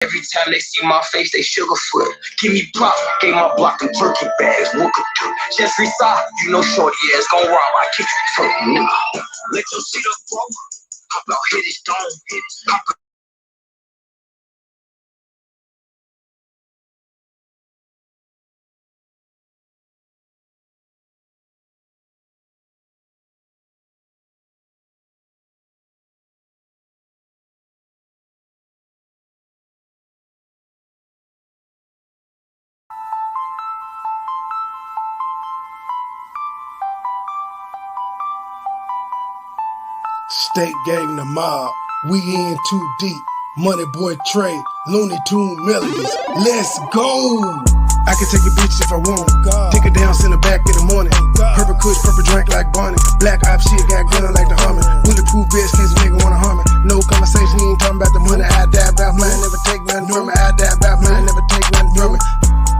Every time they see my face, they sugarfoot. Give me prop, gave my block them turkey bags. What could do? Just resign, you know shorty ass gon' rob. I kick you turkey, nigga. Let your shit up, bro. Hop out, hit it, don't hit it. Hop out. State gang the mob, we in too deep. MoneyBoy Trey, Looney Tune melodies. Let's go! I can take a bitch if I want it. Take her down, send her back in the morning. Purple kush, purple drink like Bonnie. Black op shit got gun like the Hummer. Bulletproof vest case a nigga wanna harm me. No conversation, he ain't talking about the money. I die about mine, never take nothing from me. I die about mine, never take nothing from me.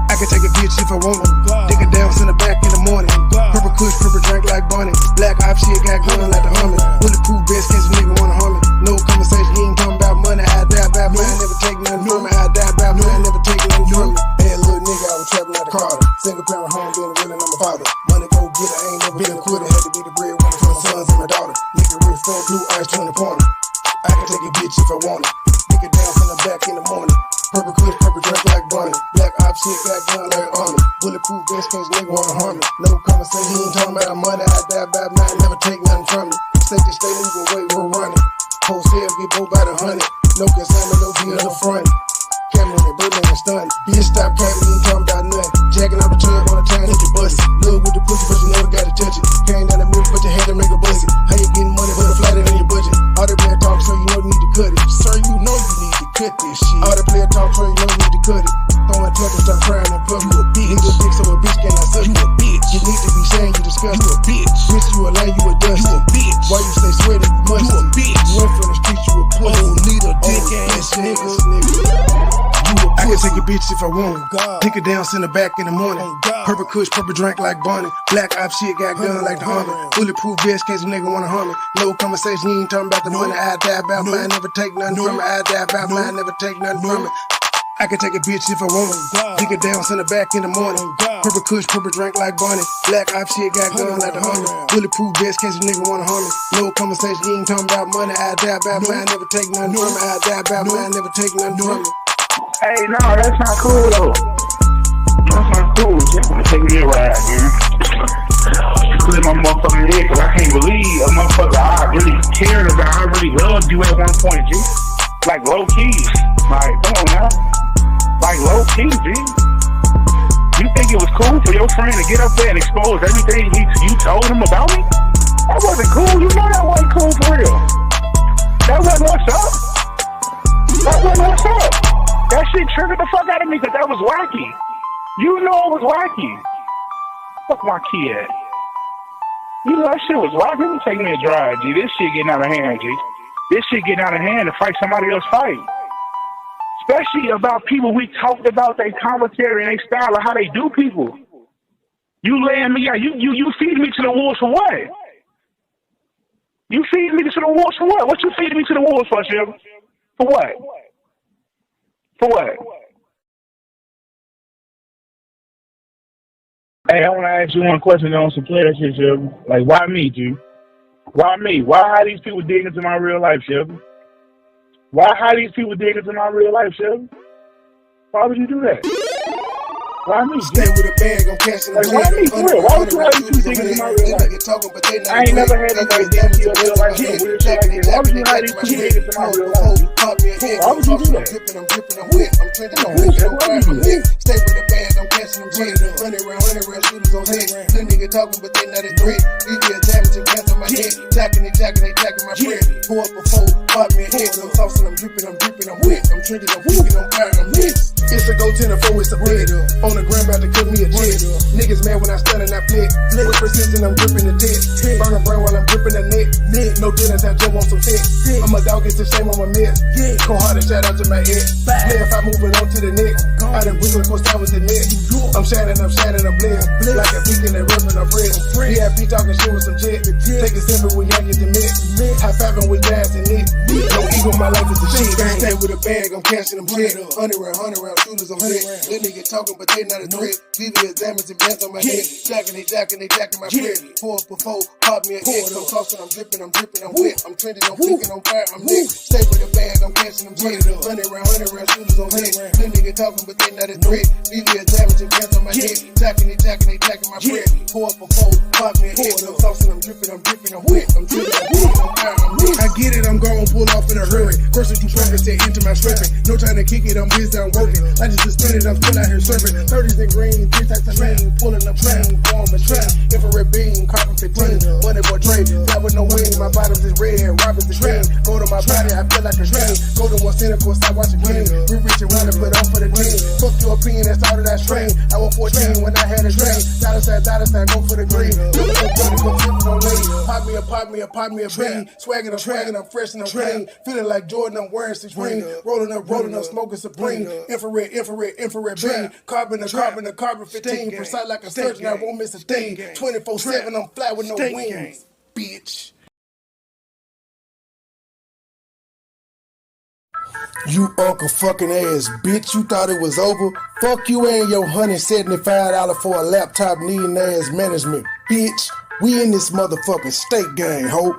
I can take a bitch if I want it. Take her down, send her back in the morning. Purple kush, purple drink like Bonnie. Black op shit got gun like the Hummer. Bulletproof vest case a nigga wanna harm me. No conversation, he ain't talking about money. I die about mine, never take nothing from me. I die about mine, never take nothing from me. Hey, little nigga, I was trapping out the Carter. Single parent home, being willing, I'm a father. Money go get it, I ain't never been a quitter. Had to be the breadwinner for my sons and my daughter. Nigga rich, full blue eyes, 20 pointer. I can take a bitch if I want it. Take it down, send her back in the morning. Purple kush, purple drink like Bonnie. Black op shit got gun like Army. Bulletproof vest case nigga wanna harm me. No conversation, he ain't talking about money. I die about mine, never take nothing from me. State to state, moving weight, we're running. Wholesale get both by the 100. No consignment, no deal in the front. Cameron and Birdman and stunning. Bitch stop capping, you ain't talking about nothing. Jacking up a chain on a chain, hit your bust it. Look with the pussy, but you never gotta touch it. Came down the middle, but you had to make a bust it. How you getting money for the flatter than your budget? All the player talk, so you know you need to cut it. Sir, you know you need to cut this shit. All the player talk, so you know you need to cut it. Throwing touches, start crying in public. You a bitch. Nigga dick, so a bitch cannot suck you. A bitch. You need to be saying you disgusting. You a bitch. Bitch, you a lame, you a dust. You a bitch. Why you stay sweating, you must. You a bitch. You run from the streets, you a pussy. Oh, need a dick ass nigga. I can take a bitch if I want it. Take her down, send her back in the morning. Purple kush, purple drink like Bonnie. Black op shit got gun like the Hummer. Bulletproof vest case a nigga wanna harm me. No conversation, you ain't talking about the money. I die about mine, never take nothing from me. I die about mine, never take nothing from me. I can take a bitch if I want it. Take her down, send her back in the morning. Purple kush, purple drink like Bonnie. Black op shit got gun like the Hummer. Bulletproof vest case a nigga wanna harm me. No conversation, you ain't talking about money. I die about mine, never take nothing from me. I die about mine, never take nothing from me. Hey, no, that's not cool though. That's not cool. Just wanna take me a ride, man. Clear my motherfucking head, cause I can't believe a motherfucker I really cared about, I really loved you at one point, G. Like low key. Like, come on now. Like low key, G. You think it was cool for your friend to get up there and expose everything you told him about me? That wasn't cool. You know that wasn't cool for real. That wasn't what's up. That wasn't what's up. That shit triggered the fuck out of me because that was wacky. You know it was wacky. Fuck my key at. You know that shit was wacky. Let me take me a drive, G. This shit getting out of hand, G. This shit getting out of hand to fight somebody else fight. Especially about people we talked about their commentary and their style of how they do people. You laying me out. You feeding me to the wolves for what? You feeding me to the wolves for what? What you feeding me to the wolves for, Shiv? For what? For what? Hey, I want to ask you one question on some player shit, Shiv. Like, why me, G? Why me? Why are these people digging into my real life, Shiv? Why are these people digging into my real life, Shiv? Why would you do that? Why me? Stay with a bag, I'm catching the why me, for real? Why would you have these people digging into my real life? I ain't never had nobody dig into your real life. Weird shit like this. Why would you have these people digging into my real life? Why would you do that? I'm trending on whip. Stay with a bag, I'm catching them G's. 100 round shooters on head. Little nigga talking, but they not a threat. These be a damage and cats on my head. Jacking my friend. Pour up a fold, pop me a head. I'm saucing, I'm dripping, I'm wet. I'm trending, I'm freaking, I'm firing, I'm lit. It's a go 10 or 4, it's a bed. On the ground, about to cook me a jet. Niggas mad when I stun and I flip. With precision, I'm gripping the tit. Burn a brain while I'm gripping the neck. No dinners, I jump on some shit. I'm a dog, it's a shame on my mess. Go hard and shout out to my head. Yeah, if I move it on to the next. I Out in Brooklyn, course I was the net. I'm shining, I'm blessed. Like a beacon that rubbing on bread. VIP talking shit with some jet. Take a sip with Yankees and Mets. High fiving with gas and it. No ego, my life is the shit. Stay with a bag, I'm cashing them check. 100 round shooters on deck. Little nigga talking, but they not a threat. VVS diamonds and bands on my head. Jacking my bread. Pour up before, pop me a head. I'm tossing, I'm dripping, I'm wet. I'm trending, I'm flicking, on fire, I'm lit. Stay with a bag, I'm cashing them check. 100 round shooters on deck. Little nigga talking, but they not a threat. VVS diamonds and bands on my head. Jacking my bread. Pour up before, pop me a head. I'm tossing, I'm dripping, I'm wet. I'm trending, I'm fire, I'm lit. I get it, I'm gone, pull off in a hurry. First you Percocet into my stripping. No time to kick it, I'm busy, I'm working. I just suspended, I'm still out here serving. 30s in green, 3 types of lean. Pulling up train, form machine. Infrared beam, carbon 15. MoneyBoy trade, fly with no wing. My bottoms is red, Robert's the green. Go to my body, I feel like a dream. Go to one center, course I watch a game. We reach around and put on for the team. Fuck your opinion, that's all that I strain. I was 14 when I had a dream. Dollar sign, go for the green. Pop me a bean. Swagging, I'm fresh and I'm clean. Feeling like Jordan, I'm wearing Supreme. Rolling up, smoking Supreme. Infrared beam. Carbon 15. Precise like a surgeon, I won't miss a thing. 24/7, I'm fly with no wings, bitch. You uncle fucking ass bitch, you thought it was over? Fuck you and your $175 for a laptop needing ass management, bitch. We in this motherfucking state gang, ho.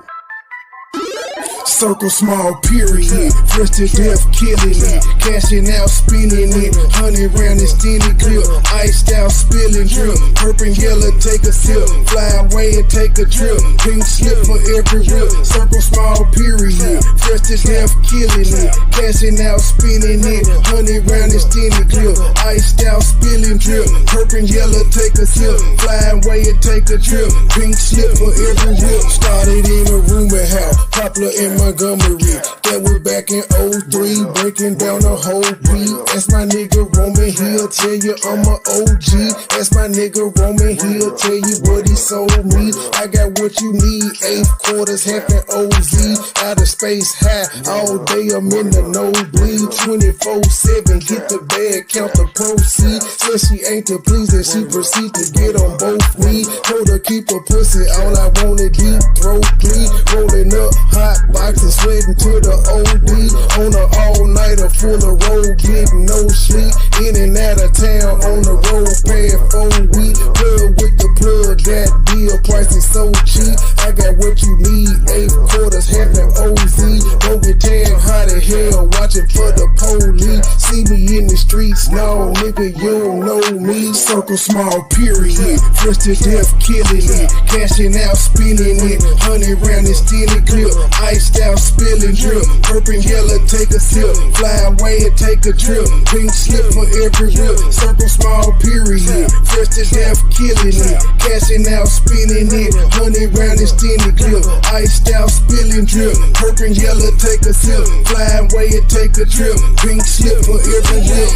Circle small period, fresh to death killing it, cashing out spinning it, 100 round extended clip, iced out spilling drip, purple and yellow take a sip, fly away and take a trip, pink slip for every rip, circle small period, fresh to death killing it, cashing out spinning it, 100 round extended clip, iced out spilling drip, purple and yellow take a sip, fly away and take a trip, pink slip for every rip, started in a rumor house, popular in Montgomery, that was back in 03, breaking down the whole beat. Ask my nigga Roman, he'll tell you I'm a OG. Ask my nigga Roman, he'll tell you what he sold me. I got what you need, 8 quarters, half an OZ. Out of space high, all day I'm in the nosebleed. 24/7, get the bag, count the proceeds. Said she ain't to please and she proceed to get on both knees. Told her keep her pussy, all I wanna deep throat clean. Rolling up hot boxes, sweating to the OD. On an all-nighter full of road, getting no sleep. In and out of town on the road, paying 4 weeks. Plug with the plug, that deal price is so cheap. I got what you need, 8 quarters, half an OZ. Don't get tan hot as hell, watching for the police. See me in the streets, no nigga, you don't know me. Circle small period, fresh to death killing it, cashing out spinning it, 100 round extended clip, iced out spilling drip, purple and yellow take a sip, fly away and take a trip, pink slip for every rip, circle small period, fresh to death killing it, cashing out spinning it, 100 round extended clip, iced out spilling drip, purple and yellow take a sip, fly away and take a trip, pink slip for every rip.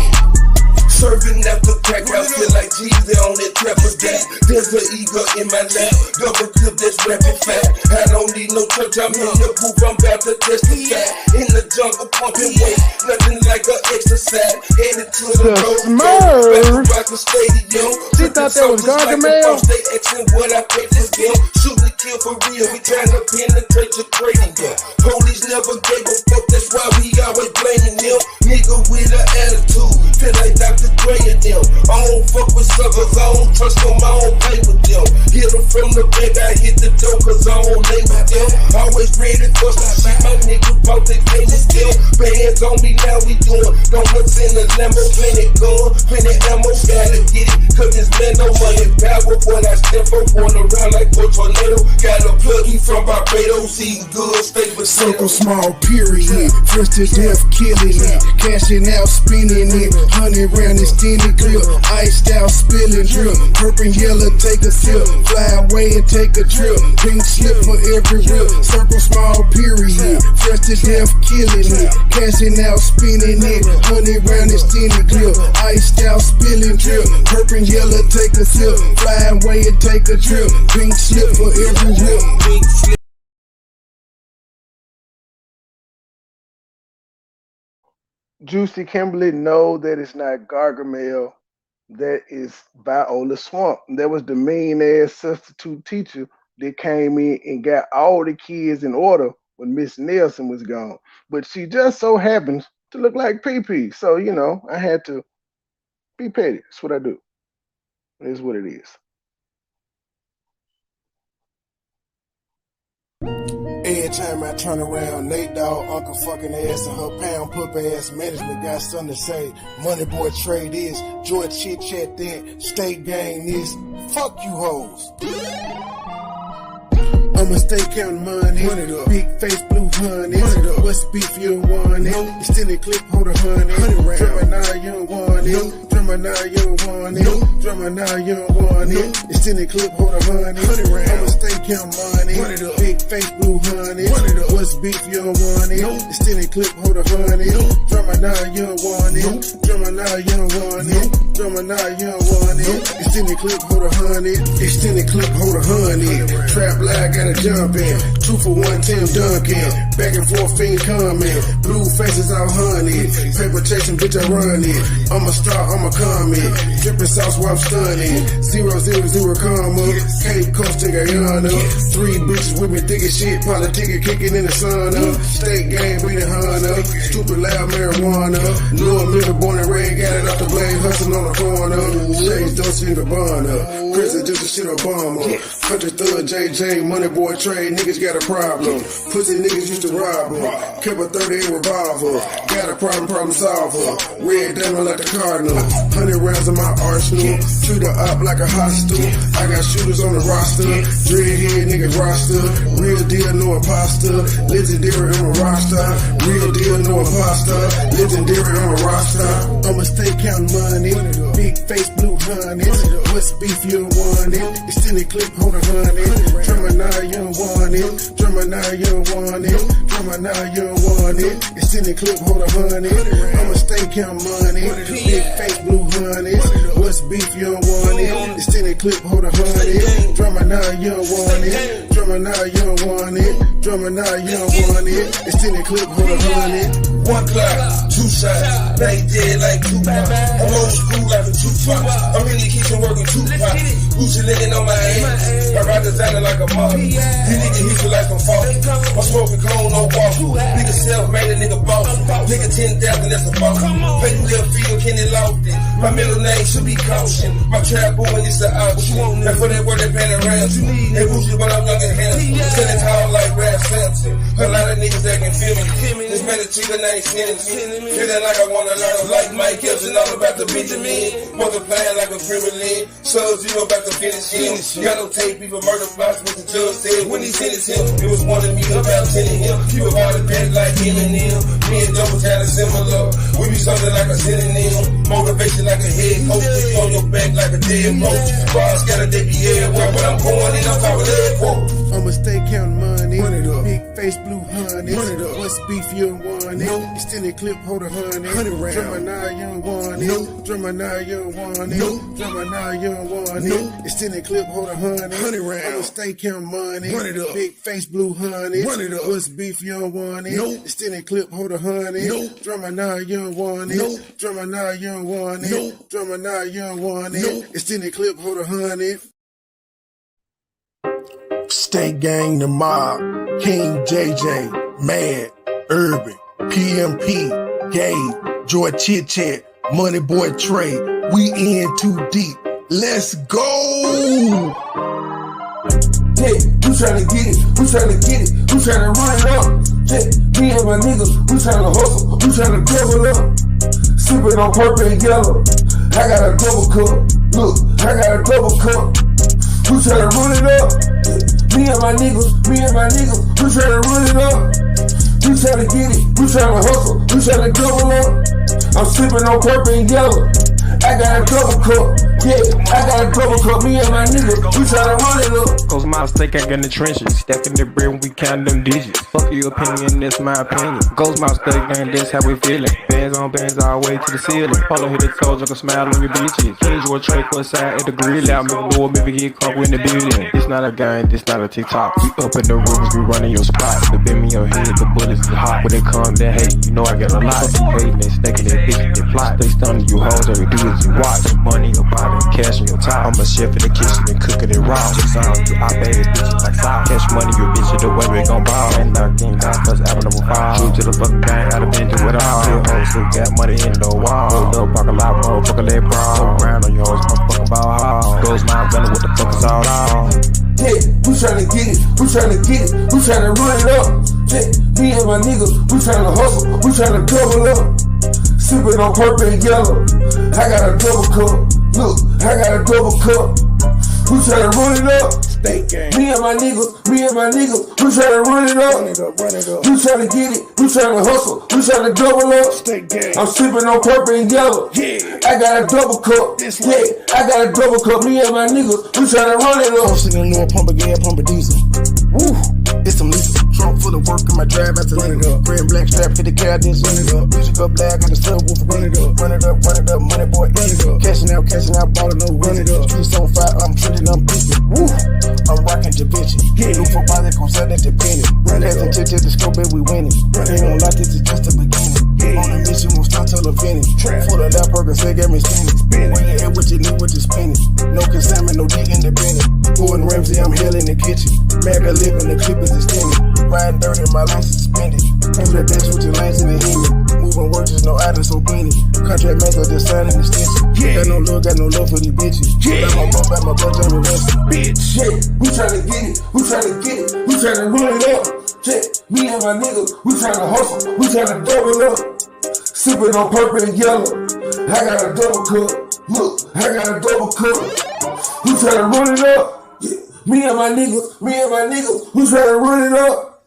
Serving after crack, I feel like Jesus on that trapper gas. There's an eagle in my lap, double clip that's rapid fat. I don't need no church, I'm in the booth, I'm about to testify. In the jungle, pumping weight, nothing like an exercise. Headed to the road, back to rock the stadium. She thought that was Gargamel. Stay asking what I pay for them. Shoot the kill for real, we tryna penetrate your cranium. Police never gave a fuck, that's why we always blaming them. Nigga with an attitude, feel like Dr. Dre and them. I don't fuck with suckers, I don't trust them, I don't play with them. Hit them from the back, I hit the door cause I don't lay with them. Always ready for some shit, my nigga bout they pay me still. Bands on me now, we doing donuts in the Lambo, plenty gun, plenty ammo, gotta get it, cause this man no money power. What I step up on around like a tornado, got a pluggy from Barbados, eating good, stay with circle small period, fresh to death killing it, cashing out spinning it, 100 round extended clip, iced out spilling drip, purple and yellow take a sip, fly away and take a trip, pink slip for every rip, circle small period, fresh to death killing it, cashing out spinning it, 100 round extended clip, iced out spilling drip, purple and yellow take a sip, fly away and take a trip, pink slip for every rip, pink slip. Juicy Kimberly, no, that is not Gargamel. That is Viola Swamp. That was the mean ass substitute teacher that came in and got all the kids in order when Miss Nelson was gone. But she just so happens to look like Pee. So, I had to be petty. That's what I do. It is what it is. Every time I turn around, Nate Dogg, Uncle fucking ass, and her pound pup ass management got something to say. Money Boy trade this, Joy chit chat that, state gang this. Fuck you hoes. I'ma stay counting money. Big face, blue honey. What's beef, you don't want it. Extended clip, hold a honey. Drummer now, you don't want it. Drummer now, you don't want it. Drummer now, you don't want it. Extended clip, hold a honey. I'ma stay counting money. Big face, blue honey. What's beef, you don't want it. Extended clip, hold a honey. Drummer now, you don't want it. Drummer now, you don't want it. Drummer now, you don't want it. Extended clip, hold a honey. Extended clip, hold a honey. Trap lag, gotta jump in. 2 for 1, Tim Duncan. Back and forth, fiend coming. Blue faces out honey. Paper chasing, bitch, I run it. I'm a star, I'm a comment. Dripping sauce while I'm stunning. 000 comma. Cape Coast to Guyana. 3 bitches with me thick as shit. Politicking, kicking in the sauna. State game, beating Hunter. Stupid loud marijuana. Lil' Middle, born and red, got it off the blade, hustling on the corner. Shades, Dolce & Gabbana. Chris is just a shit Obama. Country thug, JJ, Money Boy trade, niggas got a problem. Pussy niggas used to rob her. Kept a 38 revolver. Got a problem solver. Red diamond like the Cardinal. 100 rounds in my arsenal. Treat her up like a hostel. I got shooters on the roster. Dreadhead niggas roster. Real deal, no imposter. Legendary on the roster. Real deal, no imposter. Legendary on the roster. I'ma stay counting money. Big face, blue honey. What's beef, you don't want it. Extended clip, hold a honey. Drummer now, you don't want it. Drummer now, you don't want it. Drummer now, you don't want it. Extended clip, hold a honey. I'ma stay count money. Big face, blue honey. What's beef, you don't want it. Extended clip, hold a honey. Drummer now, you don't want it. Drummer now, you don't want it. Drummer now, you don't want it. Extended clip, hold a honey. 1 clock, 2 shots, they dead like Tupac. I'm old school like a Tupac. I'm in the kitchen working Tupac. Gucci licking on my ass. I ride designer like a model. You nigga hit you like a fall. I'm smoking cone, no waffle. Nigga self-made, a nigga boss. Nigga 10,000, that's a boss. Pay left field, Kenny Lofton. My middle name should be Caution. My trap booming, it's the option. And for that word, they paying a ransom. They bougie, but I'm young and handsome. Standing tall like Rap Sampson. A lot of niggas that can feel me. This man a chicken ain't sending me. Feeling like I wanna learn like Mike Epps and all about the Benjamin. Multiplying like a Kremlin. Sub-Zero about to finish him. Got no tape, even murder plots, what the judge said when he sentenced him. It was one of me about 10 of him. Keep about the back like Eminem. Me and Double kinda similar. We be something like a synonym. Motivation like a head coach. Stick on your back like a dead coach. Bars got a baby everywhere, but I'm going in on top of the airport. I'ma stay counting money. Big face, blue honey. What's beef, you don't want it. Extended clip, hold a honey. Drummer now, you don't want it. Drummer now, you don't want it. Drummer now, you don't want it. Extended clip, hold a honey. I'ma stay counting money. Big face, blue honey. What's beef, you don't want it. Extended clip, hold a honey. Drummer now, you don't want it. Drummer now, you don't want it. Drummer now, you don't want it. Extended clip, hold a honey. State Gang, the Mob, King JJ, Mad, Urban, PMP, Gabe, Joy Chit Chat, Money Boy Trey. We in too deep. Let's go! Yeah, we tryna get it, we tryna get it, we tryna run it up. Yeah, me and my niggas, we tryna hustle, we tryna double up. Sippin' on purple and yellow, I got a double cup. Look, I got a double cup. We tryna run it up. Me and my niggas, we tryna run it up. We tryna get it, we tryna hustle, we tryna double up. I'm sippin' on purple and yellow, I got a double cup. Yeah, I got a double cup, me and my niggas, we tryna run it up. Cause my stake in the trenches, stacking the bread when we count them digits. Fuck your opinion, that's my opinion. Goes my stake gang, that's how we feelin'. Bands on bands all the way to the ceiling. Polo hit the toes, I can smile on your bitches. Change your tray for a side at the grill. Out me door, maybe get caught in the building. It's not a game, this not a TikTok. We up in the rooms, we running your spot. The beam in your head, the bullets is hot. When they come, they hate, you know I get a lot. You hating and staking that bitch, they plot. They stunning you hoes, all you do is you watch. Money about it, cash in your top. I'm a chef in the kitchen and cooking it raw. Sound you I bad bitches like salt. Cash money, your bitch is the way we gon' ball. And knock in down, cause I don't know fall. True to the fucking gang, I done been through it all. Real hoes who got money in the wall. Hold up, park a lot, motherfucker, let brawl. Go around on your hoes, motherfucking ball hall. Goes my running, what the fuck is all on? Yeah, we tryna get it, we tryna get it, we tryna run it up. Yeah, me and my niggas, we tryna hustle, we tryna double up. Sippin' on purple and yellow, I got a double cup. Look, I got a double cup. We tryna run it up. State gang. Me and my niggas, we tryna run it up. Run it up, run it up. We tryna get it, we tryna hustle, we tryna double up. State gang. I'm sippin' on purple and yellow. Yeah. I got a double cup. This Yeah, way. I got a double cup. Me and my niggas, we tryna run it up. Posting in the pump again, pump a diesel. Woo, it's some lethal. Trunk full of work in my drive, I run it up. Gray and black strap, 50 cal, this run it up. Music up black, got the subwoofer, run it up. Run it up, money boy, run it up. Cashing out, ballin' no run it up. Streets on fire, I'm trending, I'm peaking. Woo, I'm rocking Da Vinci. Look for body, come sell that dependent. Passing to the scope, and we winning. Ain't gon' lie, this is just the beginning. On a mission, won't start till the finish. Full of that burger, say, got me spinning. When you hit what you need, what you spinning. No consignment, no D independent. Gordon Ramsay, I'm hell in the kitchen. Mega living, the clip is extended. Riding dirty, my license suspended. Come that dance with your lanes in the Hemi. Moving work, just no items, so plenty. Contract maker, just signing extension. Got no love for these bitches. Got my bump, got my butt, I'm arrested. Bitch, yeah, we tryna get it, we tryna get it, we tryna run it up. Yeah, me and my niggas, we tryna hustle, we tryna double up. Sippin' on purple and yellow, I got a double cup. Look, I got a double cup. We tryna run it up. Yeah, me and my niggas, we tryna run it up.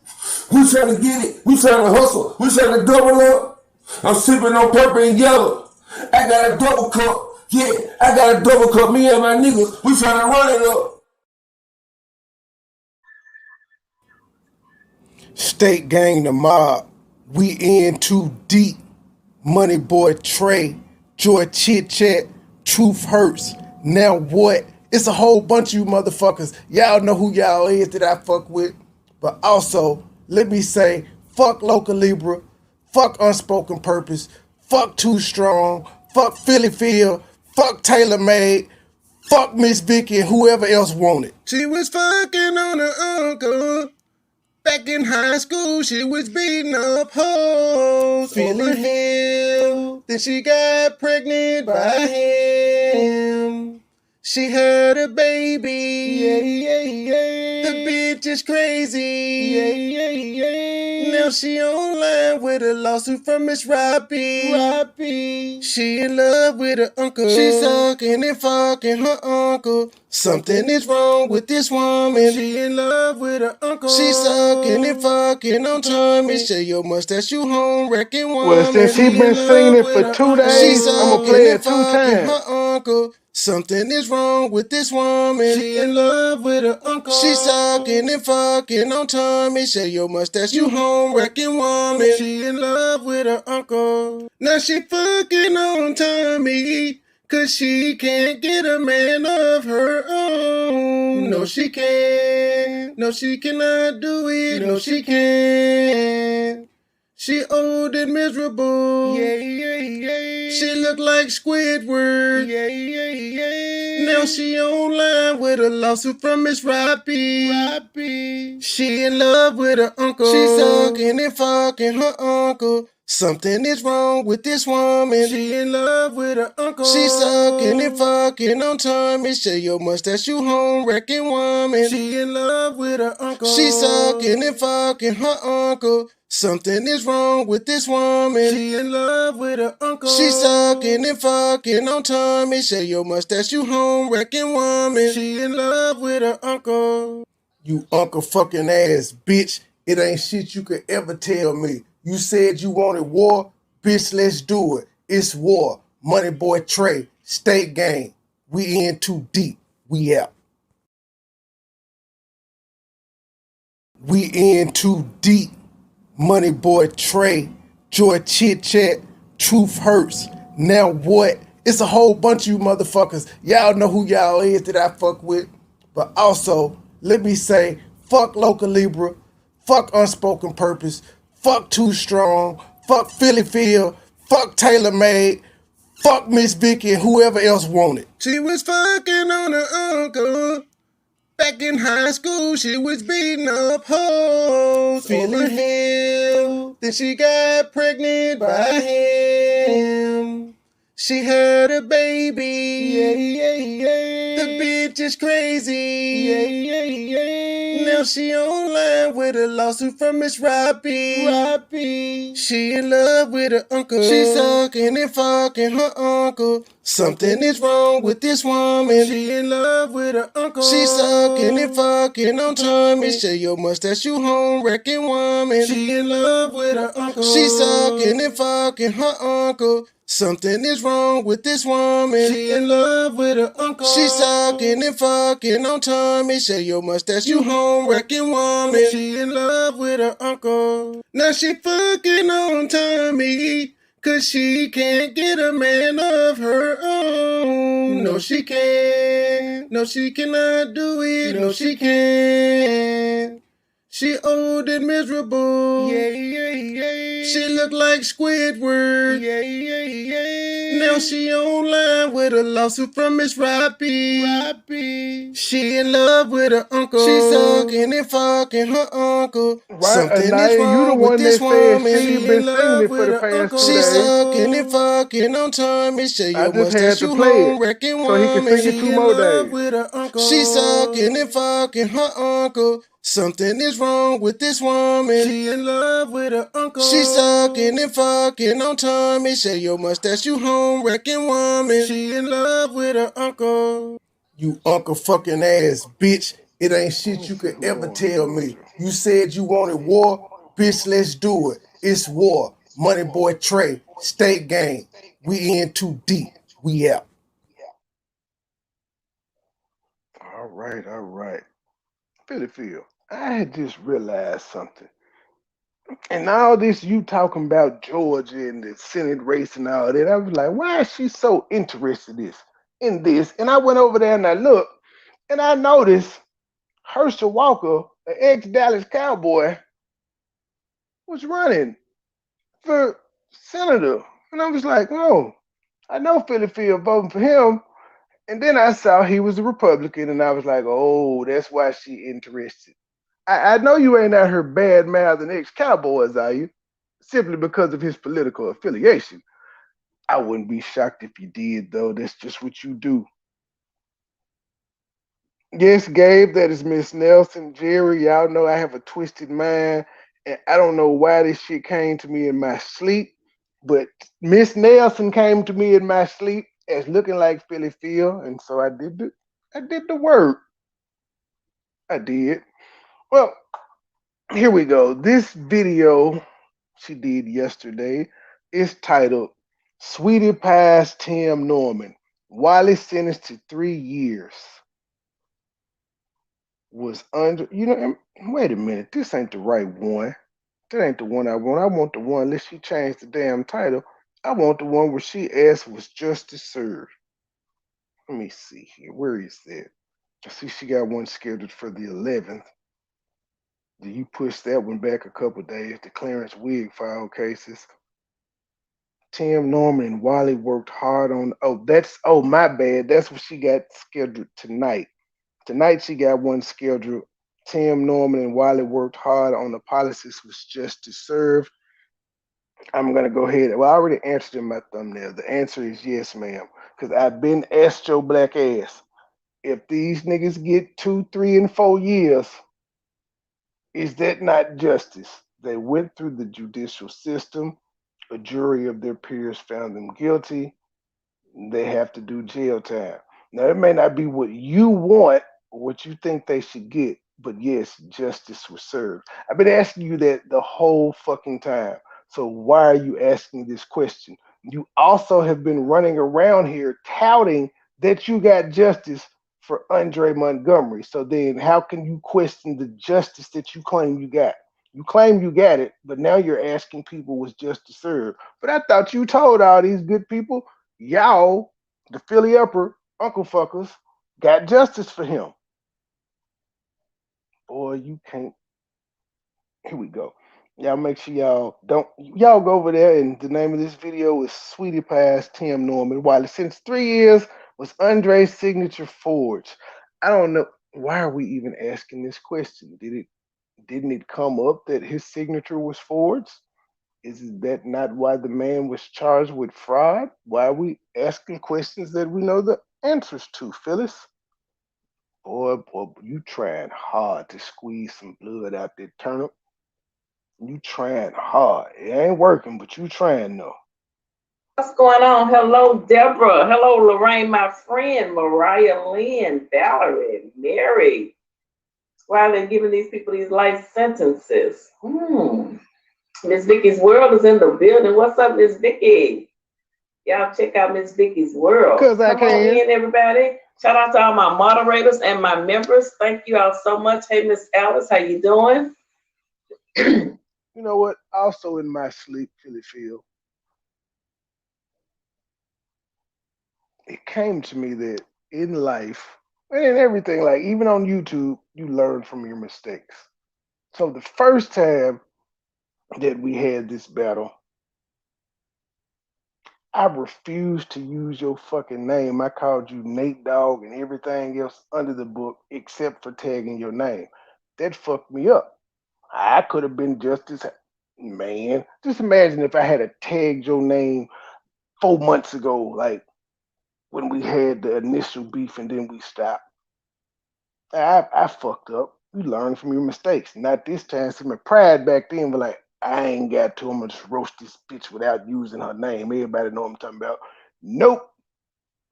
We tryna get it, we tryna hustle, we tryna double up. I'm sippin' on purple and yellow, I got a double cup. Yeah, I got a double cup. Me and my niggas, we tryna run it up. State gang, the mob. We in too deep. MoneyBoy Trey, Joy Chit Chat, Truth Hurts. Now what? It's a whole bunch of you motherfuckers. Y'all know who y'all is that I fuck with. But also, let me say, fuck Local Libra, fuck Unspoken Purpose, fuck Too Strong, fuck Philly Phil, fuck Taylor Made, fuck Miss Vicky and whoever else wanted. She was fucking on her uncle. Back in high school, she was beating up hoes. Philly Phil. Then she got pregnant by him. She had a baby. The bitch is crazy. Now she online with a lawsuit from Miss Robbie. She in love with her uncle. She sucking and fucking her uncle. Something is wrong with this woman. She in love with her uncle. She sucking and fucking on Tommy. Share your mustache, you home wrecking woman. Well, since he been singing it for 2 days, I'm gonna play it 2 times. Her uncle. Something is wrong with this woman. She in love with her uncle. She sucking and fucking on Tommy. Share your mustache, you home wrecking woman. She in love with her uncle. Now she fucking on Tommy, cause she can't get a man of her own. No, she can't. No, she cannot do it. No, she can't. She old and miserable. She look like Squidward. Now she online with a lawsuit from Miss Robbie. She in love with her uncle. She sucking and fucking her uncle. Something is wrong with this woman. She in love with her uncle. She sucking and fucking on Tommy. Share your mustache, you home wrecking woman. She in love with her uncle. She sucking and fucking her uncle. Something is wrong with this woman. She in love with her uncle. She sucking and fucking on Tommy. Share your mustache, you home wrecking woman. She in love with her uncle. You uncle fucking ass bitch. It ain't shit you could ever tell me. You said you wanted war? Bitch, let's do it. It's war. MoneyBoy Trey, State Gang. We in too deep. We out. We in too deep. MoneyBoy Trey, Joy Chit Chat, Truth Hurts. Now what? It's a whole bunch of you motherfuckers. Y'all know who y'all is that I fuck with. But also, let me say, fuck Local Libra, fuck Unspoken Purpose, fuck Too Strong, fuck Philly Phil, fuck Taylor Made, fuck Miss Vicky and whoever else wanted. She was fucking on her uncle. Back in high school, she was beating up hoes. Philly Phil. Then she got pregnant by him. She had a baby. The bitch is crazy. Now she online with a lawsuit from Miss Robbie. She in love with her uncle. She sucking and fucking her uncle. Something is wrong with this woman. She in love with her uncle. She sucking and fucking on Tommy. Show your mustache, you home wrecking woman. She in love with her uncle. She sucking and fucking her uncle. Something is wrong with this woman. She in love with her uncle. She sucking and fucking on Tommy. Show your mustache, you home wrecking woman. She in love with her uncle. Now she fucking on Tommy. Cause she can't get a man of her own. No, she can't. No, she cannot do it. No, she can't. She old and miserable. She look like Squidward. Now she online with a lawsuit from Miss Robbie. She in love with her uncle. She sucking and fucking her uncle. Something is wrong with this woman. She in love with her uncle. She sucking and fucking on Tommy. Show your mustache, you home wrecking woman. She in love with her uncle. She sucking and fucking her uncle. Something is wrong with this woman. She in love with her uncle. She sucking and fucking on Tommy. Show your mustache, you home wrecking woman. She in love with her uncle. You uncle fucking ass bitch. It ain't shit you could ever tell me. You said you wanted war? Bitch, let's do it. It's war. MoneyBoy Trey, State Gang. We in too deep. We out. All right. Philly Phil, I had just realized something. And all this you talking about Georgia and the Senate race and all that, I was like, why is she so interested in this? And I went over there and I looked and I noticed Herschel Walker, an ex-Dallas Cowboy, was running for senator. And I was like, oh, I know Philly Phil voting for him. And then I saw he was a Republican, and I was like, oh, that's why she interested. I know you ain't out here bad mouthing ex-Cowboys, are you? Simply because of his political affiliation. I wouldn't be shocked if you did, though. That's just what you do. Yes, Gabe, that is Miss Nelson. Jerry, y'all know I have a twisted mind, and I don't know why this shit came to me in my sleep, but Miss Nelson came to me in my sleep as looking like Philly Phil, and so I did the work. I did. Well, here we go. This video she did yesterday is titled Sweetie Pie's Tim Norman. Wally sentenced to 3 years. Was under, wait a minute, this ain't the right one. That ain't the one I want. I want the one, unless she changed the damn title. I want the one where she asked, was justice served? Let me see here. Where is that? I see she got one scheduled for the 11th. Do you push that one back a couple days? The Clarence Wig file cases. Tim Norman and Wally worked hard on. Oh, my bad. That's what she got scheduled tonight. Tonight she got one scheduled. Tim Norman and Wally worked hard on the policies was justice served. I'm gonna go ahead. Well, I already answered in my thumbnail. The answer is yes, ma'am. Because I've been asked your black ass. If these niggas get 2, 3, and 4 years, is that not justice? They went through the judicial system. A jury of their peers found them guilty. They have to do jail time. Now, it may not be what you want or what you think they should get, but yes, justice was served. I've been asking you that the whole fucking time. So why are you asking this question? You also have been running around here touting that you got justice for Andre Montgomery. So then how can you question the justice that you claim you got? You claim you got it, but now you're asking people was justice served. But I thought you told all these good people, y'all, the Philly upper Uncle fuckers, got justice for him. Boy, you can't. Here we go. Y'all make sure y'all go over there, and the name of this video is Sweetie Pie's Tim Norman. Wally, since 3 years was Andre's signature forged? I don't know. Why are we even asking this question? Didn't it come up that his signature was forged? Is that not why the man was charged with fraud? Why are we asking questions that we know the answers to, Phyllis? Boy, you trying hard to squeeze some blood out that turnip. You trying hard. It ain't working, but you trying though. What's going on? Hello, Deborah. Hello, Lorraine, my friend. Mariah Lynn, Valerie, Mary. Why are they giving these people these life sentences? Miss Vicky's World is in the building. What's up, Miss Vicky? Y'all check out Miss Vicky's World. Cause I can. Come on in, everybody. Shout out to all my moderators and my members. Thank you all so much. Hey, Miss Alice, how you doing? You know what? Also in my sleep, Philly feel, it came to me that in life and in everything, like even on YouTube, you learn from your mistakes. So the first time that we had this battle, I refused to use your fucking name. I called you Nate Dogg and everything else under the book except for tagging your name. That fucked me up. I could have been just as man. Just imagine if I had a tagged your name 4 months ago, like when we had the initial beef and then we stopped. I fucked up. You learn from your mistakes. Not this time. See, my pride back then was like, I ain't got to. I'm gonna just roast this bitch without using her name. Everybody know what I'm talking about. Nope.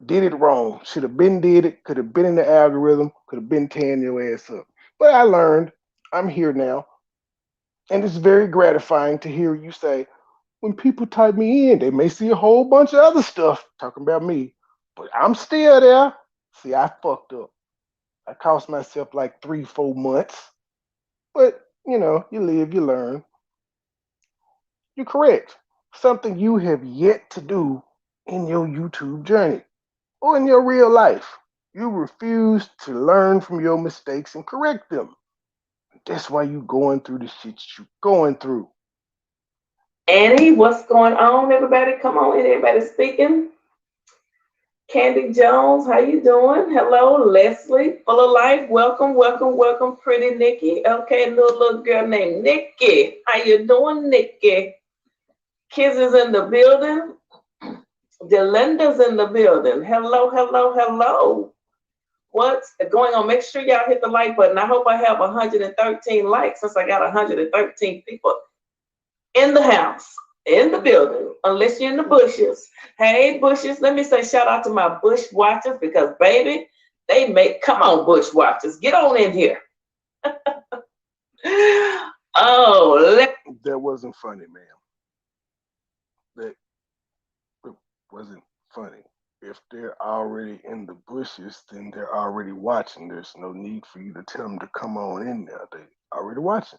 Did it wrong. Should have been did it. Could have been in the algorithm. Could have been tearing your ass up. But I learned. I'm here now. And it's very gratifying to hear you say, when people type me in, they may see a whole bunch of other stuff talking about me, but I'm still there. See, I fucked up. I cost myself like 3-4 months, but you know, you live, you learn. You're correct. Something you have yet to do in your YouTube journey or in your real life. You refuse to learn from your mistakes and correct them. That's why you going through the shit you going through. Annie, what's going on, everybody? Come on in, everybody speaking. Candy Jones, how you doing? Hello, Leslie, full of life. Welcome, welcome, welcome, pretty Nikki. Okay, little girl named Nikki. How you doing, Nikki? Kids is in the building. Delinda's in the building. Hello, hello, hello. What's going on? Make sure y'all hit the like button. I hope I have 113 likes since I got 113 people in the house, in the building, unless you're in the bushes. Hey, bushes, let me say shout out to my bush watchers because, baby, they make, come on, bush watchers, get on in here. That wasn't funny, ma'am. That wasn't funny. If they're already in the bushes, then they're already watching. There's no need for you to tell them to come on in there. They already watching.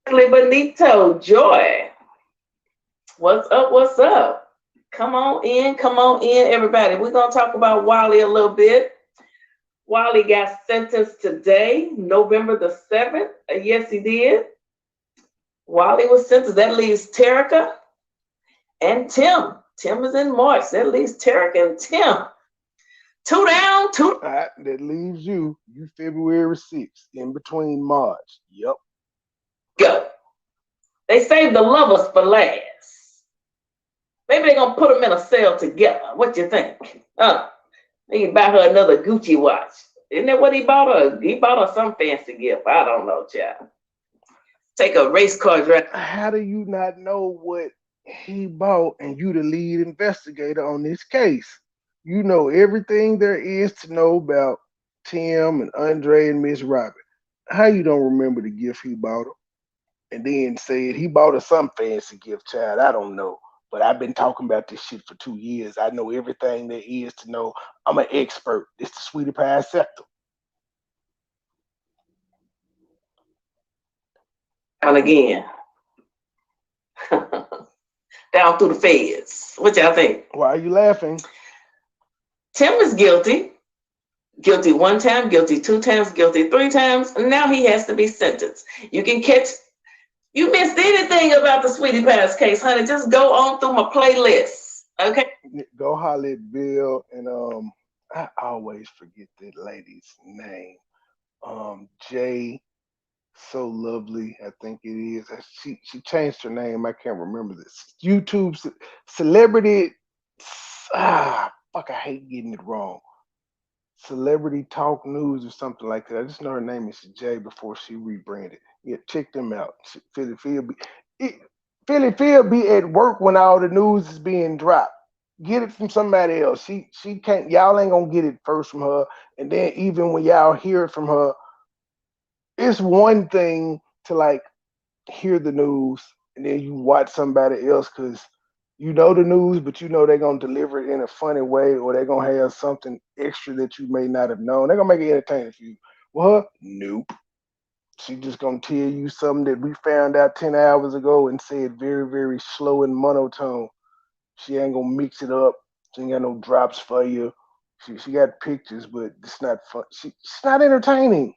Benito, Joy. What's up? What's up? Come on in, everybody. We're going to talk about Wally a little bit. Wally got sentenced today, November the 7th. Yes, he did. Wally was sentenced. That leaves Terica and Tim. Tim is in March. That leaves Terica and Tim. 2 down, 2. All right, that leaves you February 6th, in between March. Yep. Go. They saved the lovers for last. Maybe they're going to put them in a cell together. What you think? He can buy her another Gucci watch. Isn't that what he bought her? He bought her some fancy gift. I don't know, child. Take a race car drive. How do you not know what he bought and you the lead investigator on this case? You know everything there is to know about Tim and Andre and Miss Robin. How you don't remember the gift he bought her? And then said he bought her some fancy gift, child. I don't know. But I've been talking about this shit for 2 years. I know everything there is to know. I'm an expert. It's the sweetie pie sector. And again, down through the feds. What y'all think? Why are you laughing? Tim is guilty. Guilty one time, guilty 2 times, guilty 3 times. And now he has to be sentenced. You can catch. You missed anything about the Sweetie Pie's case, honey? Just go on through my playlist. Okay. Go holler at Bill and I always forget that lady's name. Jay So Lovely, I think it is. She changed her name. I can't remember this. YouTube celebrity. Fuck! I hate getting it wrong. Celebrity Talk News or something like that. I just know her name is Jay before she rebranded. Yeah, check them out. Philly Phil be at work when all the news is being dropped. Get it from somebody else. She can't. Y'all ain't gonna get it first from her. And then even when y'all hear it from her, it's one thing to like hear the news and then you watch somebody else because you know the news, but you know they're gonna deliver it in a funny way or they're gonna have something extra that you may not have known. They're gonna make it entertaining for you. Well, nope. She just gonna tell you something that we found out 10 hours ago and said very, very slow and monotone. She ain't gonna mix it up. She ain't got no drops for you. She got pictures, but it's not fun. She's not entertaining.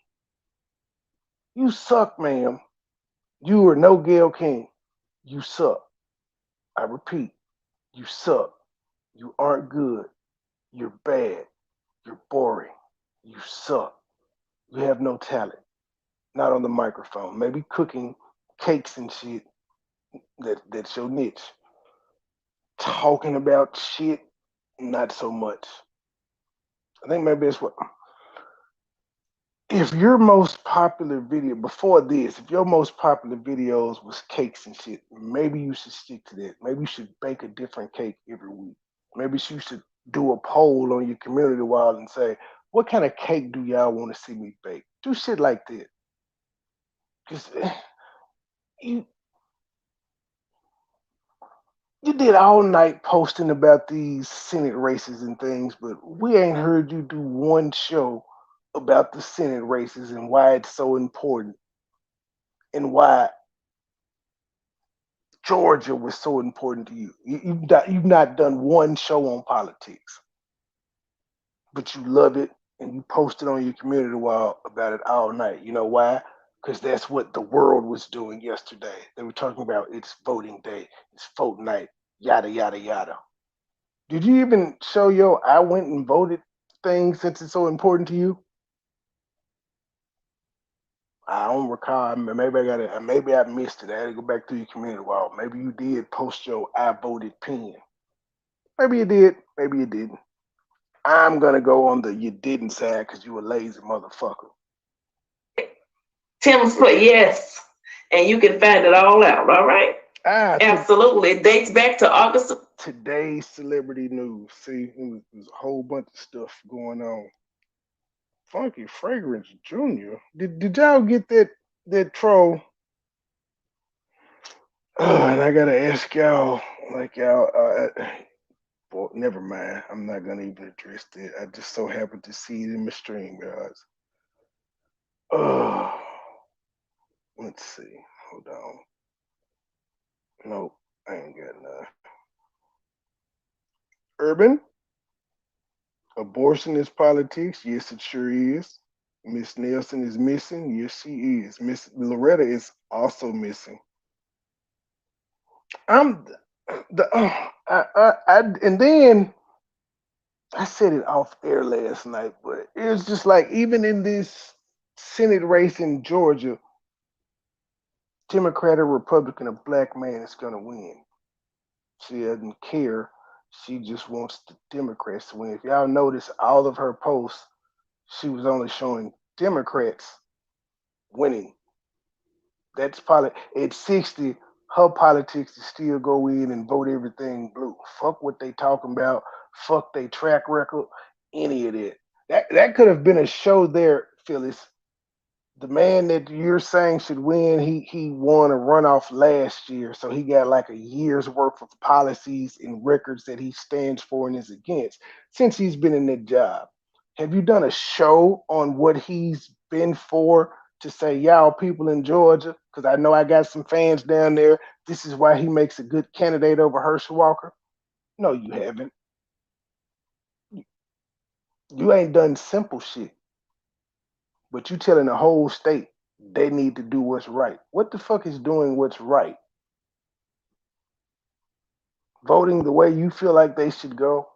You suck, ma'am. You are no Gail King. You suck. I repeat, you suck. You aren't good. You're bad. You're boring. You suck. You have no talent. Not on the microphone. Maybe cooking cakes and shit. That's your niche. Talking about shit, not so much. I think maybe it's what. If your most popular video before this, if your most popular videos was cakes and shit, maybe you should stick to that. Maybe you should bake a different cake every week. Maybe you should do a poll on your community wall and say, what kind of cake do y'all want to see me bake? Do shit like that. Because you you did all night posting about these Senate races and things, but we ain't heard you do one show about the Senate races and why it's so important and why Georgia was so important to you. You've not done one show on politics, but you love it and you posted on your community wall about it all night. You know why? Because that's what the world was doing yesterday. They were talking about it's voting day, it's vote night, yada, yada, yada. Did you even show your I went and voted thing since it's so important to you? I don't recall. Maybe I got it. Maybe I missed it. I had to go back to your community wall. Maybe you did post your I voted pin. Maybe you did. Maybe you didn't. I'm gonna go on the you didn't side because you a lazy motherfucker. Tim's play, yes. And you can find it all out, all right? Absolutely. It dates back to August. Today's celebrity news. See, there's a whole bunch of stuff going on. Funky Fragrance Jr. Did y'all get that troll? And I gotta ask y'all, like y'all, well, never mind. I'm not gonna even address that. I just so happened to see it in my stream, guys. Let's see. Hold on. Nope, I ain't got none. Urban, abortion is politics. Yes, it sure is. Miss Nelson is missing. Yes, she is. Miss Loretta is also missing. I'm the and then I said it off air last night, but it was just like even in this Senate race in Georgia, Democrat or Republican, a black man is gonna win. She doesn't care. She just wants the Democrats to win. If y'all notice all of her posts, she was only showing Democrats winning. That's probably at 60, her politics is still go in and vote everything blue. Fuck what they talking about. Fuck they track record. Any of that. That could have been a show there, Phyllis. the man that you're saying should win, he won a runoff last year, so he got like a year's worth of policies and records that he stands for and is against since he's been in that job. Have you done a show on what he's been for to say, y'all people in Georgia? Because I know I got some fans down there. This is why he makes a good candidate over Herschel Walker. No, you haven't. You ain't done simple shit. But you telling the whole state they need to do what's right. What the fuck is doing what's right? Voting the way you feel like they should go?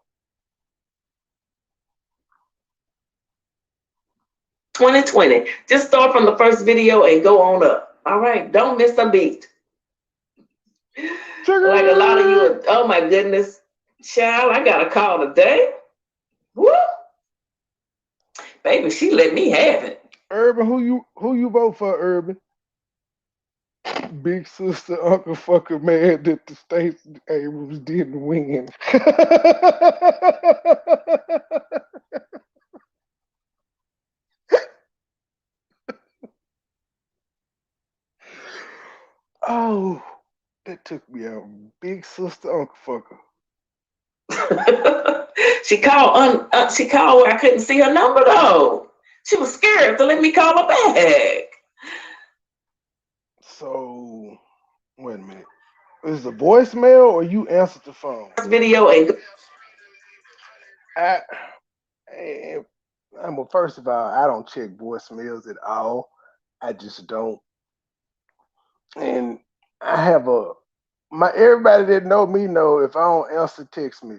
2020. Just start from the first video and go on up. All right, don't miss a beat. Like a lot of you, oh my goodness, child, I got a call today. Woo! Baby, she let me have it. Urban, who you vote for, Urban? Big sister, Uncle fucker mad that the Stacey Abrams didn't win. Oh, that took me out. Big sister, Uncle fucker. She called where I couldn't see her number though. She was scared to let me call her back. So, wait a minute. Is it a voicemail or you answered the phone? Video and well, first of all, I don't check voicemails at all. I just don't. And I have everybody that know me know if I don't answer, text me.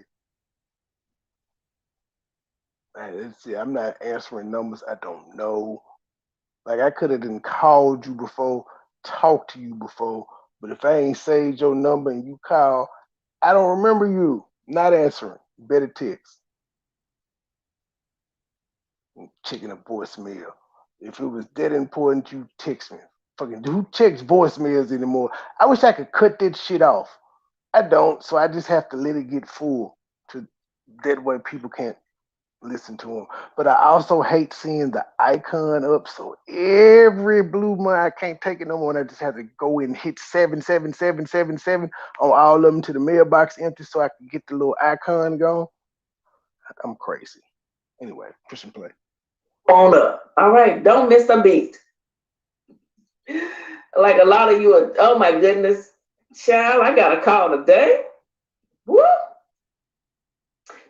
See, I'm not answering numbers I don't know. Like I could have called you before, talked to you before, but if I ain't saved your number and you call, I don't remember you. Not answering. Better text. Checking a voicemail. If it was that important, you text me. Fucking who checks voicemails anymore? I wish I could cut that shit off. I don't, so I just have to let it get full. To that way people can't listen to them. But I also hate seeing the icon up. So every blue month I can't take it no more. And I just have to go and hit 77777 on all of them to the mailbox empty so I can get the little icon going. I'm crazy. Anyway, push and play. On up. All right, don't miss a beat. Like a lot of you are, oh my goodness, child, I got a call today. Woo!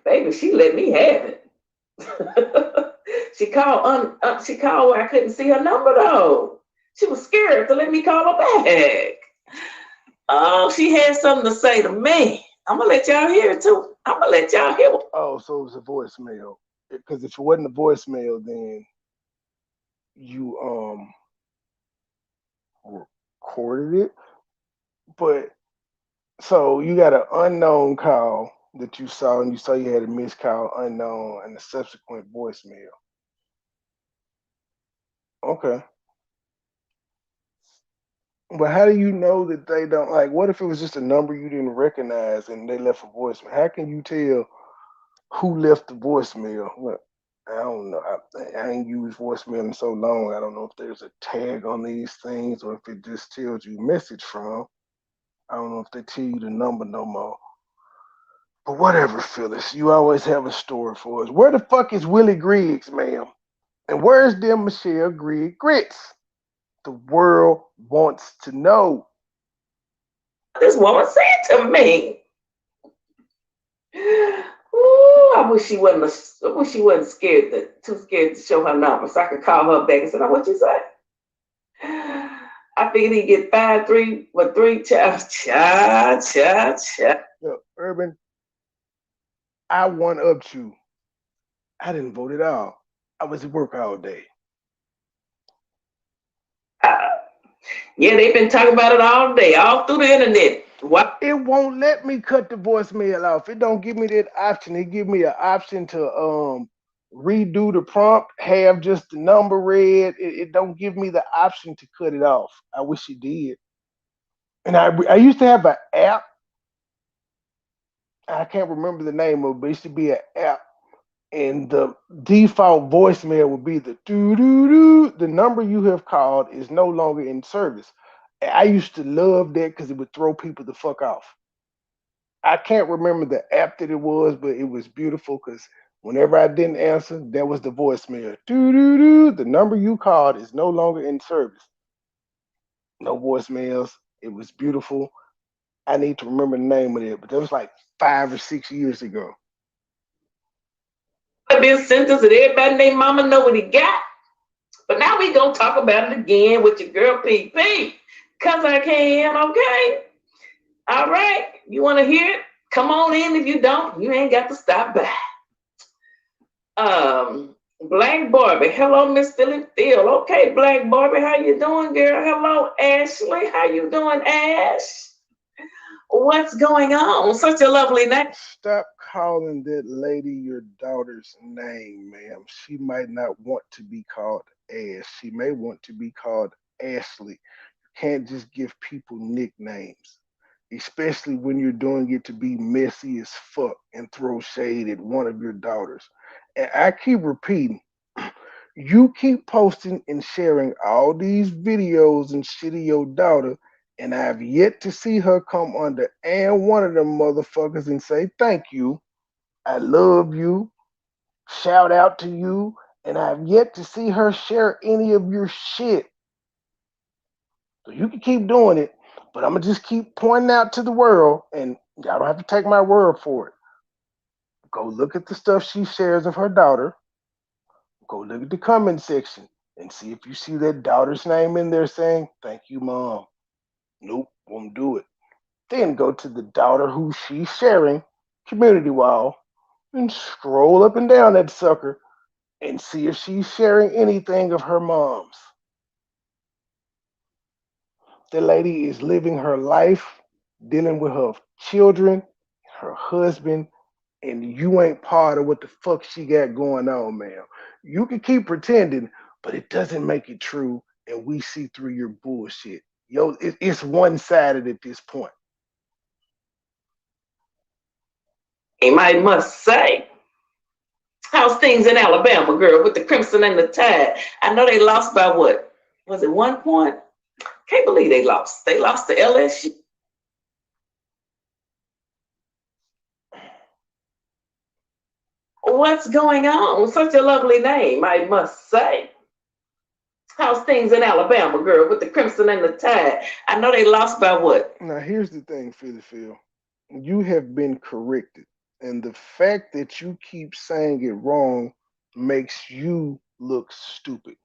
Baby, she let me have it. She called where I couldn't see her number though. She was scared to let me call her back. Oh, she had something to say to me. I'm gonna let y'all hear it too. I'm gonna let y'all hear it. Oh, so it was a voicemail. Because if it wasn't a voicemail, then you recorded it. But so you got an unknown call that you saw, and you saw you had a missed call, unknown, and a subsequent voicemail. Okay. But how do you know that they don't, like, what if it was just a number you didn't recognize and they left a voicemail? How can you tell who left the voicemail? Look, I don't know. I ain't used voicemail in so long. I don't know if there's a tag on these things or if it just tells you message from. I don't know if they tell you the number no more. But whatever, Phyllis, you always have a story for us. Where the fuck is Willie Griggs, ma'am? And where's them Michelle Griggs grits? The world wants to know. This woman said to me. Ooh, I wish she wasn't too scared to show her number so I could call her back and say, "What you say?" I figured he'd get 5-3 with 3 cha. Look, Urban, I one-upped you. I didn't vote at all. I was at work all day. Yeah, they've been talking about it all day, all through the internet. What? It won't let me cut the voicemail off. It don't give me that option. It give me an option to redo the prompt, have just the number read. It don't give me the option to cut it off. I wish it did. And I used to have an app. I can't remember the name of it, but it used to be an app and the default voicemail would be the doo doo doo. The number you have called is no longer in service. And I used to love that because it would throw people the fuck off. I can't remember the app that it was, but it was beautiful because whenever I didn't answer, that was the voicemail. Doo doo doo. The number you called is no longer in service. No voicemails. It was beautiful. I need to remember the name of it, but that was like 5 or 6 years ago. Been sentenced and everybody named mama know what he got. But now we gonna talk about it again with your girl PP. Cause I can, okay? All right. You wanna hear it? Come on in. If you don't, you ain't got to stop by. Black Barbie. Hello, Miss Philly Phil. Okay, Black Barbie, how you doing, girl? Hello, Ashley. How you doing, Ash? What's going on? Such a lovely name. Stop calling that lady your daughter's name, ma'am. She might not want to be called Ash. She may want to be called Ashley. You can't just give people nicknames, especially when you're doing it to be messy as fuck and throw shade at one of your daughters. And I keep repeating, you keep posting and sharing all these videos and shit of your daughter, and I've yet to see her come under and one of them motherfuckers and say thank you. I love you. Shout out to you. And I've yet to see her share any of your shit. So you can keep doing it, but I'm gonna just keep pointing out to the world, and y'all don't have to take my word for it. Go look at the stuff she shares of her daughter. Go look at the comment section and see if you see that daughter's name in there saying, thank you, mom. Nope, won't do it. Then go to the daughter who she's sharing, community wall, and scroll up and down that sucker and see if she's sharing anything of her mom's. The lady is living her life, dealing with her children, her husband, and you ain't part of what the fuck she got going on, man. You can keep pretending, but it doesn't make it true, and we see through your bullshit. Yo, it's one-sided at this point. I must say, how's things in Alabama, girl, with the Crimson and the Tide? I know they lost by what? Was it 1 point? Can't believe they lost. They lost to LSU. What's going on? Such a lovely name, I must say. How's things in Alabama, girl, with the Crimson and the Tide? I know they lost by what? Now, here's the thing, Philly Phil. You have been corrected. And the fact that you keep saying it wrong makes you look stupid.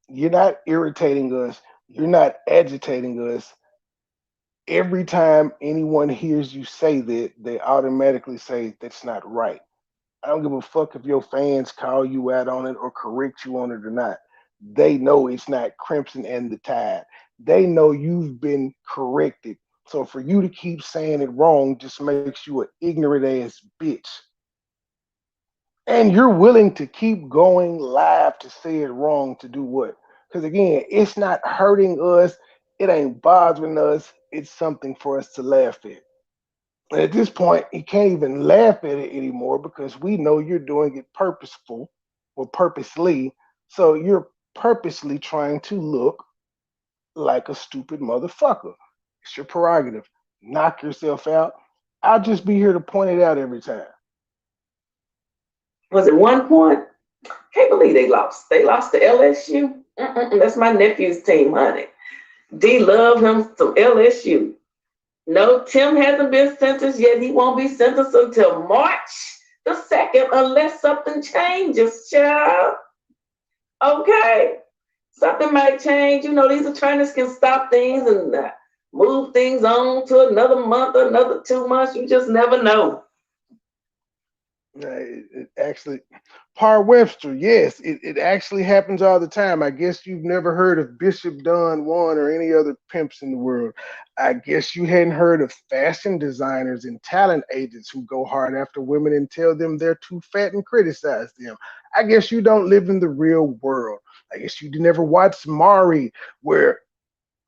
You're not irritating us. You're not agitating us. Every time anyone hears you say that, they automatically say that's not right. I don't give a fuck if your fans call you out on it or correct you on it or not. They know it's not Crimson and the Tide. They know you've been corrected. So for you to keep saying it wrong just makes you an ignorant ass bitch. And you're willing to keep going live to say it wrong to do what? Because again, it's not hurting us. It ain't bothering us. It's something for us to laugh at. And at this point, he can't even laugh at it anymore because we know you're doing it purposeful or purposely. So you're purposely trying to look like a stupid motherfucker. It's your prerogative. Knock yourself out. I'll just be here to point it out every time. Was it 1 point? Can't believe they lost. They lost to LSU. That's my nephew's team, honey. D love him some LSU. No, Tim hasn't been sentenced yet. He won't be sentenced until March the 2nd unless something changes, child. Okay. Something might change. You know, these attorneys can stop things and move things on to another month, another 2 months. You just never know. It actually, Par Webster, yes, it actually happens all the time. I guess you've never heard of Bishop Don Juan or any other pimps in the world. I guess you hadn't heard of fashion designers and talent agents who go hard after women and tell them they're too fat and criticize them. I guess you don't live in the real world. I guess you never watched Maury, where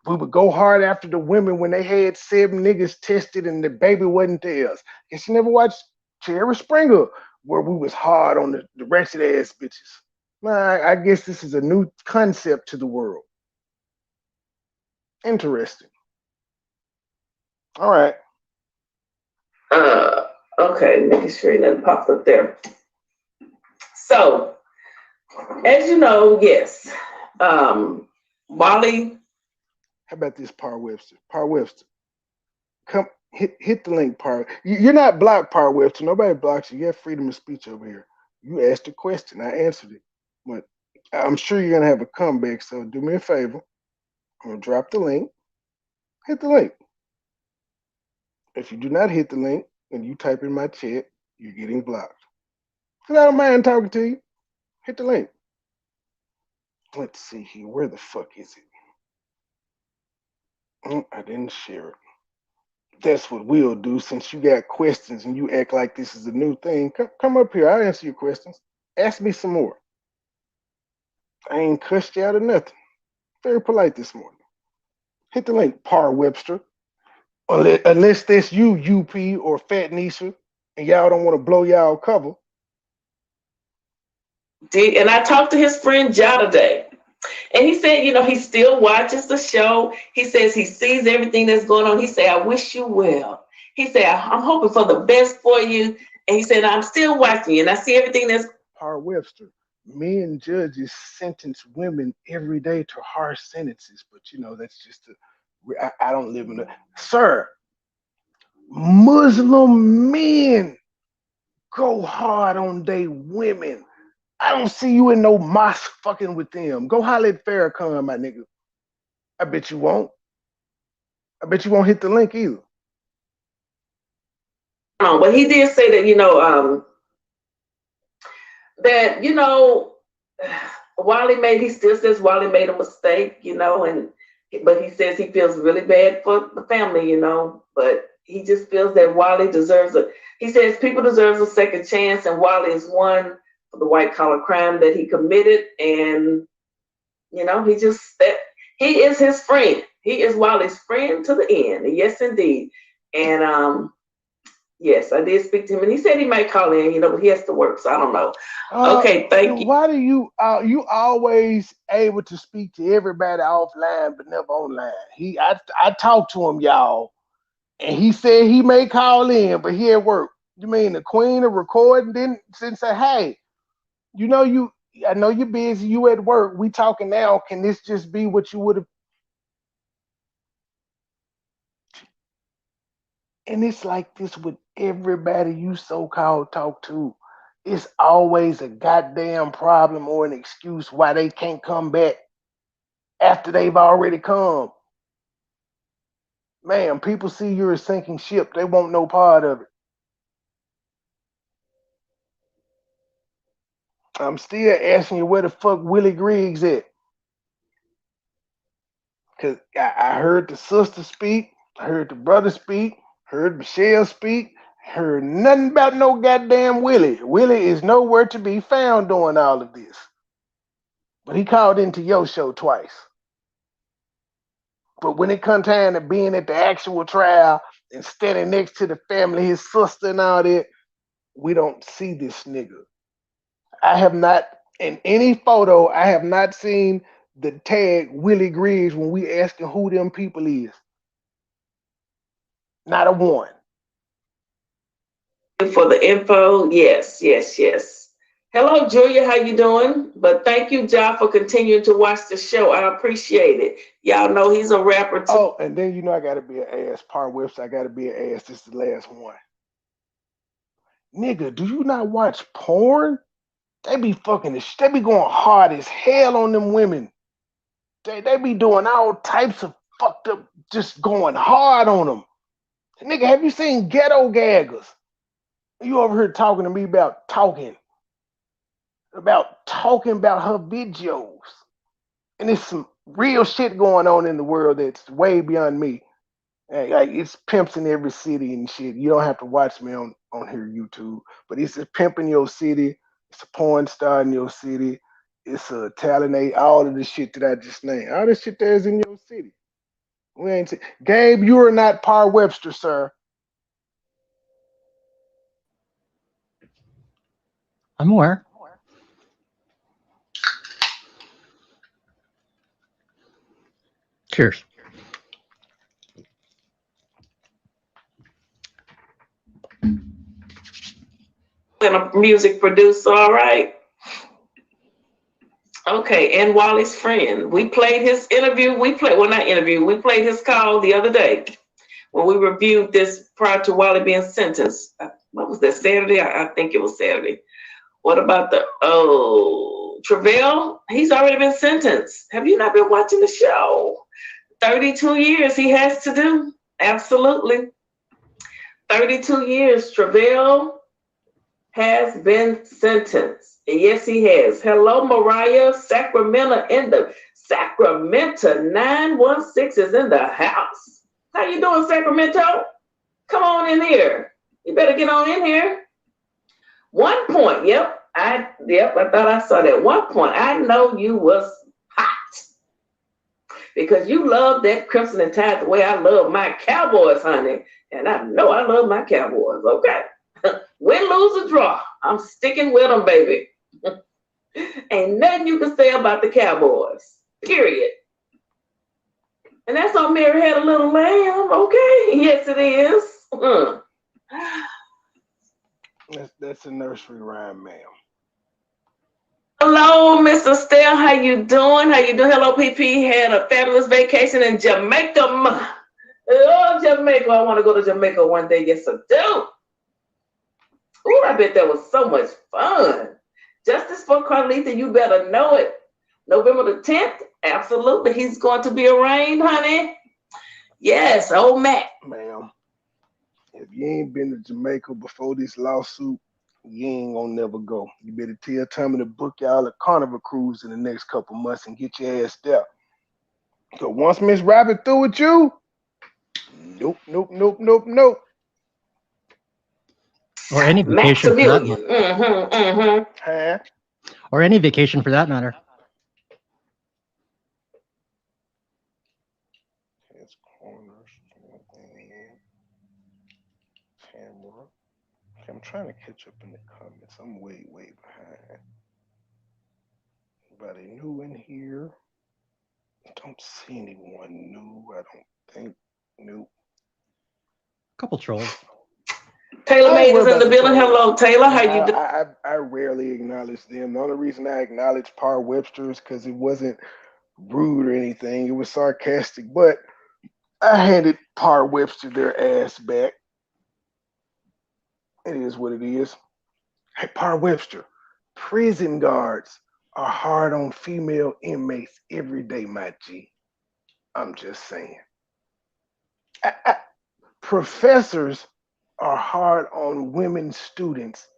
we would go hard after the women when they had 7 niggas tested and the baby wasn't theirs. I guess you never watched Jerry Springer, where we was hard on the wretched ass bitches. Man, I guess this is a new concept to the world. Interesting. All right. Okay, making sure nothing pops up there. So, as you know, yes, Wally. How about this, Par Webster? Par Webster, come hit the link, Par. You're not blocked, Par Webster. Nobody blocks you. You have freedom of speech over here. You asked a question. I answered it. But I'm sure you're gonna have a comeback. So do me a favor. I'm gonna drop the link. Hit the link. If you do not hit the link and you type in my chat, you're getting blocked. Cause I don't mind talking to you. Hit the link. Let's see here. Where the fuck is it? I didn't share it. That's what we'll do since you got questions and you act like this is a new thing. Come up here. I'll answer your questions. Ask me some more. I ain't cussed you out or nothing. Very polite this morning. Hit the link, Par Webster. Unless that's you, UP or Fat Nisha, and y'all don't want to blow y'all cover. And I talked to his friend Ja today. And he said, he still watches the show. He says he sees everything that's going on. He said, I wish you well. He said, I'm hoping for the best for you. And he said, I'm still watching you and I see everything that's. Par Webster, men judges sentence women every day to harsh sentences, but that's just I don't live in a sir. Muslim men go hard on they women. I don't see you in no mosque fucking with them. Go holler at Farrakhan, my nigga. I bet you won't. I bet you won't hit the link either. But he did say that, he still says Wally made a mistake, but he says he feels really bad for the family, but he just feels that Wally he says people deserve a second chance, and Wally is one for the white collar crime that he committed, and he is his friend. He is Wally's friend to the end. Yes, indeed. And yes, I did speak to him, and he said he might call in, but he has to work, so I don't know. Okay, thank you. Why do you always able to speak to everybody offline but never online? I talked to him, y'all, and he said he may call in, but he at work. You mean the queen of recording didn't say, hey, I know you're busy, you at work, we talking now. Can this just be what you would have? And it's like this with everybody you so-called talk to. It's always a goddamn problem or an excuse why they can't come back after they've already come. Man, people see you're a sinking ship. They want no part of it. I'm still asking you where the fuck Willie Griggs at. Because I heard the sister speak. I heard the brother speak. Heard Michelle speak. Heard nothing about no goddamn Willie. Willie is nowhere to be found doing all of this. But he called into your show twice. But when it comes time to being at the actual trial and standing next to the family, his sister and all that, we don't see this nigga. I have not, in any photo, I have not seen the tag Willie Griggs when we asking who them people is. Not a one. For the info, yes. Hello, Julia, how you doing? But thank you, Ja, for continuing to watch the show. I appreciate it. Y'all know he's a rapper too. Oh, and then I gotta be an ass. Par Webster, I gotta be an ass. This is the last one. Nigga, do you not watch porn? They be they be going hard as hell on them women. They be doing all types of fucked up, just going hard on them. Nigga, have you seen Ghetto Gaggers? You over here talking to me about talking about her videos. And it's some real shit going on in the world that's way beyond me. Like it's pimps in every city and shit. You don't have to watch me on here, YouTube. But it's a pimp in your city. It's a porn star in your city. It's a talent, all of the shit that I just named. All this shit that is in your city. We ain't Gabe, you are not Par Webster, sir. I'm aware. Cheers. And a music producer, all right? Okay, and Wally's friend. We played his interview. We played his call the other day when we reviewed this prior to Wally being sentenced. What was that, Saturday? I think it was Saturday. What about Travell? He's already been sentenced. Have you not been watching the show? 32 years he has to do. Absolutely. 32 years. Travell has been sentenced. Yes, he has. Hello, Mariah. Sacramento 916 is in the house. How you doing, Sacramento? Come on in here. You better get on in here. 1 point. Yep. I thought I saw that. 1 point. I know you was hot because you love that Crimson and Tide the way I love my Cowboys, honey. And I know I love my Cowboys. Okay. Win, lose, or draw. I'm sticking with them, baby. Ain't nothing you can say about the Cowboys. Period. And that's on Mary Had a Little Lamb. Okay. Yes, it is. That's a nursery rhyme, ma'am. Hello, Mr. Stell. How you doing? Hello, PP. Had a fabulous vacation in Jamaica. Oh, Jamaica. I want to go to Jamaica one day. Yes, I do. Ooh, I bet that was so much fun. Justice for Carlita, you better know it. November the 10th, absolutely. He's going to be arraigned, honey. Yes, old Matt. Ma'am, if you ain't been to Jamaica before this lawsuit, you ain't gonna never go. You better tell Tommy to book y'all a carnival cruise in the next couple months and get your ass there. So once Miss Rabbit through with you, nope. Or any vacation for that matter. Huh? Or any vacation for that matter. His corners, camera. I'm trying to catch up in the comments. I'm way behind. Anybody new in here? Don't see anyone new. I don't think. Nope. Couple trolls. Taylor Made is in the building. Hello, Taylor. How you doing? I rarely acknowledge them. The only reason I acknowledge Par Webster is because it wasn't rude or anything. It was sarcastic, but I handed Par Webster their ass back. It is what it is. Hey, Par Webster, prison guards are hard on female inmates every day, my G. I'm just saying. Professors are hard on women students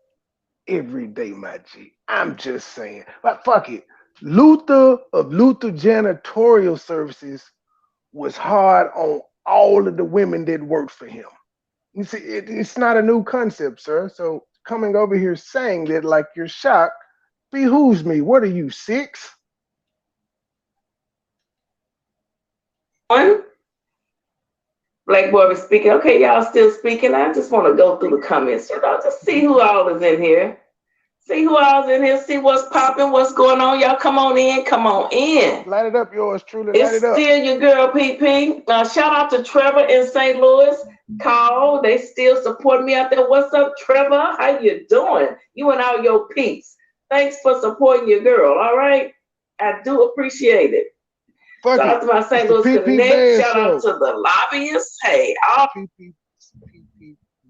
every day, my G. I'm just saying. But fuck it. Luther of Luther Janitorial Services was hard on all of the women that worked for him. You see, it's not a new concept, sir. So coming over here saying that like you're shocked behooves me. What are you, 6? One. Black Boy was speaking. Okay, y'all still speaking. I just want to go through the comments. Just see who all is in here. See what's popping, what's going on. Y'all come on in. Light it up, yours truly. It's still your girl, PP. Shout out to Trevor in St. Louis. Call. They still support me out there. What's up, Trevor? How you doing? You and all your peeps. Thanks for supporting your girl, all right? I do appreciate it. Shout out to my St. Louis Connect. Shout out to the lobbyists. Hey, all PP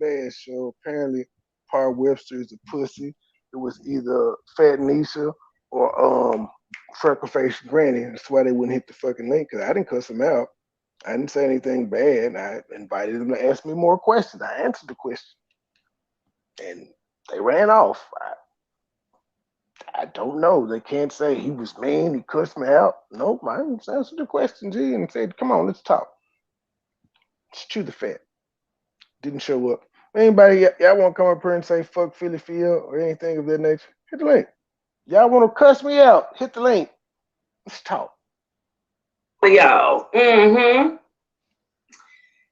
Bad Show. Apparently, Par Webster is a pussy. It was either Fat Nisha or Freckle-Faced Granny. That's why they wouldn't hit the fucking link, because I didn't cuss them out. I didn't say anything bad. I invited them to ask me more questions. I answered the question. And they ran off. I don't know. They can't say he was mean, he cussed me out. Nope, I answered the question, G, and said, come on, let's talk. Let's chew the fat. Didn't show up. Anybody, y'all want to come up here and say fuck Philly Field or anything of that nature? Hit the link. Y'all want to cuss me out? Hit the link. Let's talk. Y'all.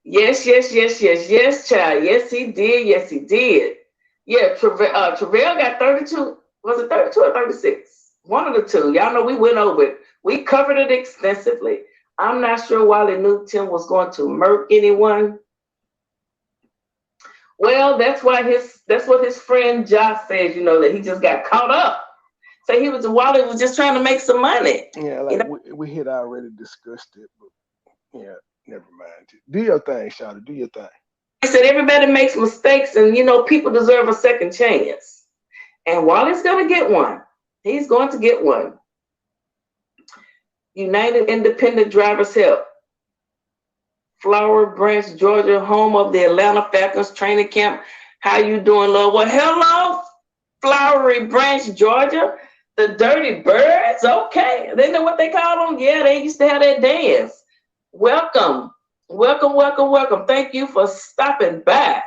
Yes, child. Yes, he did. Yeah, Travell got 32. Was it 32 or 36? One of the two. Y'all know we went over it. We covered it extensively. I'm not sure Wally knew Tim was going to murk anyone. Well, that's what his friend Josh says, you know, that he just got caught up. So Wally was just trying to make some money. Yeah, like, you know? we had already discussed it, but yeah, never mind. Do your thing, Shawty. Do your thing. I said everybody makes mistakes, and you know, people deserve a second chance. And Wally's gonna get one. He's going to get one. United Independent Drivers Help. Flower Branch, Georgia, home of the Atlanta Falcons training camp. How you doing, love? Well, hello, Flowery Branch, Georgia. The Dirty Birds. Okay. They know what they call them? Yeah, they used to have that dance. Welcome. Welcome, welcome, welcome. Thank you for stopping by.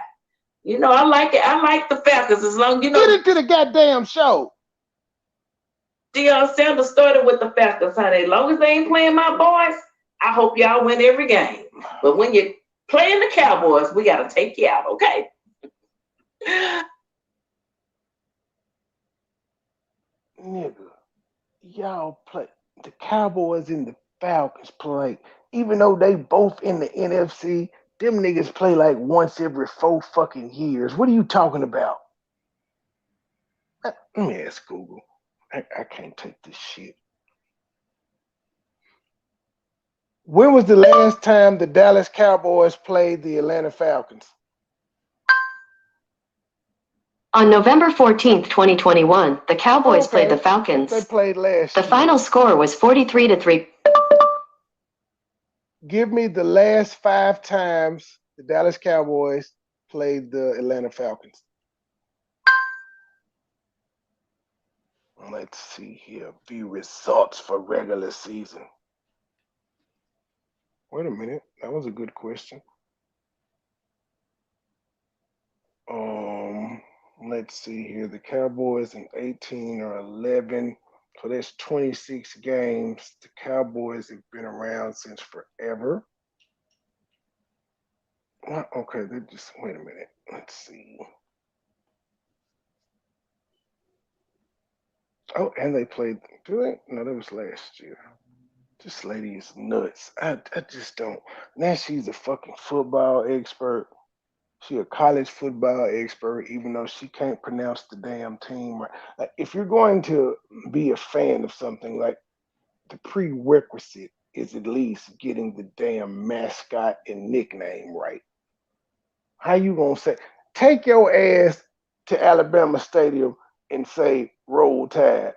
You know, I like it. I like the Falcons as long as you know. Get into the goddamn show. Deion Sanders started with the Falcons, honey. As long as they ain't playing my boys, I hope y'all win every game. But when you're playing the Cowboys, we got to take you out, okay? Nigga, y'all play. The Cowboys and the Falcons play. Even though they both in the NFC, them niggas play like once every 4 fucking years. What are you talking about? Let me ask Google. I can't take this shit. When was the last time the Dallas Cowboys played the Atlanta Falcons? On November 14th, 2021, the Cowboys played the Falcons. They played last year. The final score was 43-3. Give me the last 5 times the Dallas Cowboys played the Atlanta Falcons. Let's see here. View results for regular season. Wait a minute. That was a good question. Let's see here. The Cowboys in 18 or 11. So that's 26 games. The Cowboys have been around since forever. Okay, they just wait a minute. Let's see. Oh, and they played. Do they? No, that was last year. This lady is nuts. I just don't. Now she's a fucking football expert. She a college football expert, even though she can't pronounce the damn team right. Like, if you're going to be a fan of something, like, the prerequisite is at least getting the damn mascot and nickname right. How you gonna say? Take your ass to Alabama Stadium and say Roll Tide.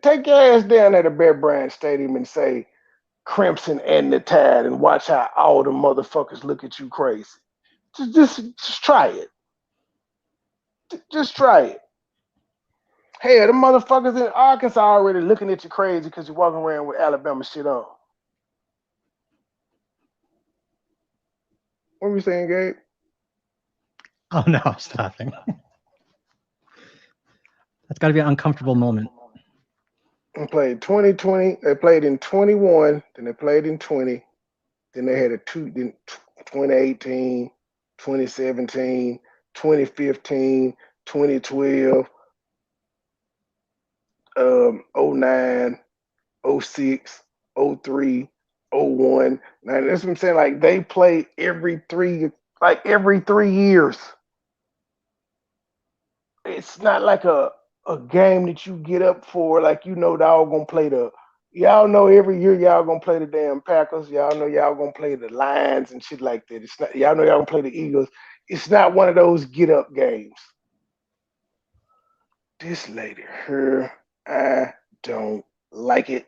Take your ass down at the Bear Bryant Stadium and say Crimson and the Tide and watch how all the motherfuckers look at you crazy. Just try it. Just try it. Hey, the motherfuckers in Arkansas already looking at you crazy because you're walking around with Alabama shit on. What were you saying, Gabe? Oh no, I'm stopping. That's got to be an uncomfortable moment. They played 2020. They played in 21. Then they played in 20. Then they had a 2018, 2017, 2015, 2012, 09, 06, 03, 01. Now that's what I'm saying. Like, they play every 3 years. It's not like a game that you get up for, like, you know, y'all gonna play y'all know every year y'all gonna play the damn Packers. Y'all know y'all gonna play the Lions and shit like that. It's not, y'all know y'all gonna play the Eagles. It's not one of those get up games. This lady, I don't like it.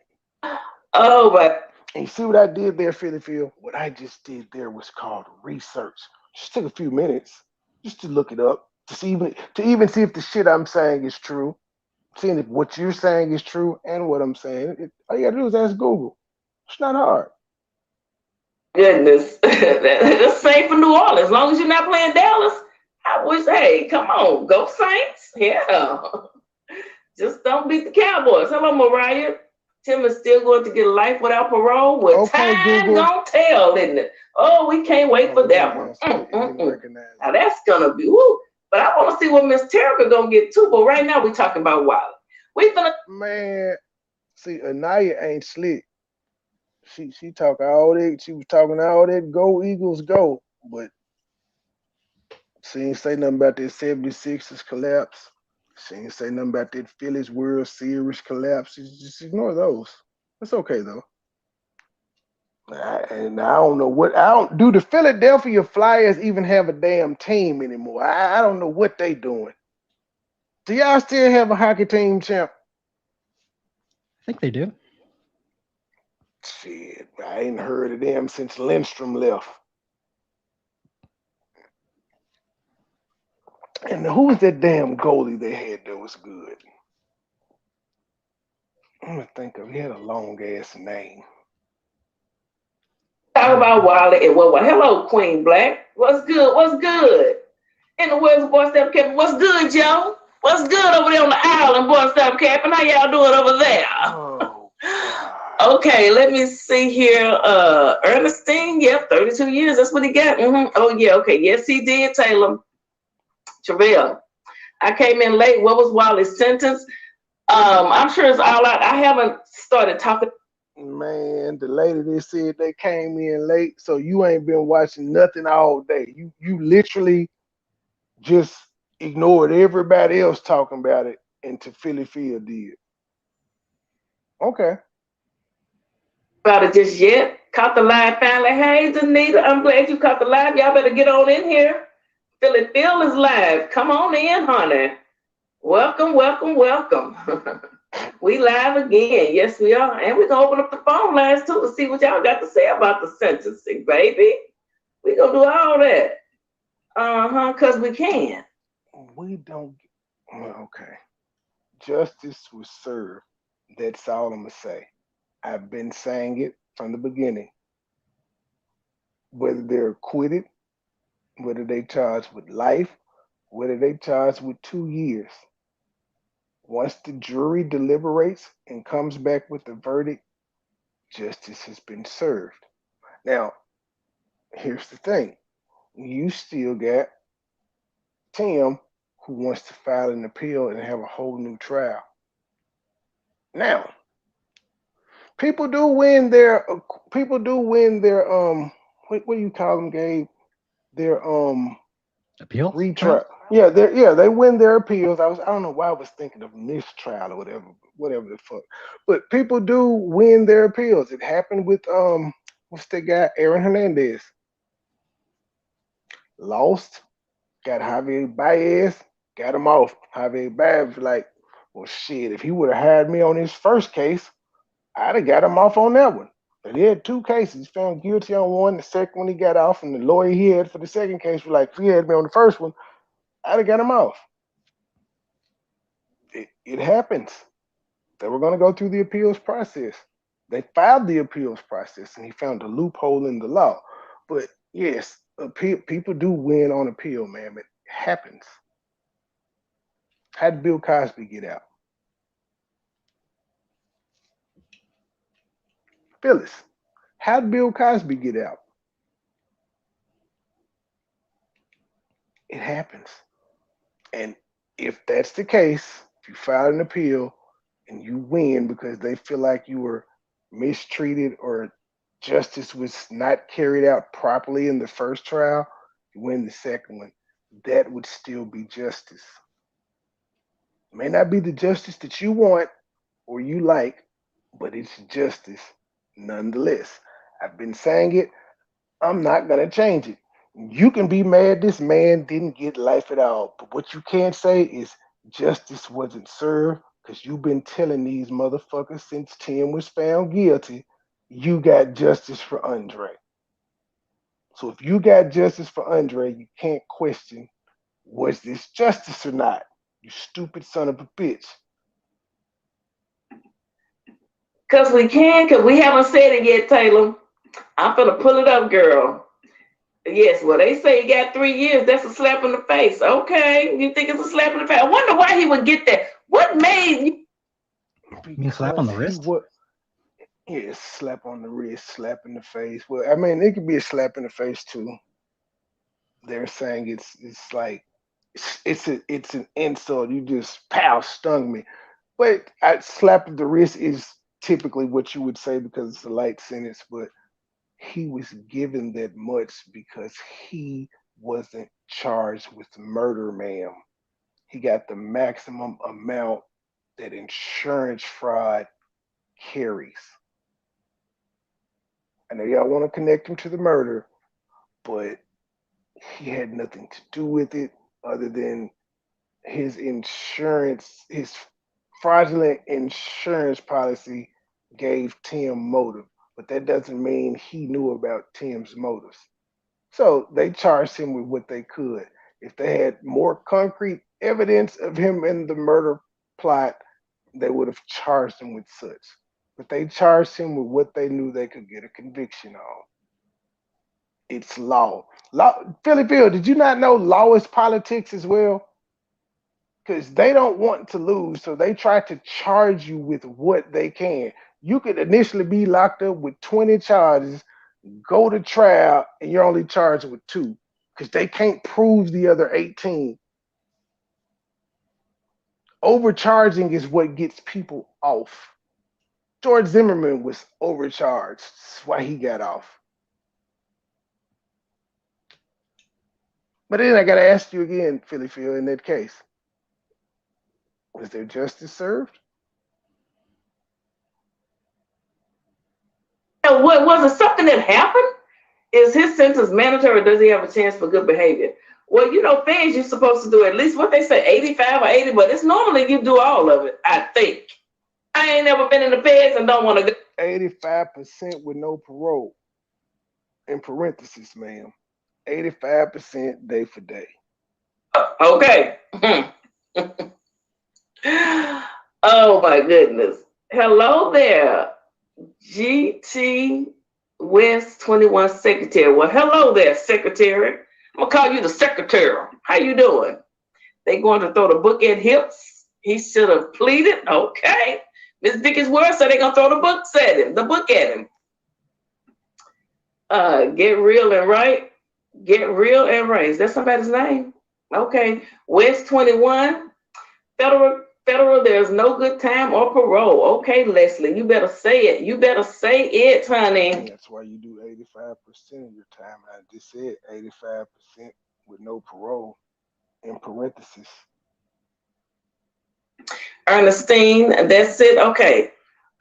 Oh, but and you see what I did there, Philly Phil? What I just did there was called research. Just took a few minutes just to look it up, to even see if the shit I'm saying is true. Seeing if what you're saying is true and what I'm saying. All you gotta do is ask Google. It's not hard. Goodness. That's safe for New Orleans. As long as you're not playing Dallas, I wish, hey, come on, go Saints. Yeah. Just don't beat the Cowboys. Hello, Mariah. Tim is still going to get life without parole. Well, okay, time Google. gonna tell, isn't it? Oh, we can't wait for that one. Now that's gonna be woo. But I want to see what Miss Terica gonna get too. But right now we talking about Wally. We finna Man, see, Anaya ain't slick. She talk all that. She was talking all that. Go Eagles, go! But she ain't say nothing about that 76ers collapse. She ain't say nothing about that Phillies World Series collapse. Just ignore those. It's okay though. And I don't know what I don't do. The Philadelphia Flyers even have a damn team anymore? I don't know what they doing. Do y'all still have a hockey team, champ? I think they do. Shit, I ain't heard of them since Lindstrom left. And who was that damn goalie they had that was good? I'm gonna think of. He had a long ass name. talk about Wally and what? Hello, Queen Black. What's good? What's good? In the words of Boy Step Cap, what's good, Joe? What's good over there on the island, Boy Step Cap? And how y'all doing over there? Oh, okay, let me see here. Ernestine, yep, 32 years. That's what he got. Oh, yeah, okay. Yes, he did, Taylor. Travell. I came in late. What was Wally's sentence? I'm sure it's all out. I haven't started talking. man, the lady that said they came in late, so you ain't been watching nothing all day. You literally just ignored everybody else talking about it until Philly Field did. Okay. About it just yet. Caught the live finally. Hey, Danita, I'm glad you caught the live. Y'all better get on in here. Philly Field is live. Come on in, honey. Welcome, welcome, welcome. We live again. Yes, we are. And we're going to open up the phone lines too to see what y'all got to say about the sentencing, baby. We're going to do all that. Because we can. We don't. Okay. Justice was served. That's all I'm going to say. I've been saying it from the beginning. Whether they're acquitted, whether they charged with life, whether they charged with 2 years. Once the jury deliberates and comes back with the verdict, justice has been served. Now, here's the thing. You still got Tim who wants to file an appeal and have a whole new trial. Now, people do win their what do you call them, Gabe? Their Appeal? retrial. Yeah, they win their appeals. I don't know why I was thinking of mistrial or whatever the fuck. But people do win their appeals. It happened with what's that guy, Aaron Hernandez. Lost, got Javier Baez, got him off. Javier Baez was like, well shit, if he would have had me on his first case, I'd have got him off on that one. But he had 2 cases. He found guilty on one, the second one he got off, and the lawyer he had for the second case was like, if he had me on the first one, I'd have got him off. It happens. They were going to go through the appeals process. They filed the appeals process, and he found a loophole in the law. But yes, people do win on appeal, man. It happens. How did Bill Cosby get out? Phyllis, how did Bill Cosby get out? It happens. And if that's the case, if you file an appeal and you win because they feel like you were mistreated or justice was not carried out properly in the first trial, you win the second one, that would still be justice. It may not be the justice that you want or you like, but it's justice nonetheless. I've been saying it. I'm not going to change it. You can be mad this man didn't get life at all, but what you can't say is justice wasn't served because you've been telling these motherfuckers since Tim was found guilty, you got justice for Andre. So if you got justice for Andre, you can't question, was this justice or not? You stupid son of a bitch. Because we can, because we haven't said it yet, Taylor. I'm gonna pull it up, girl. Yes, well, they say he got 3 years. That's a slap in the face. Okay, you think it's a slap in the face? I wonder why he would get that. What made you? You mean slap on the wrist? Yeah, slap on the wrist, slap in the face. Well, I mean, it could be a slap in the face too. They're saying it's like it's an insult. You just pow stung me. But a slap of the wrist is typically what you would say because it's a light sentence, but he was given that much because he wasn't charged with murder, ma'am. He got the maximum amount that insurance fraud carries. I know y'all want to connect him to the murder, but he had nothing to do with it other than his insurance, his fraudulent insurance policy gave Tim motive, but that doesn't mean he knew about Tim's motives. So they charged him with what they could. If they had more concrete evidence of him in the murder plot, they would have charged him with such. But they charged him with what they knew they could get a conviction on. It's law. Philly Phil, did you not know law is politics as well? Because they don't want to lose, so they try to charge you with what they can. You could initially be locked up with 20 charges, go to trial, and you're only charged with 2 because they can't prove the other 18. Overcharging is what gets people off. George Zimmerman was overcharged. That's why he got off. But then I got to ask you again, Philly Phil, in that case, was there justice served? And what was it something that happened? Is his sentence mandatory or does he have a chance for good behavior? Well, you know, feds you're supposed to do at least what they say, 85 or 80, but it's normally you do all of it, I think. I ain't never been in the feds and don't want to go. 85% with no parole. In parentheses, ma'am. 85% day for day. Okay. Oh my goodness. Hello there, GT West 21 Secretary. Well, hello there, Secretary. I'm gonna call you the Secretary. How you doing? They going to throw the book at Hips. He should have pleaded. Okay. Miss Vickers' word, so they gonna throw the book at him. Get real and right. Get real and right. Is that somebody's name? Okay. West 21. Federal, there's no good time or parole. Okay, Leslie, you better say it. You better say it, honey. That's why you do 85% of your time. I just said 85% with no parole in parentheses. Ernestine, that's it. Okay.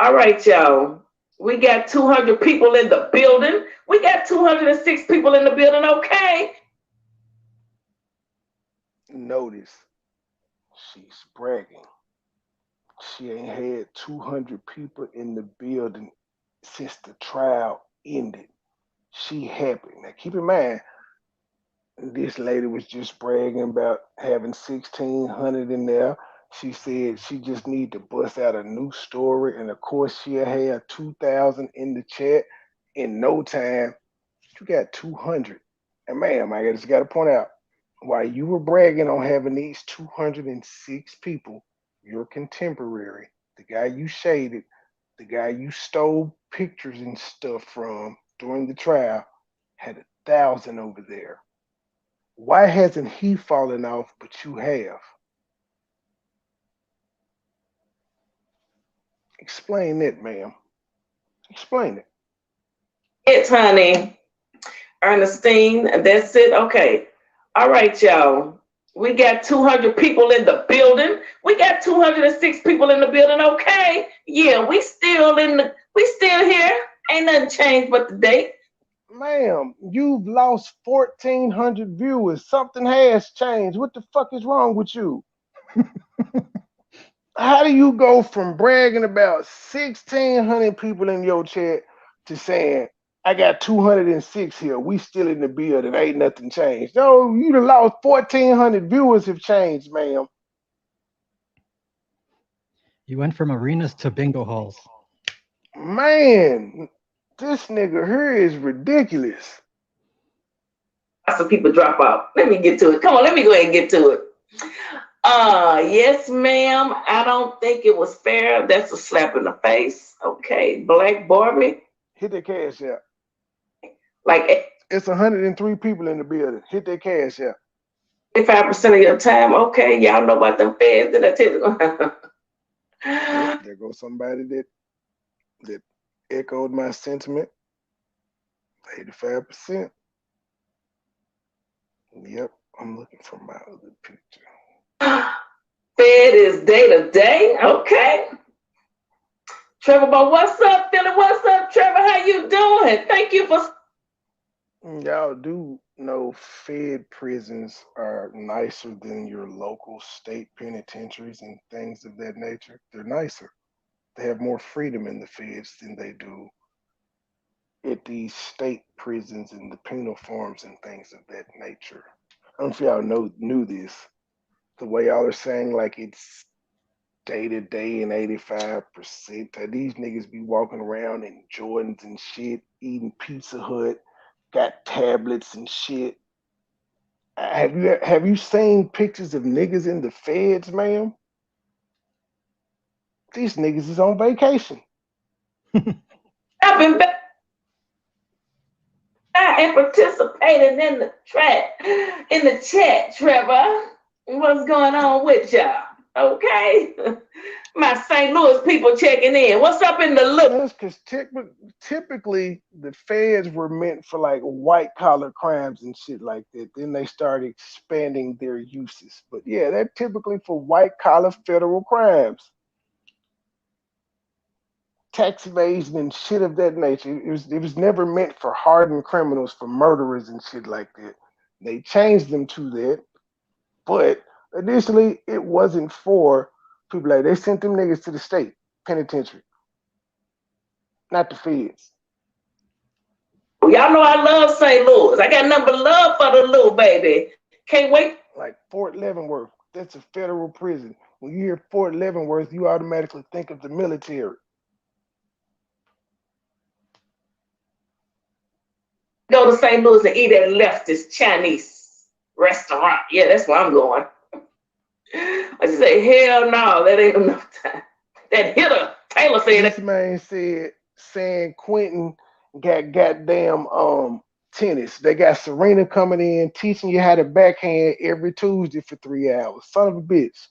All right, y'all. We got 200 people in the building. We got 206 people in the building. Okay. Notice, she's bragging. She ain't had 200 people in the building since the trial ended. She happy. Now keep in mind, this lady was just bragging about having 1,600 in there. She said she just need to bust out a new story, and of course she'll have 2,000 in the chat in no time. You got 200. And ma'am, I just got to point out, while you were bragging on having these 206 people, your contemporary, the guy you shaded, the guy you stole pictures and stuff from during the trial, had 1,000 over there. Why hasn't he fallen off, but you have? Explain it, ma'am. Explain it. It's honey. Ernestine, that's it. Okay. All right, y'all. We got 200 people in the building. We got 206 people in the building. Okay. Yeah, we still here. Ain't nothing changed but the date. Ma'am, you've lost 1,400 viewers. Something has changed. What the fuck is wrong with you? How do you go from bragging about 1,600 people in your chat to saying, I got 206 here. We still in the building. Ain't nothing changed. No, you done lost 1,400 viewers have changed, ma'am. You went from arenas to bingo halls. Man, this nigga here is ridiculous. Some people drop off. Let me get to it. Come on, let me go ahead and get to it. Yes, ma'am. I don't think it was fair. That's a slap in the face. Okay, Black Barbie. Hit that cash out. Like it's 103 people in the building. Hit that cash out. 85% of your time. Okay, y'all know about them feds that I tell you. There goes somebody that echoed my sentiment. 85%. Yep, I'm looking for my other picture. Fed is day to day. Okay. Trevor, but what's up, Philly? What's up, Trevor? How you doing? Thank you for. Y'all do know Fed prisons are nicer than your local state penitentiaries and things of that nature. They're nicer. They have more freedom in the feds than they do at these state prisons and the penal farms and things of that nature. I don't know if y'all knew this. The way y'all are saying like it's day to day and 85%. These niggas be walking around in Jordans and shit, eating Pizza Hut, got tablets and shit. Have you seen pictures of niggas in the feds, ma'am? These niggas is on vacation. I've been back and participating in the chat, Trevor. What's going on with y'all? Okay. My St. Louis people checking in. What's up in the look? That's because typically the feds were meant for like white collar crimes and shit like that. Then they started expanding their uses. But yeah, they're typically for white collar federal crimes. Tax evasion and shit of that nature. It was never meant for hardened criminals, for murderers and shit like that. They changed them to that, but initially it wasn't for people like they sent them niggas to the state penitentiary, not the feds. Y'all know I love St. Louis. I got nothing but love for the little baby. Can't wait. Like Fort Leavenworth, that's a federal prison. When you hear Fort Leavenworth, you automatically think of the military. Go to St. Louis and eat at leftist Chinese restaurant. Yeah, that's where I'm going. I just say, hell no, that ain't enough time. That hitter, Taylor said this man said San Quentin got goddamn tennis. They got Serena coming in teaching you how to backhand every Tuesday for 3 hours. Son of a bitch.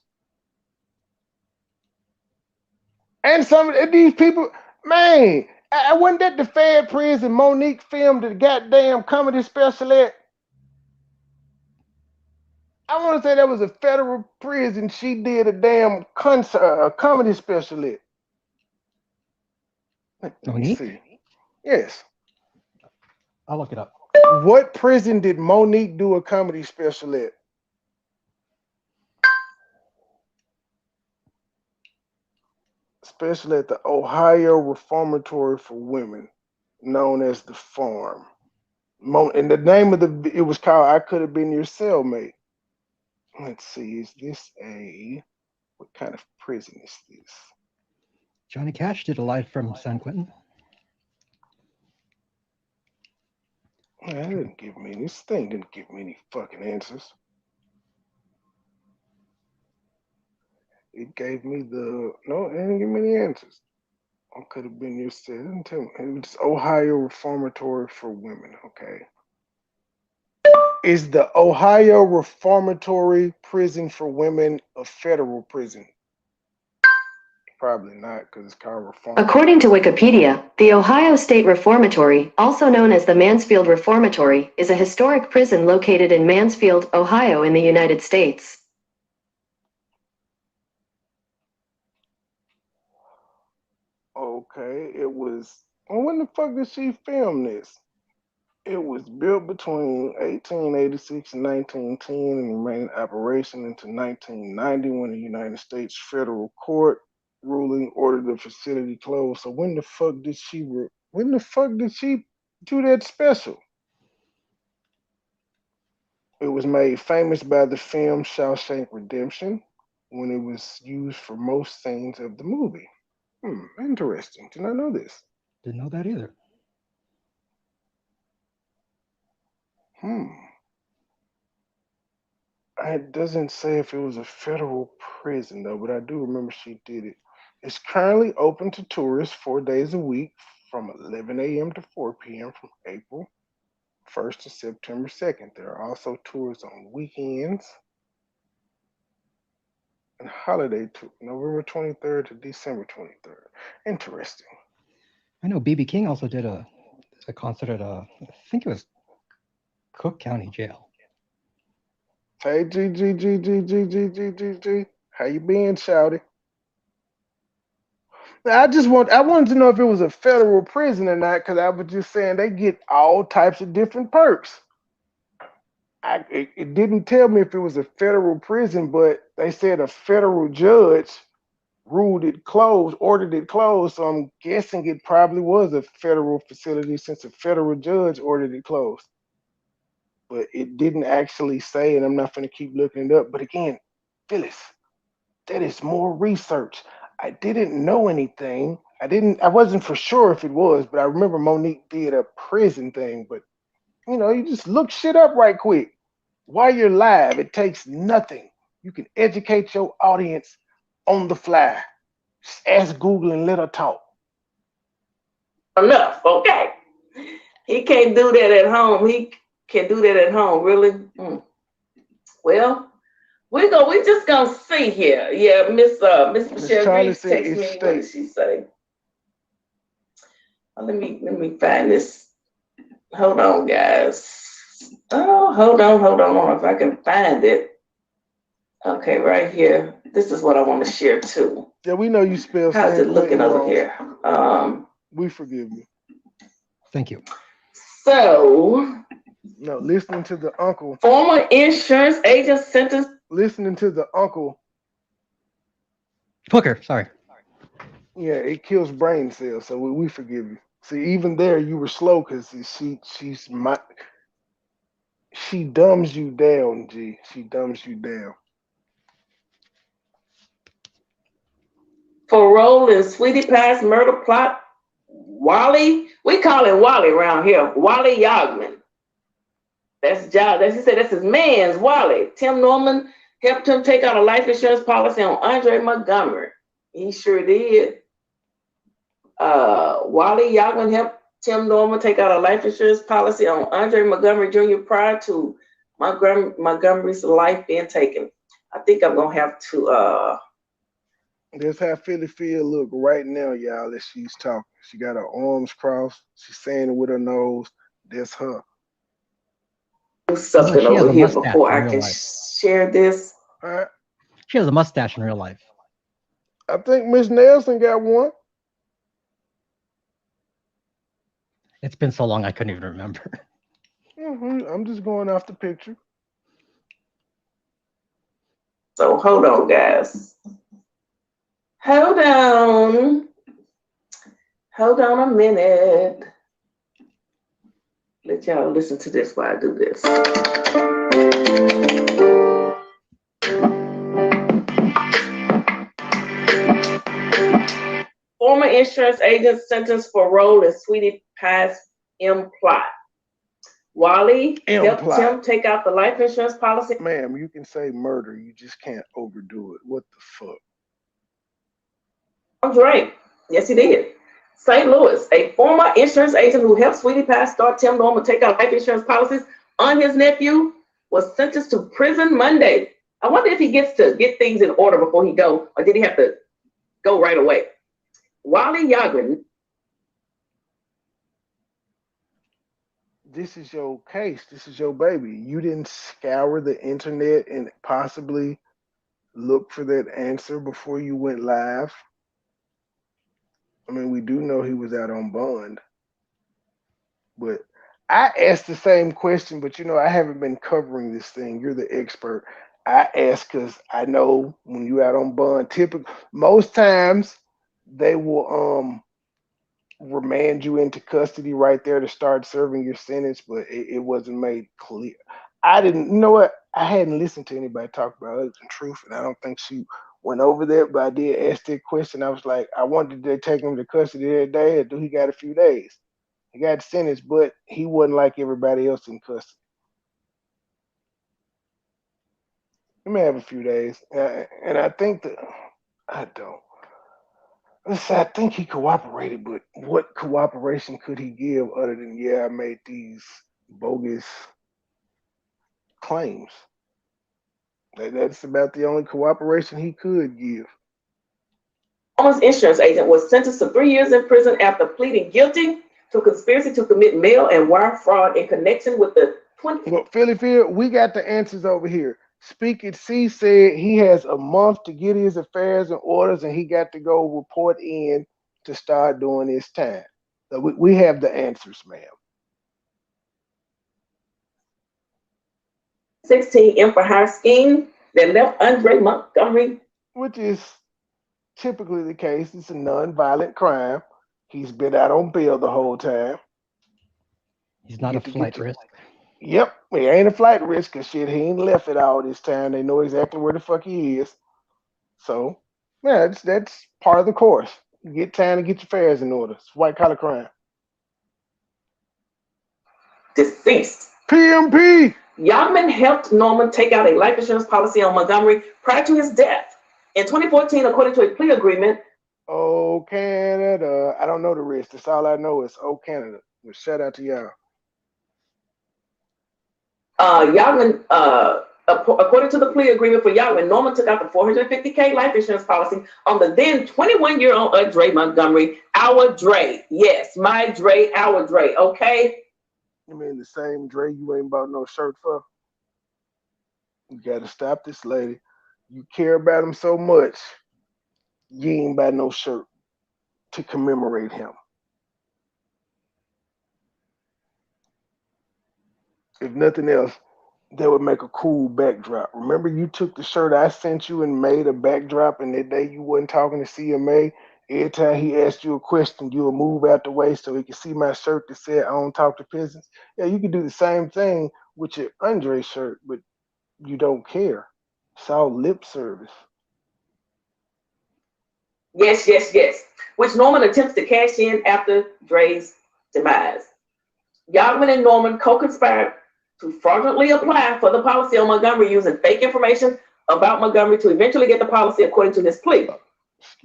And some of these people, man, I wasn't at the Fed prison. Monique filmed the goddamn comedy special at. I want to say that was a federal prison. She did a damn comedy special at. Let me see. Yes. I'll look it up. What prison did Monique do a comedy special at? Especially at the Ohio Reformatory for Women, known as the Farm. And the name of it was called I Could Have Been Your Cellmate. Let's see, is this what kind of prison is this? Johnny Cash did a live from San Quentin. This thing didn't give me any fucking answers. It gave me it didn't give me any answers. I could have been your cell. It didn't tell me. It's Ohio Reformatory for Women, okay. Is the Ohio Reformatory Prison for Women a federal prison? Probably not, because it's called Reformatory. According to Wikipedia, the Ohio State Reformatory, also known as the Mansfield Reformatory, is a historic prison located in Mansfield, Ohio in the United States. Okay, it was. Well, when the fuck did she film this? It was built between 1886 and 1910 and remained in operation until 1990 when the United States federal court ruling ordered the facility closed. So when the fuck did she do that special? It was made famous by the film Shawshank Redemption when it was used for most scenes of the movie. Interesting. Did not know this. Didn't know that either. It doesn't say if it was a federal prison though, but I do remember she did it. It's currently open to tourists 4 days a week from 11 a.m. to 4 p.m. from April 1st to September 2nd. There are also tours on weekends and holiday tour, November 23rd to December 23rd. Interesting. I know BB King also did a concert at I think it was Cook County Jail. Hey, G. How you been, Shouty? I wanted to know if it was a federal prison or not, because I was just saying they get all types of different perks. It didn't tell me if it was a federal prison, but they said a federal judge ruled it closed, ordered it closed. So I'm guessing it probably was a federal facility since a federal judge ordered it closed. But it didn't actually say, and I'm not going to keep looking it up. But again, Phyllis, that is more research. I didn't know anything. I wasn't for sure if it was, but I remember Monique did a prison thing. But you just look shit up right quick. While you're live, it takes nothing. You can educate your audience on the fly. Just ask Google and let her talk. Enough, okay. He can't do that at home. He can do that at home, really. Well, we just gonna see here. Yeah, Miss Michelle Reeves text me. What did she say? Let me find this. Hold on, guys. Oh, hold on. If I can find it. Okay, right here. This is what I want to share too. Yeah, we know you spell. How's it looking over here? We forgive you. Thank you. So. No, listening to the uncle. Former insurance agent sentenced. Listening to the uncle. Hooker, sorry. Yeah, it kills brain cells, so we forgive you. See, even there you were slow because she dumbs you down, G. She dumbs you down. For role in Sweetie Pie's murder plot, Wally, we call him Wally around here. Wally Yogman. That's job. He said that's his man's Wally. Tim Norman helped him take out a life insurance policy on Andre Montgomery. He sure did. Wally Yogman helped Tim Norman take out a life insurance policy on Andre Montgomery Jr. prior to Montgomery's life being taken. I think I'm gonna have to. That's how Philly feel look right now, y'all, as she's talking. She got her arms crossed. She's saying it with her nose. That's her. Do something over here before I can share this. All right. She has a mustache in real life. I think Miss Nelson got one. It's been so long I couldn't even remember. I'm just going off the picture. So hold on, guys. Hold on a minute. Let y'all listen to this while I do this. Former insurance agent sentenced for role in Sweetie Pie's M plot. Wally helped him take out the life insurance policy. Ma'am, you can say murder. You just can't overdo it. What the fuck? That's right. Yes, he did. St. Louis, a former insurance agent who helped Sweetie Pie star Tim Norman take out life insurance policies on his nephew, was sentenced to prison Monday. I wonder if he gets to get things in order before he go, or did he have to go right away? Wally Yogman. This is your case. This is your baby. You didn't scour the internet and possibly look for that answer before you went live. I mean, we do know he was out on bond. But I asked the same question, but I haven't been covering this thing. You're the expert. I ask because I know when you're out on bond, most times they will remand you into custody right there to start serving your sentence, but it wasn't made clear. I didn't, I hadn't listened to anybody talk about it in truth, and I don't think she went over that, but I did ask that question. I was like, I wondered, did they take him to custody that day, or do he got a few days? He got sentenced, but he wasn't like everybody else in custody. He may have a few days, and I think that I don't. I think he cooperated, but what cooperation could he give other than, I made these bogus claims. That's about the only cooperation he could give. Norman's insurance agent was sentenced to 3 years in prison after pleading guilty to conspiracy to commit mail and wire fraud in connection with the 20. Well, Philly Phil, we got the answers over here. Speak It C said he has a month to get his affairs in orders and he got to go report in to start doing his time. So we have the answers, ma'am. 16 M for hire scheme that left Andre Montgomery. Which is typically the case. It's a non-violent crime. He's been out on bail the whole time. He's not a flight risk. Yep, he ain't a flight risk because shit, he ain't left it all this time. They know exactly where the fuck he is. So, yeah, that's part of the course. You get time to get your affairs in order. It's white collar crime. Deceased. PMP. Yachman helped Norman take out a life insurance policy on Montgomery prior to his death. In 2014, according to a plea agreement. Oh, Canada. I don't know the rest. That's all I know is oh, Canada. Well, shout out to y'all. Yachman, according to the plea agreement for Yachman, Norman took out the $450K life insurance policy on the then 21-year-old Dre Montgomery. Our Dre. Yes, my Dre, our Dre. Okay? You mean the same Dre you ain't bought no shirt for? You gotta stop this lady. You care about him so much, you ain't buy no shirt to commemorate him. If nothing else, that would make a cool backdrop. Remember you took the shirt I sent you and made a backdrop, and that day you wasn't talking to CMA? Every time he asked you a question, you would move out the way so he could see my shirt that said, I don't talk to peasants. Yeah, you could do the same thing with your Andre shirt, but you don't care. It's all lip service. Yes, yes, yes. Which Norman attempts to cash in after Dre's demise. Yachman and Norman co-conspired to fraudulently apply for the policy on Montgomery using fake information about Montgomery to eventually get the policy according to his plea.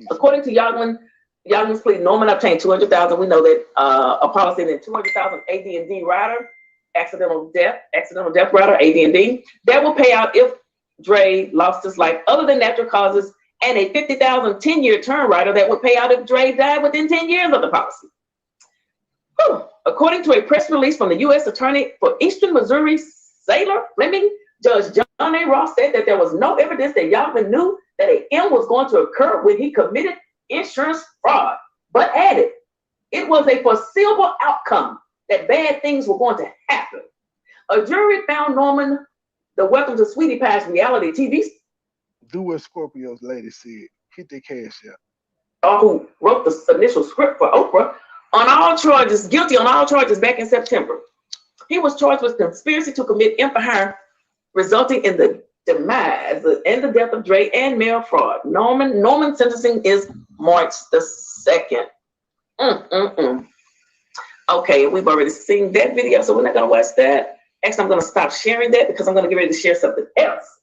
According to Yachman's plea, Norman obtained $200,000. We know that a policy, then $200,000 AD&D rider, accidental death rider, AD&D, that will pay out if Dre lost his life other than natural causes, and a $50,000 10-year term rider that would pay out if Dre died within 10 years of the policy. Whew. According to a press release from the U.S. Attorney for Eastern Missouri, Sailor Fleming, Judge John A. Ross said that there was no evidence that Yachman knew that an M was going to occur when he committed insurance fraud, but added it was a foreseeable outcome that bad things were going to happen. A jury found Norman the Welcome to Sweetie Pie's reality TV. Do what Scorpio's lady said. Hit their cash out. Who wrote the initial script for Oprah, on all charges, guilty on all charges back in September. He was charged with conspiracy to commit empire, resulting in the demise and the death of Dre and mail fraud. Norman's sentencing is March the 2nd. Okay, we've already seen that video, so we're not gonna watch that. Actually, I'm gonna stop sharing that because I'm gonna get ready to share something else.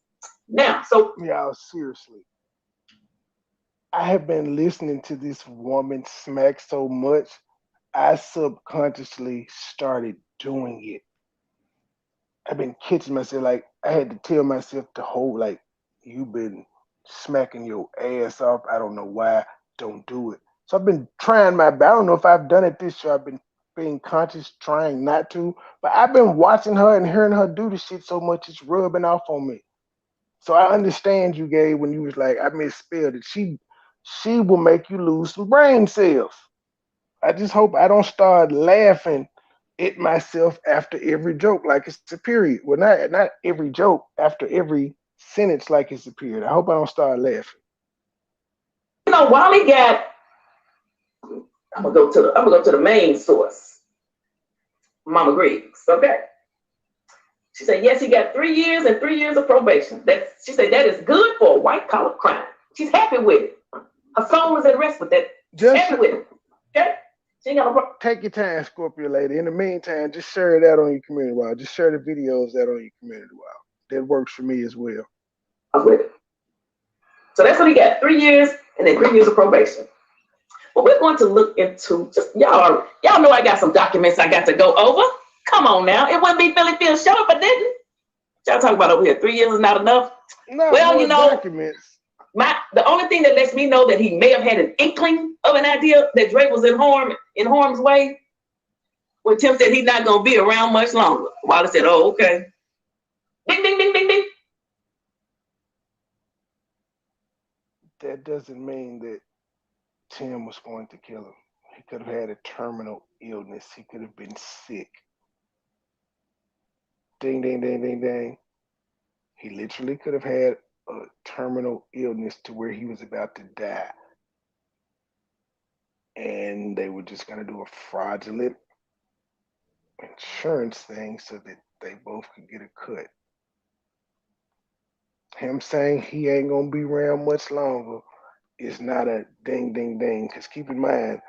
Now, so y'all, seriously, I have been listening to this woman smack so much, I subconsciously started doing it. I've been catching myself, like, I had to tell myself to hold, like, you've been smacking your ass off. I don't know why. Don't do it. So I've been trying my best. I don't know if I've done it this year. I've been being conscious, trying not to. But I've been watching her and hearing her do the shit so much, it's rubbing off on me. So I understand you, Gabe, when you was like, I misspelled it. She will make you lose some brain cells. I just hope I don't start laughing at myself after every joke like it's a period. Well, not every joke, after every sentence like it's a period. I hope I don't start laughing. You know, Wally got, I'm gonna go to the main source. Mama Griggs, okay? She said, yes, he got 3 years and 3 years of probation. She said that is good for a white collar crime. She's happy with it. Her soul is at rest with that. She's happy with it. Okay? She ain't got no problem. Take your time, Scorpio lady. In the meantime, just share it out on your community wall. Just share the videos out on your community wall. That works for me as well. I'm with it. So that's what he got, 3 years and then 3 years of probation. But we're going to look into just y'all know I got some documents I got to go over. Come on now. It wouldn't be Philly Phil's show if I didn't. Y'all talking about over here, 3 years is not enough. No, well, you know, documents. The only thing that lets me know that he may have had an inkling of an idea that Drake was in harm's way, when Tim said he's not gonna be around much longer. Wally said, "Oh, okay." Ding, ding, ding, ding, ding. That doesn't mean that Tim was going to kill him. He could have had a terminal illness. He could have been sick. Ding, ding, ding, ding, ding. He literally could have had a terminal illness to where he was about to die. And they were just going to do a fraudulent insurance thing so that they both could get a cut. Him saying he ain't going to be around much longer is not a ding, ding, ding. Because keep in mind,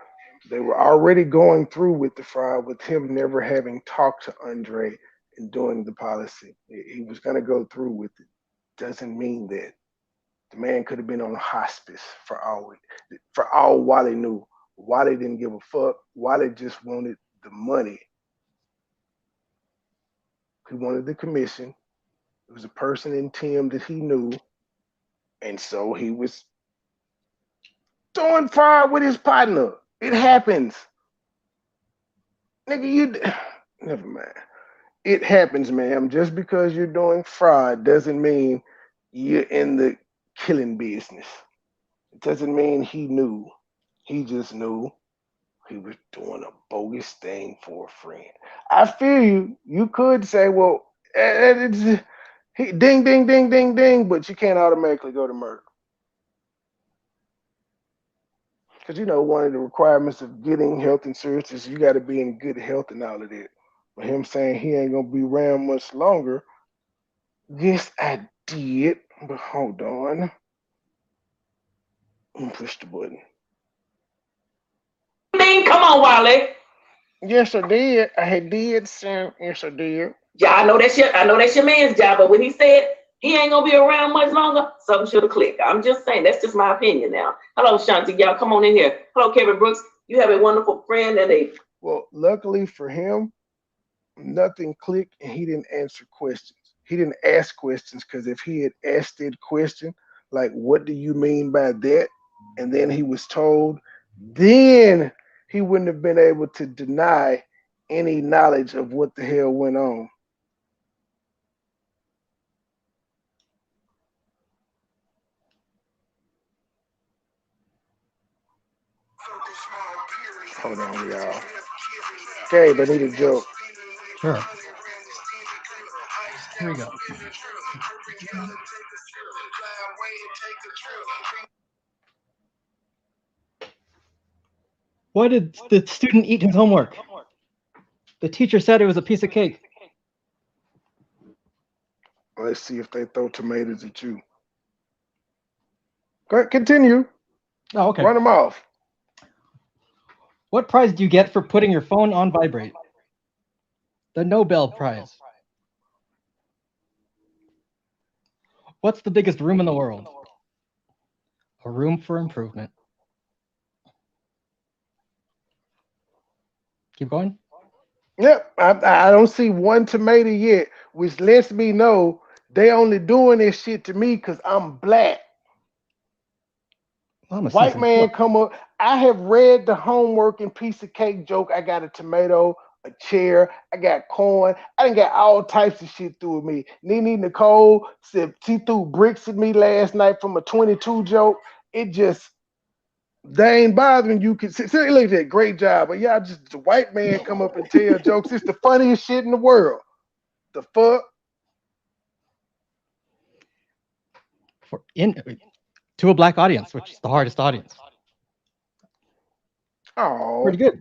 they were already going through with the fraud with him never having talked to Andre and doing the policy. He was going to go through with it. Doesn't mean that the man could have been on hospice for all Wally knew. Wally didn't give a fuck. Wally just wanted the money. He wanted the commission. It was a person in Tim that he knew. And so he was throwing fraud with his partner. It happens. Nigga, never mind. It happens, ma'am. Just because you're doing fraud doesn't mean you're in the killing business. It doesn't mean he knew. He just knew he was doing a bogus thing for a friend. I feel you. You could say, well, it's ding, ding, ding, ding, ding, but you can't automatically go to murder. Because, you know, one of the requirements of getting health insurance is you got to be in good health and all of that. But him saying he ain't going to be around much longer, yes, I did. But hold on. I'm push the button. Come on, Wally. Yes, I did. I did, Sam. Yes, I did. Yeah, I know that's your man's job, but when he said he ain't gonna be around much longer, something should have clicked. I'm just saying, that's just my opinion now. Hello, Shanti. Y'all come on in here. Hello, Kevin Brooks. You have a wonderful friend and a well, luckily for him, nothing clicked and he didn't answer questions. He didn't ask questions, because if he had asked that question, like, what do you mean by that? And then he was told, then he wouldn't have been able to deny any knowledge of what the hell went on. Hold on, y'all. Gabe, I need a joke. Sure. Here we go. Why did the student eat his homework? The teacher said it was a piece of cake. Let's see if they throw tomatoes at you. Go ahead, continue. Oh, okay. Run them off. What prize do you get for putting your phone on vibrate? The Nobel Prize. What's the biggest room in the world? A room for improvement. Keep going. Yep, I don't see one tomato yet, which lets me know they only doing this shit to me because I'm black. White man come up. I have read the homework and piece of cake joke. I got a tomato, a chair, I got corn. I done got all types of shit through me. Nene Nicole said she threw bricks at me last night from a 22 joke. It just, they ain't bothering you. Look at that, great job. But y'all just, the white man come up and tell jokes. It's the funniest shit in the world. The fuck? To a black audience, which is the hardest audience. Oh, pretty good.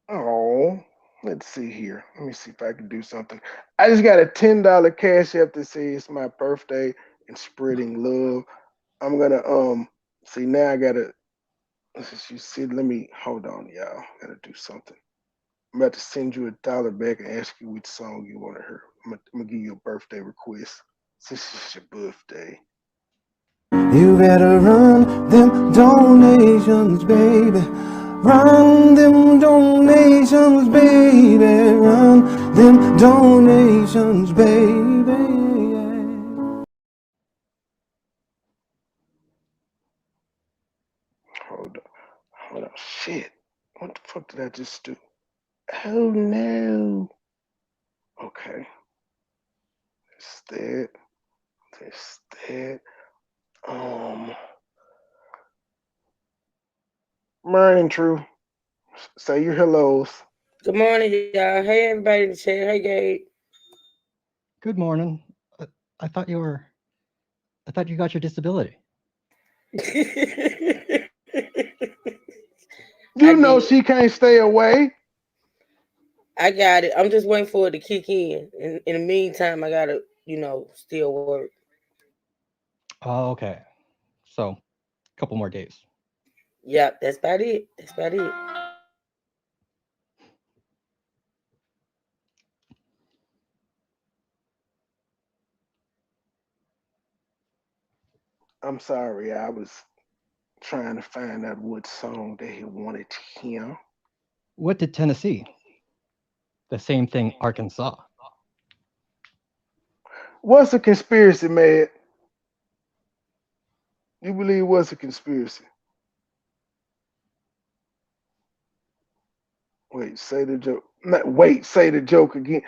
Oh, let's see here. Let me see if I can do something. I just got a $10 cash app that says it's my birthday and spreading love. I'm gonna see now. I gotta. You see, let me hold on, y'all. Gotta do something. I'm about to send you $1 back and ask you which song you want to hear. I'm gonna give you a birthday request. Since it's your birthday. You better run them donations, baby. Run them donations, baby. Run them donations, baby. Hold on, shit. What the fuck did I just do? Oh no. Okay. That's that. That's that. Morning, True. Say your hellos. Good morning, y'all. Hey, everybody in the chat. Hey, Gabe. Good morning. I thought you got your disability. You know she can't stay away. I got it. I'm just waiting for it to kick in. In the meantime, I gotta, still work. Oh, okay. So, a couple more days. Yep, that's about it. I'm sorry, I was trying to find out what song that he wanted to hear. What did Tennessee? The same thing Arkansas. What's a conspiracy, man? You believe what's a conspiracy? Wait, say the joke. Say the joke again.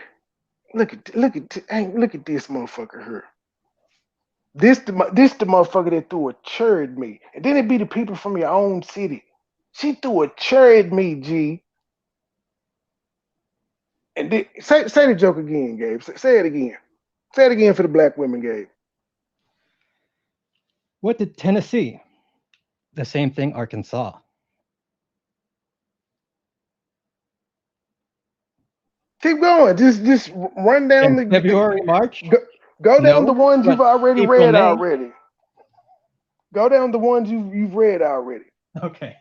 Look at this motherfucker here. This the motherfucker that threw a chair at me, and then it be the people from your own city. She threw a chair at me, G. And then, say the joke again, Gabe. Say it again. Say it again for the black women, Gabe. What did Tennessee? The same thing Arkansas. Keep going. Just run down the February, March. Go down the ones you've already April, read May. already. Go down the ones you've read already. Okay.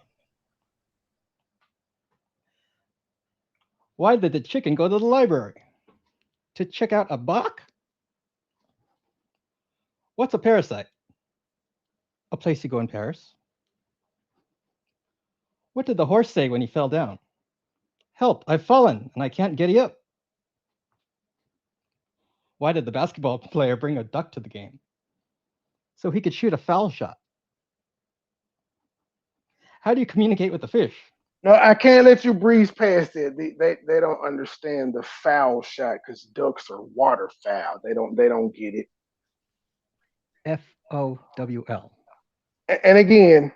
Why did the chicken go to the library? To check out a book? What's a parasite? A place you go in Paris. What did the horse say when he fell down? Help, I've fallen and I can't get up. Why did the basketball player bring a duck to the game? So he could shoot a foul shot. How do you communicate with the fish? No, I can't let you breeze past it. They don't understand the foul shot because ducks are waterfowl. They don't get it. FOWL. And again,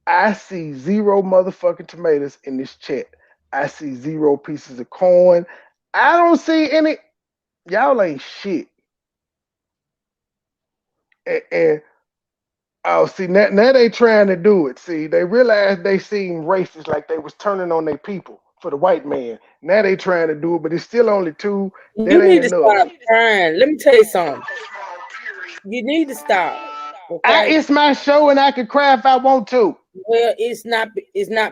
I see 0 motherfucking tomatoes in this chat. I see 0 pieces of corn. I don't see any. Y'all ain't shit. And oh, see, now they trying to do it. See, they realized they seemed racist, like they was turning on their people for the white man. Now they trying to do it, but it's still only 2. That You need ain't to enough. stop crying. Let me tell you something. You need to stop. Okay? It's my show, and I can cry if I want to. Well, it's not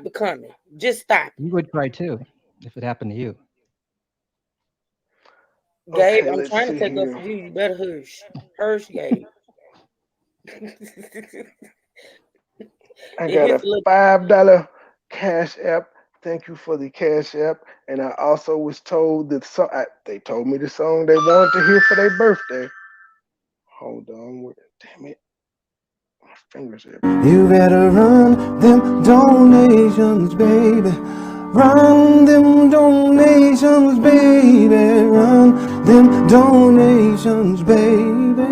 becoming. Just stop. You would cry too if it happened to you. Gabe, Okay, I'm let's trying to see take here. up for you. You better hush. Hush, Gabe. I got a $5 cash app. Thank you for the cash app. And I also was told that they told me the song they wanted to hear for their birthday. Hold on, damn it. My fingers are. You better run them donations, baby. Run them donations, baby. Run them donations, baby.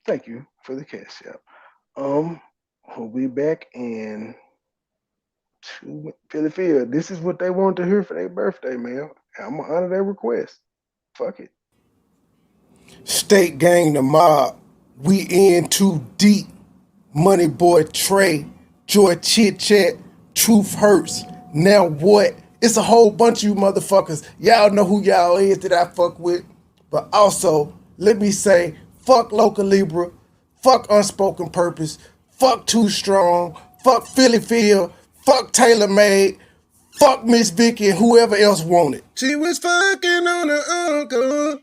Thank you for the cash app. We'll be back in Philadelphia. This is what they want to hear for their birthday, man. I'm gonna honor their request. Fuck it. State gang the mob. We in too deep. MoneyBoy Trey. Joy Chit Chat. Truth Hurts. Now what? It's a whole bunch of you motherfuckers. Y'all know who y'all is that I fuck with. But also, let me say, fuck Local Libra. Fuck Unspoken Purpose. Fuck Too Strong. Fuck Philly Phil. Fuck Taylor Made. Fuck Miss Vicky and whoever else wanted. She was fucking on her uncle.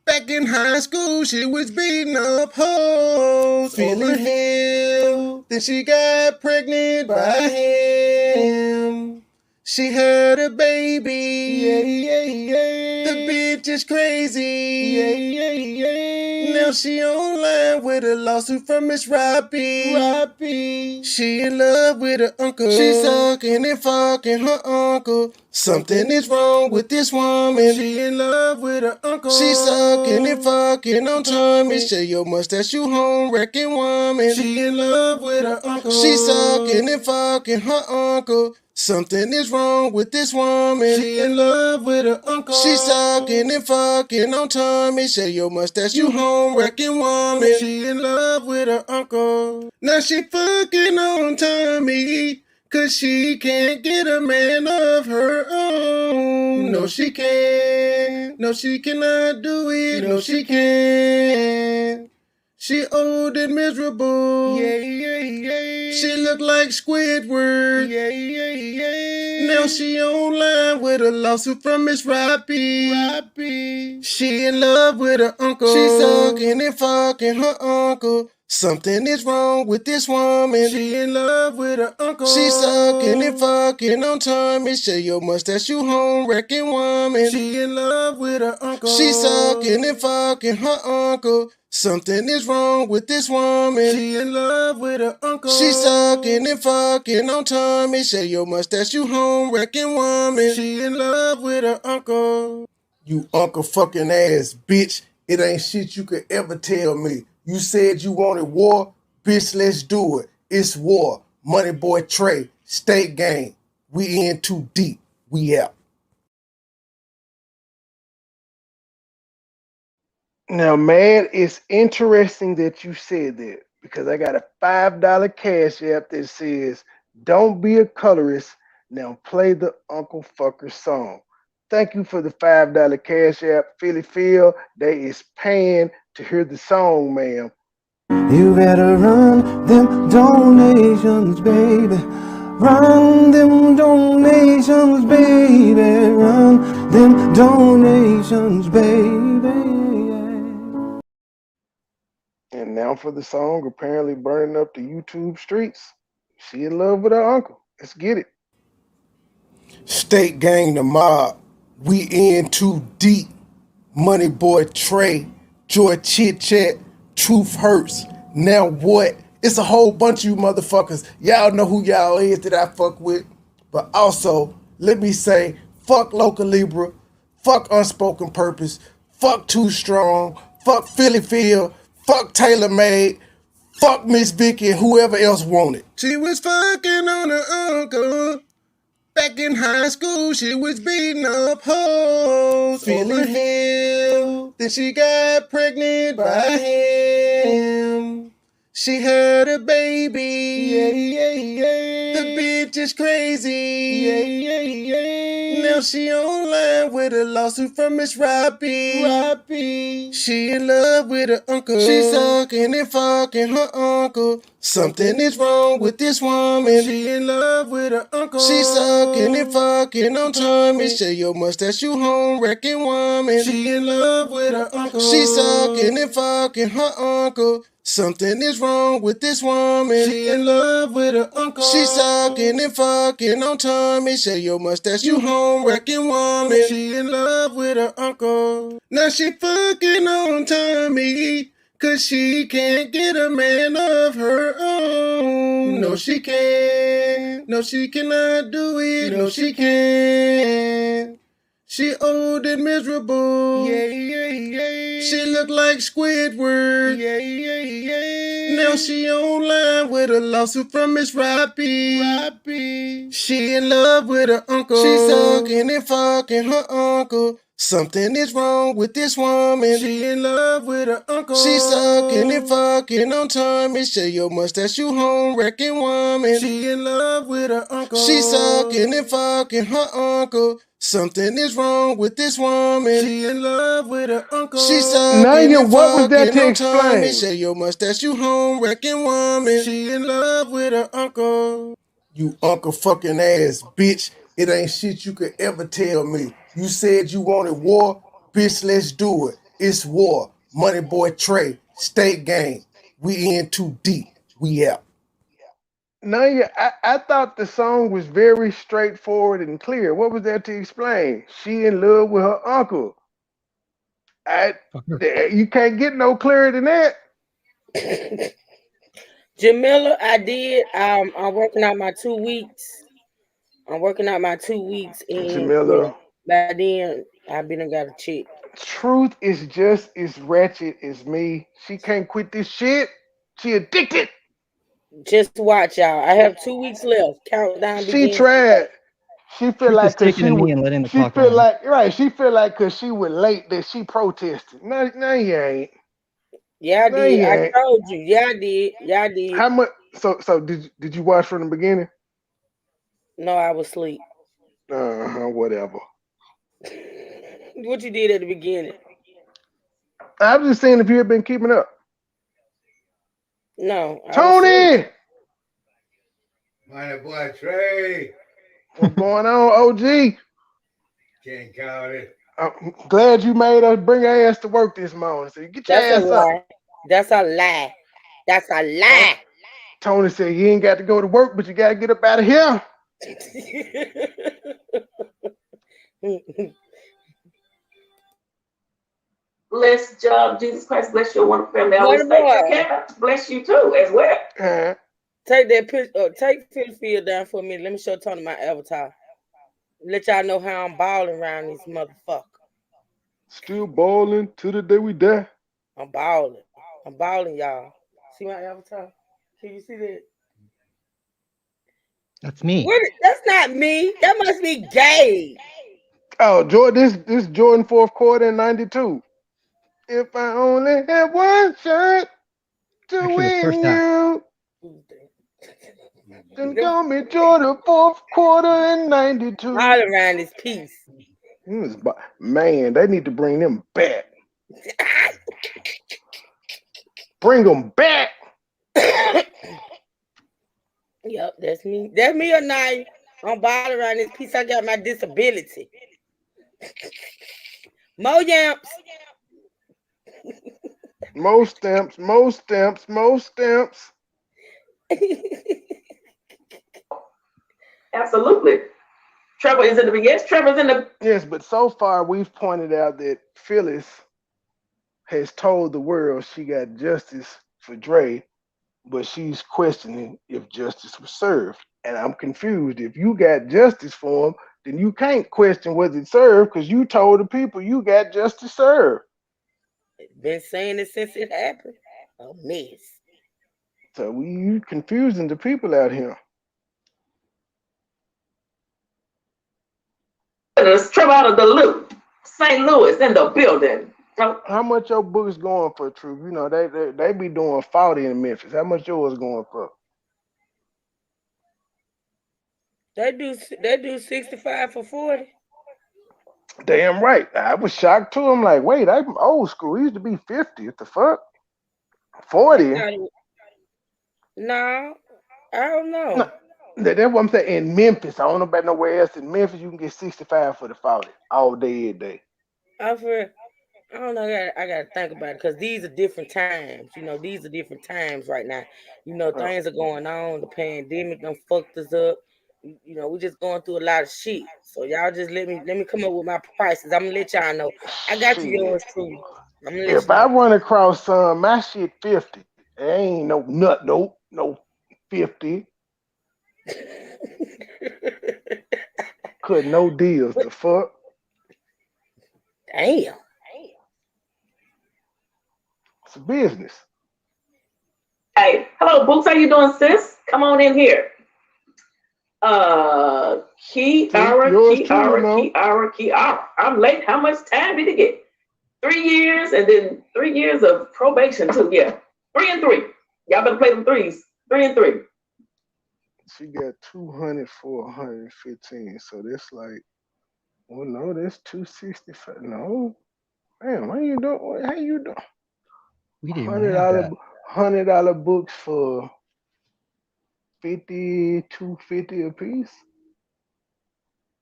Back in high school, she was beating up hoes. Philly Phil. then she got pregnant by him. She had a baby, the bitch is crazy, now she online with a lawsuit from Miss Robbie. She in love with her uncle, she sucking and fucking her uncle. Something is wrong with this woman. She in love with her uncle, she sucking and fucking on Tommy. Shave your mustache, you home wrecking woman. She in love with her uncle, she sucking and fucking her uncle. Something is wrong with this woman. She in love with her uncle, she sucking and fucking on Tommy. Shave your mustache, you home wrecking woman. She in love with her uncle. Now she fucking on Tommy, 'cause she can't get a man of her own. No, she can't. No, she cannot do it. No, she can't. She old and miserable. She look like Squidward. Now she online with a lawsuit from Miss Robbie. She in love with her uncle, she sucking and fucking her uncle. Something is wrong with this woman. She in love with her uncle, she sucking and fucking on Tommy. Shave your mustache, you home wrecking woman. She in love with her uncle, she sucking and fucking her uncle. Something is wrong with this woman. She in love with her uncle, she sucking and fucking on Tommy. Shave your mustache, you home wrecking woman. She in love with her uncle. You uncle fucking ass bitch. It ain't shit you could ever tell me. You said you wanted war? Bitch, let's do it. It's war. MoneyBoy Trey, State Gang. We in too deep. We out. Now, man, it's interesting that you said that because I got a $5 cash app that says, "Don't be a colorist. Now play the Uncle Fucker song." Thank you for the $5 cash app. Philly Phil, they is paying to hear the song, ma'am. You better run them donations, baby. Run them donations, baby. Run them donations, baby. And now for the song apparently burning up the YouTube streets. She in love with her uncle. Let's get it. State Gang, the mob. We in too deep. MoneyBoy Trey, Joy Chit Chat, Truth Hurts. Now what? It's a whole bunch of you motherfuckers. Y'all know who y'all is that I fuck with. But also, let me say, fuck Local Libra, fuck Unspoken Purpose, fuck Too Strong, fuck Philly Phil, fuck Taylor Made, fuck Miss Vicky and whoever else wanted. She was fucking on her uncle. Back in high school, she was beating up hoes. Philly Phil, then she got pregnant by him. She had a baby, the bitch is crazy, now she online with a lawsuit from Miss Robbie. She in love with her uncle, she sucking and fucking her uncle. Something is wrong with this woman. She in love with her uncle, she sucking and fucking on Tommy. Shave your mustache, you home wrecking woman. She in love with her uncle, she sucking and fucking her uncle. Something is wrong with this woman. She in love with her uncle, she sucking and fucking on Tommy. Shave your mustache, you home wrecking woman. She in love with her uncle. Now she fucking on Tommy, 'cause she can't get a man of her own. No, she can't. No, she cannot do it. No, she can't. She old and miserable. She look like Squidward. Now she online with a lawsuit from Miss Robbie. She in love with her uncle, she sucking and fucking her uncle. Something is wrong with this woman. She in love with her uncle, she sucking and fucking on Tommy. Shave your mustache, you home wrecking woman. She in love with her uncle, she sucking and fucking her uncle. Something is wrong with this woman. She in love with her uncle, she sucking and what was that fucking to on Tommy. explain? Shave your mustache, you home wrecking woman. She in love with her uncle. You uncle fucking ass bitch. It ain't shit you could ever tell me. You said you wanted war? Bitch, let's do it. It's war. MoneyBoy Trey, State Gang. We in too deep. We out. No, yeah, I thought the song was very straightforward and clear. What was there to explain? She in love with her uncle. You can't get no clearer than that. Jamila, I did. I'm working out my 2 weeks. I'm working out my 2 weeks, and Jamila, by then I've been and got a check. truth is just as ratchet as me. She can't quit this shit. She addicted. Just watch, y'all. I have 2 weeks left. Countdown She begins tried. She feel Truth is like cause taking she a would. knee and letting the She clock feel run. like right. She feel like cause she was late that she protested. No, no, you ain't. Yeah, I No, did. you I ain't. told you. Yeah, I did. Yeah, I did. How much? So did you watch from the beginning? No, I was asleep. Whatever. What you did at the beginning? I'm just saying if you have been keeping up. No, I was asleep. Tony, MoneyBoy Trey. what's going on, OG? Can't call it. I'm glad you made us bring our ass to work this morning. So you get your That's a ass up. lie. That's a lie. That's a lie. Tony said you ain't got to go to work, but you got to get up out of here. Bless job, Jesus Christ, bless your wonderful family. Always Money thank you, boy, Canada. Bless you too, as well. take that picture. Take Field down for me. Let me show Tony my avatar. Let y'all know how I'm balling around this motherfucker. Still balling to the day we die. I'm balling. I'm balling, y'all. See my avatar? Can you see that? That's me. That's not me. That must be gay. Oh, Jordan, this Jordan fourth quarter in '92. If I only had one shot to Actually, it was win first half. you, then call me Jordan fourth quarter in '92. All around this piece. Man, they need to bring them back. Bring them back. Yep, that's me. That's me or not. I'm balling around this piece. I got my disability. Mo yamps. More stamps, more stamps, more stamps. Absolutely. Trevor is in the yes. Trevor's in the yes. But so far we've pointed out that Phyllis has told the world she got justice for Dre, but she's questioning if justice was served. And I'm confused. If you got justice for him, then you can't question whether it's served because you told the people you got justice served. Been saying it since it happened. A mess. So you confusing the people out here. Trevor out of the loop. St. Louis in the building. How much your book is going for, Truth? You know, they be doing 40 in Memphis. How much yours going for? They do 65 for 40. Damn right. I was shocked too. I'm like, wait, I'm old school. It used to be 50. What the fuck? 40. No, I don't know. No, that's what I'm saying. In Memphis, I don't know about nowhere else. In Memphis, you can get 65 for the 40 all day, every day. I don't know. I gotta think about it because these are different times. You know, these are different times right now. You know, things are going on. The pandemic done fucked us up. You know, we just going through a lot of shit. So y'all just let me come up with my prices. I'm gonna let y'all know. I got you yours too. I'm gonna let If you I know. run across some, my shit 50. There ain't no nut, no 50. Cut no deals. The fuck? Damn. It's a business. Hey, hello, Boots. How you doing, sis? Come on in here. Kiara. I'm late. How much time did it get? 3 years and then 3 years of probation too. Yeah, 3 and 3. Y'all better play them threes. 3 and 3. She got 200 for 115. So that's like, well, no, that's 265. No, man, what you doing? How you doing? We didn't even have that. $100 books for 50, 250 a piece.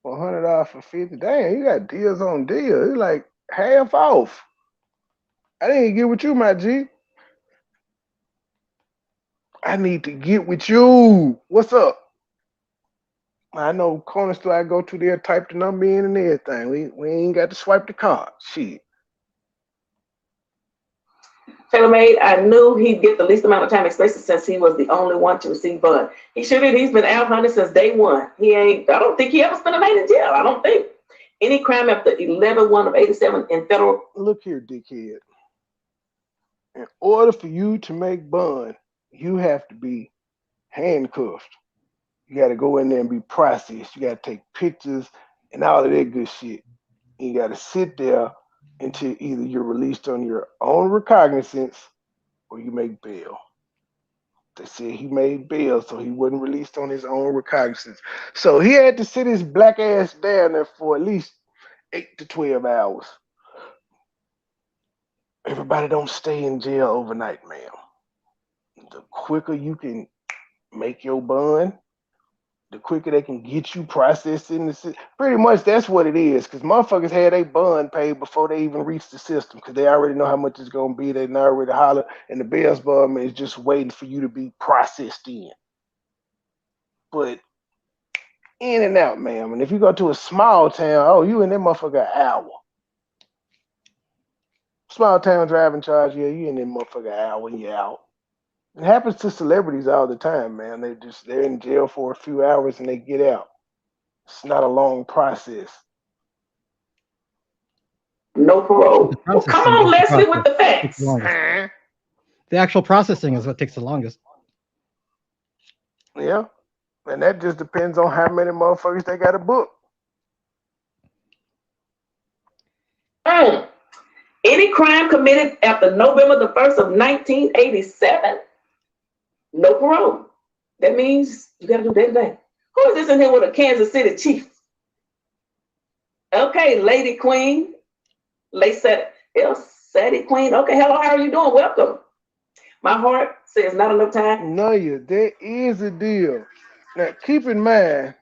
For $100 for 50. Damn, you got deals on deals. It's like half off. I didn't get with you, my G. I need to get with you. What's up? I know corner store I go to there, type the number in and everything. We ain't got to swipe the card. Shit. Taylor Made, I knew he'd get the least amount of time, especially since he was the only one to receive bond. He sure did. He's been out hunting since day one. I don't think he ever spent a night in jail. I don't think. Any crime after 11-1 of 87 in federal. Look here, dickhead. In order for you to make bond, you have to be handcuffed. You got to go in there and be processed. You got to take pictures and all of that good shit. You got to sit there until either you're released on your own recognizance or you make bail. They said he made bail, so he wasn't released on his own recognizance. So he had to sit his black ass down there for at least 8 to 12 hours. Everybody don't stay in jail overnight, ma'am. The quicker you can make your bond, the quicker they can get you processed in the system. Pretty much that's what it is, because motherfuckers had a bond paid before they even reach the system, because they already know how much it's going to be. They already holler, and the bail bond is just waiting for you to be processed in. But in and out, ma'am. And if you go to a small town, oh, you in that motherfucker an hour. Small town driving charge, yeah, you in that motherfucker an hour and you're out. It happens to celebrities all the time, man. They're in jail for a few hours and they get out. It's not a long process. No parole. Well, come on, Leslie, with the facts. The actual processing is what takes the longest. Yeah. And that just depends on how many motherfuckers they got to book. Any crime committed after November the 1st of 1987, no parole. That means you got to do day-to-day. Who is this in here with a Kansas City chief? Okay, Lady Queen. Sadie Queen. Okay, hello, how are you doing? Welcome. My heart says not enough time. No, there is a deal. Now, keep in mind,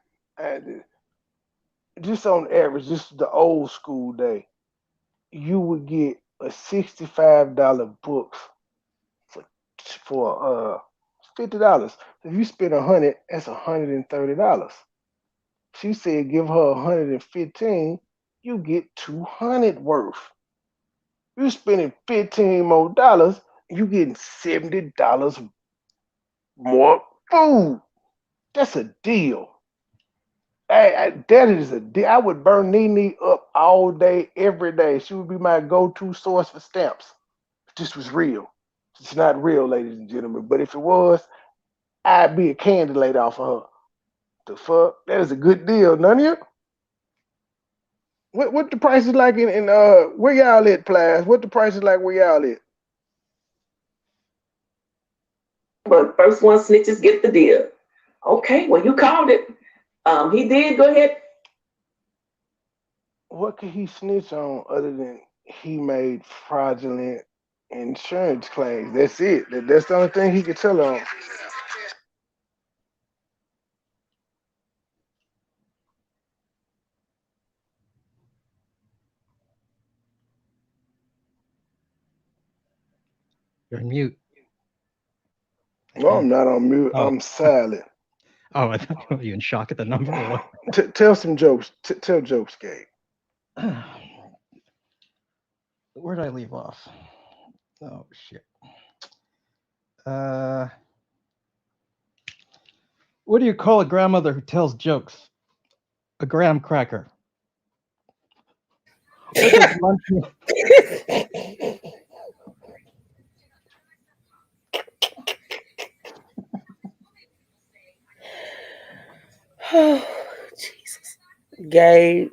just on average, this is the old school day, you would get a $65 book for $50. If you spend $100, that's $130. She said give her $115, you get $200 worth. You spending $15 more dollars, you getting $70 more food. That's a deal. That is a deal. I would burn Nene up all day, every day. She would be my go-to source for stamps. If this was real. It's not real, ladies and gentlemen. But if it was, I'd be a candidate off of her. The fuck? That is a good deal, none of you? What the price is like in where y'all at, Plies? What the price is like where y'all at? But first one snitches get the deal. Okay, well you called it. He did. Go ahead. What could he snitch on other than he made fraudulent insurance claims? That's it. That's the only thing he could tell on. You're on mute. No, I'm not on mute. Oh. I'm silent. Oh, I thought you were in shock at the number. Tell some jokes. Tell jokes, Gabe. Where did I leave off? Oh, shit. What do you call a grandmother who tells jokes? A graham cracker. What does lunch mean? Oh, Jesus. Gabe.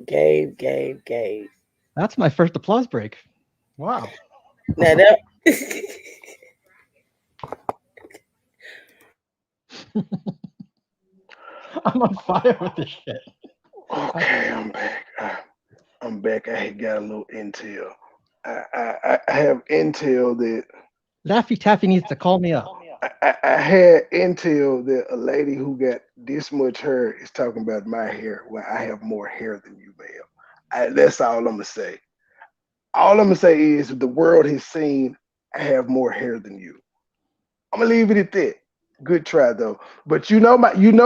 That's my first applause break. Wow. Now that I'm on fire with this shit. Okay, I'm back. I'm back. I got a little intel. I have intel that Laffy Taffy needs to call me up. I had intel that a lady who got this much hair is talking about my hair, where I have more hair than you, ma'am. That's all I'm gonna say. All I'm gonna say is the world has seen I have more hair than you. I'm gonna leave it at that. Good try though. But you know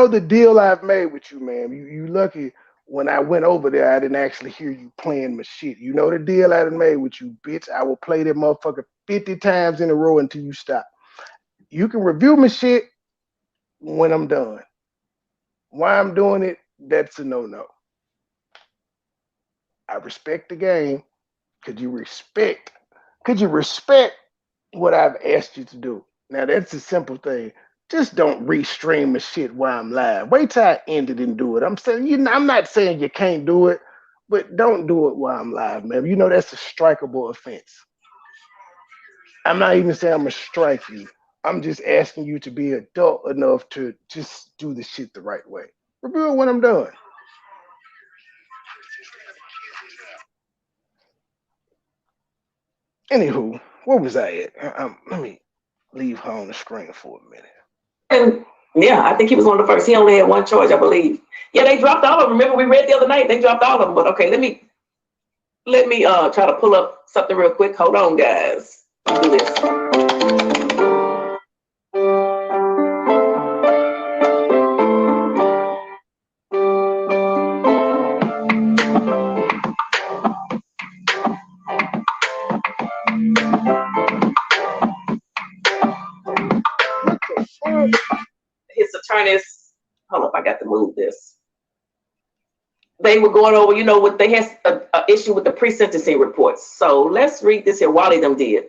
the deal I've made with you, man. You lucky when I went over there, I didn't actually hear you playing my shit. You know the deal I done made with you, bitch. I will play that motherfucker 50 times in a row until you stop. You can review my shit when I'm done. Why I'm doing it, that's a no-no. I respect the game. Could you respect what I've asked you to do? Now that's a simple thing. Just don't restream the shit while I'm live. Wait till I end it and do it. I'm saying I'm not saying you can't do it, but don't do it while I'm live, man. You know that's a strikeable offense. I'm not even saying I'm gonna strike you. I'm just asking you to be adult enough to just do the shit the right way. Review it when I'm done. Anywho, where was I at? Let me leave her on the screen for a minute. And yeah, I think he was one of the first. He only had one choice, I believe. Yeah, they dropped all of them. Remember, we read the other night. They dropped all of them. But okay, let me try to pull up something real quick. Hold on, guys. Do this. His attorneys, hold up, I got to move this. They were going over, what they had an issue with the pre-sentencing reports. So let's read this here. Wally them did.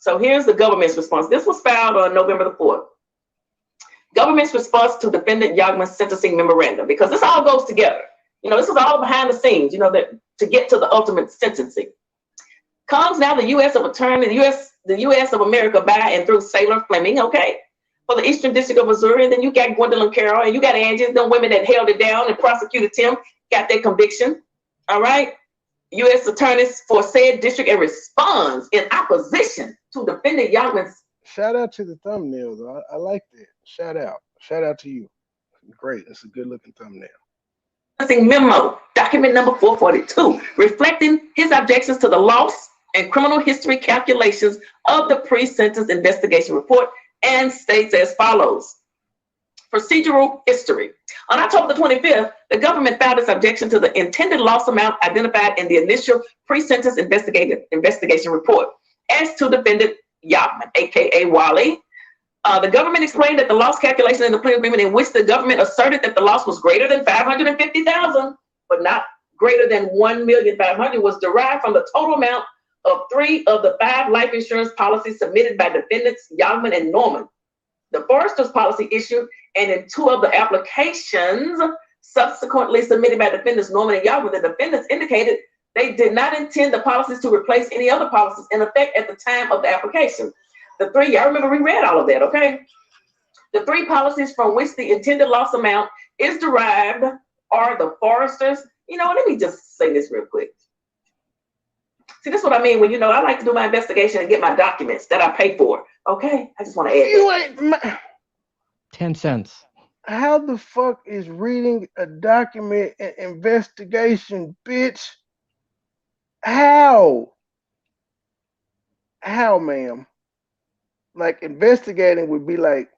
So here's the government's response. This was filed on November the 4th. Government's response to defendant Yagman's sentencing memorandum, because this all goes together. This is all behind the scenes, that to get to the ultimate sentencing. Comes now the U.S. of attorney, the U.S. of America by and through Sailor Fleming, okay, for the Eastern District of Missouri. And then you got Gwendolyn Carroll, and you got Angie, them women that held it down and prosecuted Tim, got their conviction. All right. U.S. attorneys for said district and responds in opposition to defendant Yagman's. Shout out to the thumbnail, though. I like that. Shout out to you. Great. It's a good looking thumbnail. Memo, document number 442, reflecting his objections to the loss and criminal history calculations of the pre-sentence investigation report, and states as follows. Procedural history. On October the 25th, the government filed its objection to the intended loss amount identified in the initial pre-sentence investigation report as to defendant Yagman, aka Wally. The government explained that the loss calculation in the plea agreement, in which the government asserted that the loss was greater than $550,000, but not greater than $1,500,000, was derived from the total amount of 3 of the 5 life insurance policies submitted by defendants Yagman and Norman. The Foresters policy issued, and in 2 of the applications subsequently submitted by defendants Norman and Yagman, the defendants indicated they did not intend the policies to replace any other policies in effect at the time of the application. The 3, I remember we read all of that, okay? The 3 policies from which the intended loss amount is derived are the Foresters. Let me just say this real quick. See, this is what I mean when, I like to do my investigation and get my documents that I pay for, okay? I just want to add 10 cents. How the fuck is reading a document an investigation, bitch? How, ma'am? Like, investigating would be like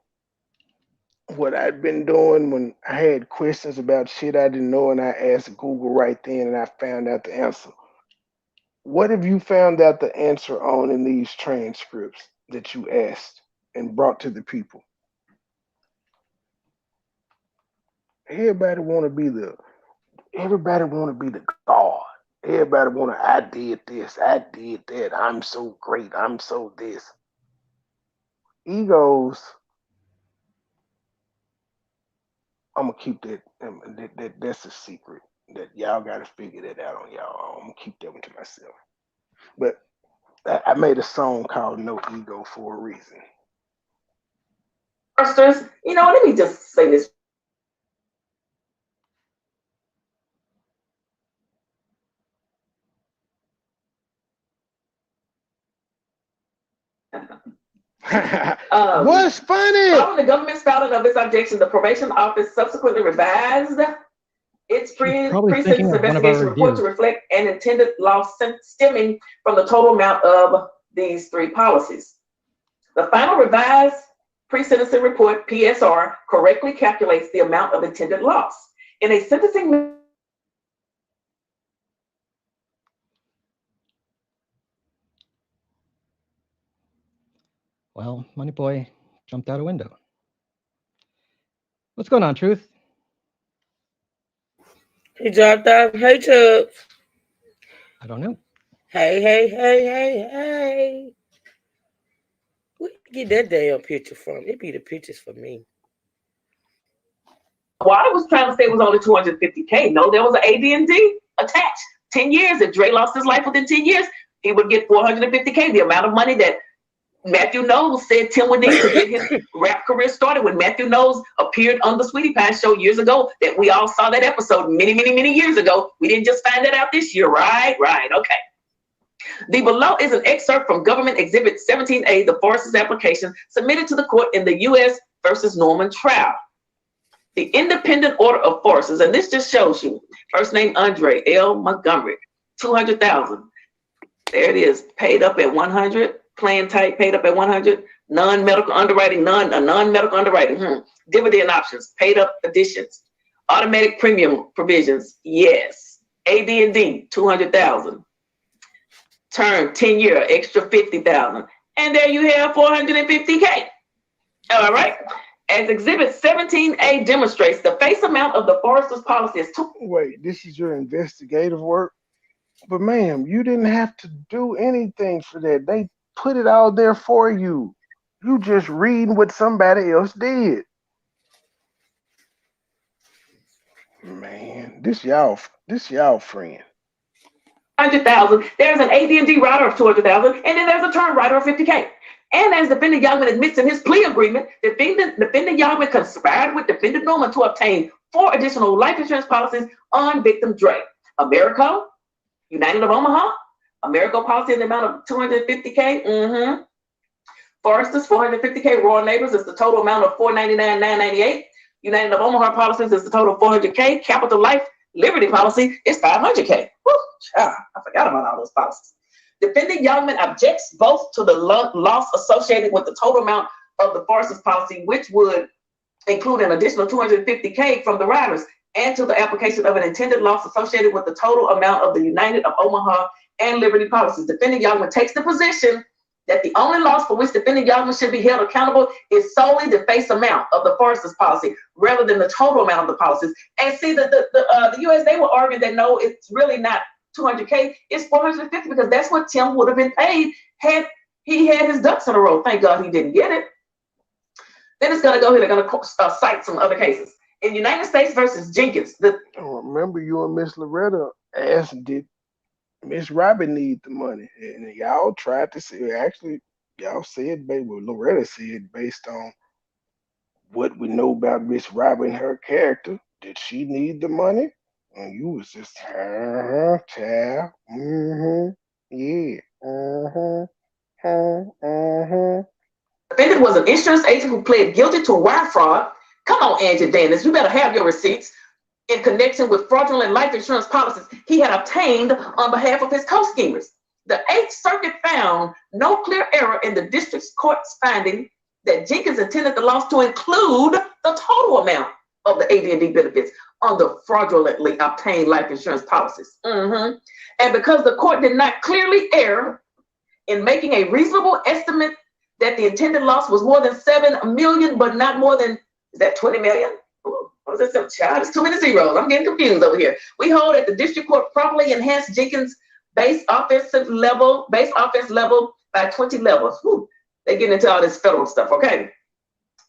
what I'd been doing when I had questions about shit I didn't know, and I asked Google right then and I found out the answer. What have you found out the answer on in these transcripts that you asked and brought to the people? Everybody want to be the God. Everybody want to, I did this, I did that, I'm so great, I'm so this. Egos, I'm gonna keep that. That's a secret that y'all gotta figure that out on y'all. I'm gonna keep that one to myself. But I made a song called "No Ego" for a reason. Let me just say this. What's funny? Following the government's filing of its objection, the probation office subsequently revised its pre-sentence investigation report to reflect an intended loss stemming from the total amount of these 3 policies. The final revised pre-sentencing report, PSR, correctly calculates the amount of intended loss. In a sentencing Well, MoneyBoy jumped out a window. What's going on, Truth? He dropped off. Hey, Chubbs. I don't know. Hey. Where you get that damn picture from? It be the pictures for me. Wally was trying to say it was only 250K. No, there was an AD&D attached. 10 years. If Dre lost his life within 10 years, he would get 450K, the amount of money that Matthew Knowles said Tim would need to get his rap career started. When Matthew Knowles appeared on the Sweetie Pie show years ago, that we all saw that episode many years ago. We didn't just find that out this year, right? Okay. The below is an excerpt from Government Exhibit 17A, the Forest's application submitted to the court in the U.S. versus Norman trial. The independent order of forces, and this just shows you, first name Andre L. Montgomery, 200,000. There it is, paid up at 100, playing tight, paid up at 100, non-medical underwriting, non-medical underwriting, dividend options, paid up additions, automatic premium provisions, yes, AD&D, 200,000. Term 10 year, extra 50,000. And there you have 450K. All right. As Exhibit 17A demonstrates, the face amount of the forester's policy is Wait, this is your investigative work? But ma'am, you didn't have to do anything for that. They put it out there for you. You just reading what somebody else did. Man, this y'all friend. 100,000. There's an AD&D rider of 200,000, and then there's a term rider of 50K. And as defendant Youngman admits in his plea agreement, defendant Youngman conspired with defendant Norman to obtain 4 additional life insurance policies on victim Dre. Americo, United of Omaha, Americo policy in the amount of 250K. Forester's 450K. Royal Neighbors is the total amount of $499,998. United of Omaha policies is the total of 400K. Capital Life Liberty policy is 500K. Woo, I forgot about all those policies. Defendant Youngman objects both to the loss associated with the total amount of the Forester's policy, which would include an additional 250K from the riders, and to the application of an intended loss associated with the total amount of the United of Omaha and Liberty policies. Defendant Youngman takes the position that the only loss for which defendant Youngman should be held accountable is solely the face amount of the Forester's policy, rather than the total amount of the policies. And see, the U.S., they were arguing that no, it's really not 200K, it's 450, because that's what Tim would have been paid had he had his ducks in a row. Thank God he didn't get it. Then it's going to go here. They're going to cite some other cases. In United States versus Jenkins. Remember, you and Miss Loretta asked, did Miss Robin need the money? And y'all tried to say, actually, y'all said, Loretta said, based on what we know about Miss Robin, her character, did she need the money? And you was just, child, yeah, Defendant was an insurance agent who pled guilty to wire fraud. Come on, Angie Dennis, you better have your receipts in connection with fraudulent life insurance policies he had obtained on behalf of his co-schemers. The 8th Circuit found no clear error in the district court's finding that Jenkins intended the loss to include the total amount of the AD&D benefits on the fraudulently obtained life insurance policies. And because the court did not clearly err in making a reasonable estimate that the intended loss was more than 7 million, but not more than, is that 20 million? Ooh, what was that? Child, it's too many zeros. I'm getting confused over here. We hold that the district court properly enhanced Jenkins' base offense level by 20 levels. Whew, they get into all this federal stuff, okay?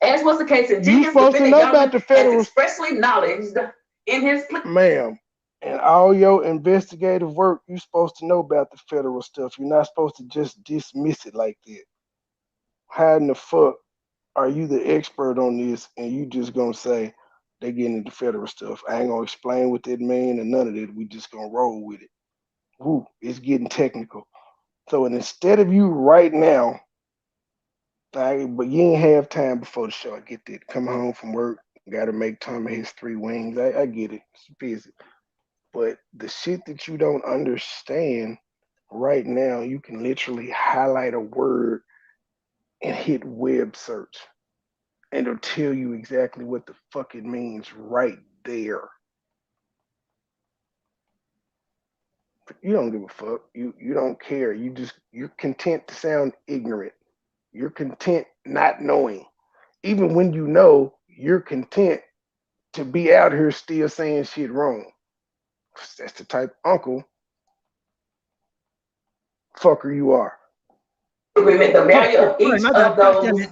As was the case in Jenkins, defendant Youngman has expressly acknowledged in his plea. Ma'am, in all your investigative work, you're supposed to know about the federal stuff. You're not supposed to just dismiss it like that. How in the fuck are you the expert on this and you just gonna say they getting into federal stuff? I ain't gonna explain what that mean and none of that. We just gonna roll with it. Woo, it's getting technical. So instead of you right now, but you ain't have time before the show. I get that. Come home from work, gotta make Tommy his 3 wings. I get it. It's busy. But the shit that you don't understand right now, you can literally highlight a word and hit web search. and it'll tell you exactly what the fuck it means right there. You don't give a fuck. You don't care. You're content to sound ignorant. You're content not knowing. Even when you know, you're content to be out here still saying shit wrong. That's the type of uncle fucker you are. Agreement, the value of Sorry, each my of bad. Damn those it.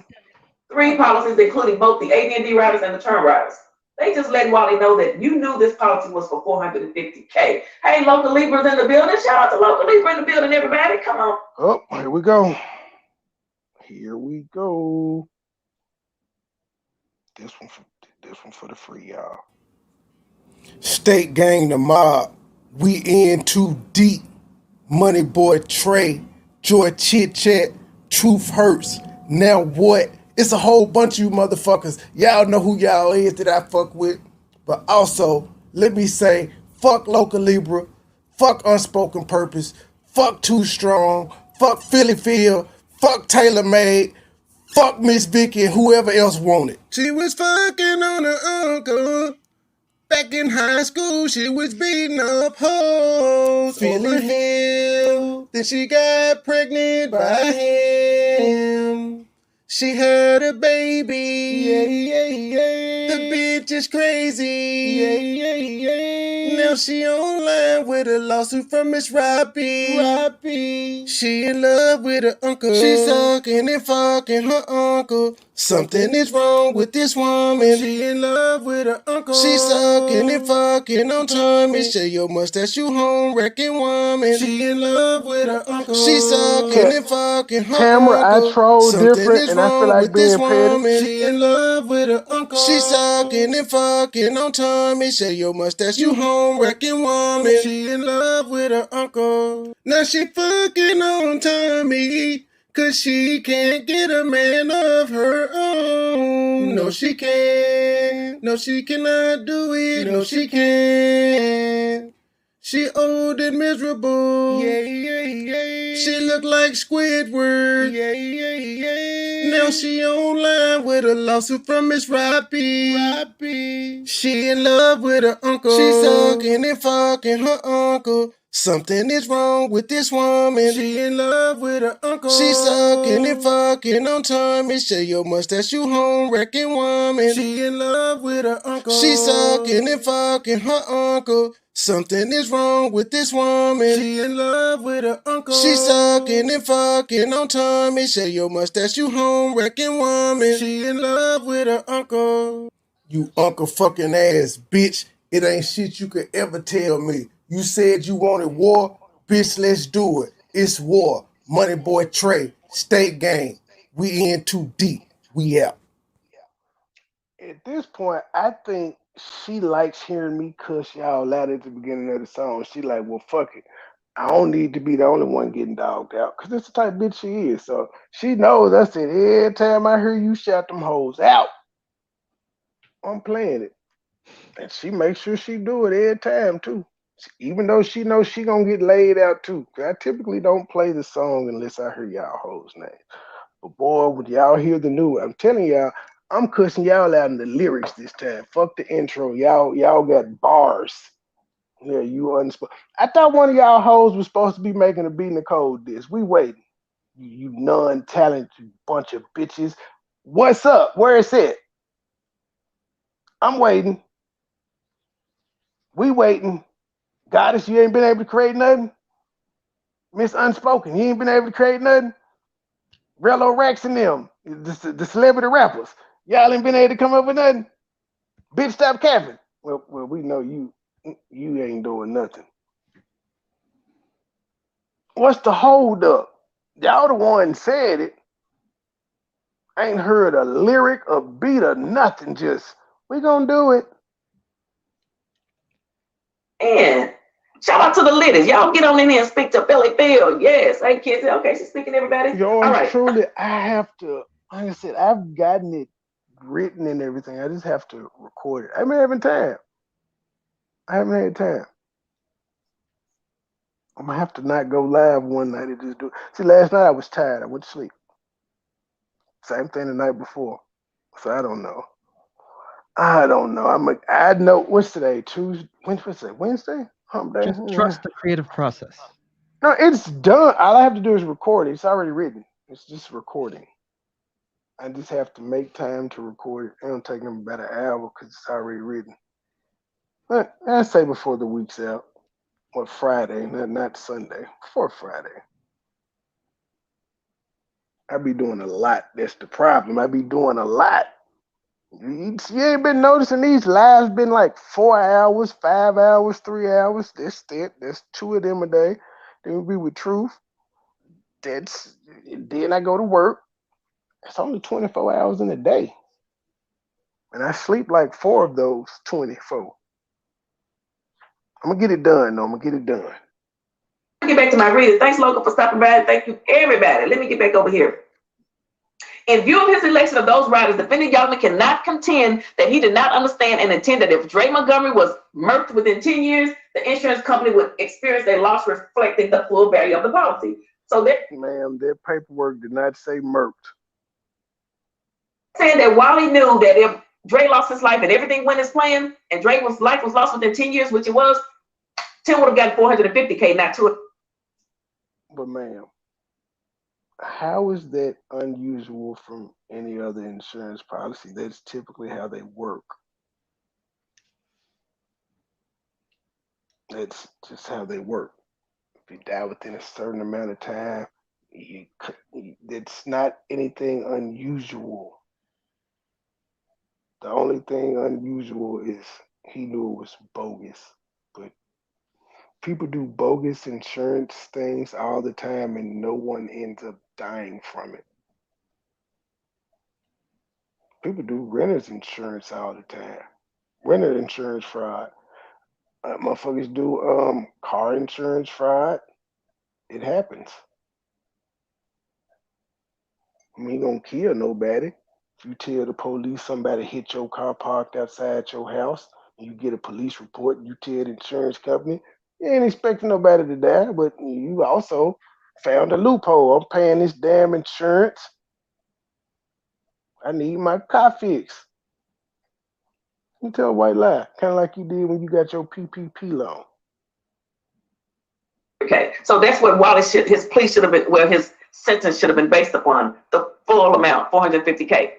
three policies, including both the AD&D riders and the term riders. They just let Wally know that you knew this policy was for 450K. Hey, local Libras in the building. Shout out to local Libra in the building, everybody. Come on. Oh, here we go. Here we go. This one for the free, y'all. State gang the mob. We in too deep. MoneyBoy Trey. Joy Chit Chat. Truth hurts. Now what? It's a whole bunch of you motherfuckers. Y'all know who y'all is that I fuck with. But also, let me say, fuck Local Libra. Fuck Unspoken Purpose. Fuck Too Strong. Fuck Philly Phil. Fuck Taylor Made. Fuck Miss Vicky and whoever else wanted. She was fucking on her uncle. Back in high school, she was beating up hoes. Philly Phil. Then she got pregnant by him. She had a baby. The bitch is crazy. Now she online with a lawsuit from Miss Robbie. She in love with her uncle. She sucking and fucking her uncle. Something is wrong with this woman. She in love with her uncle. She sucking and fucking on Tommy. Share your mustache, you home wrecking woman. She in love with her uncle. She sucking and fucking her Tamara, uncle. I troll something different, and I feel like being petty. She in love with her uncle. She sucking and fucking on Tommy. Share your mustache, you home wrecking woman. She in love with her uncle. Now she fucking on Tommy. Cause she can't get a man of her own. No, she can't. No, she cannot do it. No, she can't. She old and miserable. She look like Squidward. Now she online with a lawsuit from Miss Robbie. She in love with her uncle. She sucking and fucking her uncle. Something is wrong with this woman. She in love with her uncle. She sucking and fucking on Tommy. Share your mustache, you home wrecking woman. She in love with her uncle. She sucking and fucking her uncle. Something is wrong with this woman. She in love with her uncle. She sucking and fucking on Tommy. Share your mustache, you home wrecking woman. She in love with her uncle. You uncle fucking ass bitch. It ain't shit you could ever tell me. You said you wanted war? Bitch, let's do it. It's war. MoneyBoy Trey. State gang. We in too deep. We out. At this point, I think she likes hearing me cuss y'all out at the beginning of the song. She like, well, fuck it. I don't need to be the only one getting dogged out. Because that's the type of bitch she is. So she knows I said, every time I hear you shout them hoes out, I'm playing it. And she makes sure she do it every time, too. Even though she knows she gonna get laid out, too. Because I typically don't play the song unless I hear y'all hoes' names. But boy, when y'all hear the new, I'm telling y'all, I'm cussing y'all out in the lyrics this time. Fuck the intro. Y'all got bars. Yeah, I thought one of y'all hoes was supposed to be making a B Nicole diss. We waiting. You non-talented bunch of bitches. What's up? Where is it? I'm waiting. We waiting. Goddess, you ain't been able to create nothing? Miss Unspoken, you ain't been able to create nothing? Rello Rex and them, the celebrity rappers. Y'all ain't been able to come up with nothing? Bitch, stop capping. Well, we know you ain't doing nothing. What's the hold up? Y'all the one said it. Ain't heard a lyric, a beat, or nothing. Just, we gonna do it. And shout out to the ladies. Y'all get on in here and speak to Philly Phil. Yes. Hey, kids. Okay, she's speaking, everybody. Yours all right. truly, I have to, like I said, I've gotten it written and everything. I just have to record it. I haven't had time. I haven't had time. I'm gonna have to not go live one night and just do it. See, last night I was tired. I went to sleep. Same thing the night before. So I don't know. I don't know. I know what's today? Tuesday. What's it? Wednesday? Hump day. Just trust the creative process. No, it's done. All I have to do is record it. It's already written. It's just recording. I just have to make time to record it. It don't take them about an hour because it's already written. But I say before the week's out, or Friday, not Sunday. Before Friday. I be doing a lot. That's the problem. I be doing a lot. You ain't been noticing these lives been like 4 hours, 5 hours, 3 hours. That's it. That's 2 of them a day. Then we be with Truth. Then I go to work. It's only 24 hours in a day. And I sleep like 4 of those 24. I'm gonna get it done though. I'm gonna get it done. Get back to my reading. Thanks, Logan, for stopping by. Thank you, everybody. Let me get back over here. In view of his election of those riders, defendant Yachman cannot contend that he did not understand and intend that if Dre Montgomery was murked within 10 years, the insurance company would experience a loss reflecting the full value of the policy. So that, ma'am, their paperwork did not say murked. Saying that Wally knew that if Dre lost his life and everything went as planned, and Dre's life was lost within 10 years, which it was, Tim would have gotten $450K, not to it. But ma'am, how is that unusual from any other insurance policy? That's typically how they work. That's just how they work. If you die within a certain amount of time, it's not anything unusual. The only thing unusual is he knew it was bogus. But people do bogus insurance things all the time and no one ends up dying from it. People do renter's insurance all the time. Renter insurance fraud. Motherfuckers do car insurance fraud. It happens. You ain't gonna kill nobody. If you tell the police somebody hit your car parked outside your house, and you get a police report, and you tell the insurance company, you ain't expecting nobody to die, but you also found a loophole. I'm paying this damn insurance. I need my car fixed. You tell a white lie, kind of like you did when you got your PPP loan. Okay, so that's what his plea should have been, well, his sentence should have been based upon, the full amount, $450K.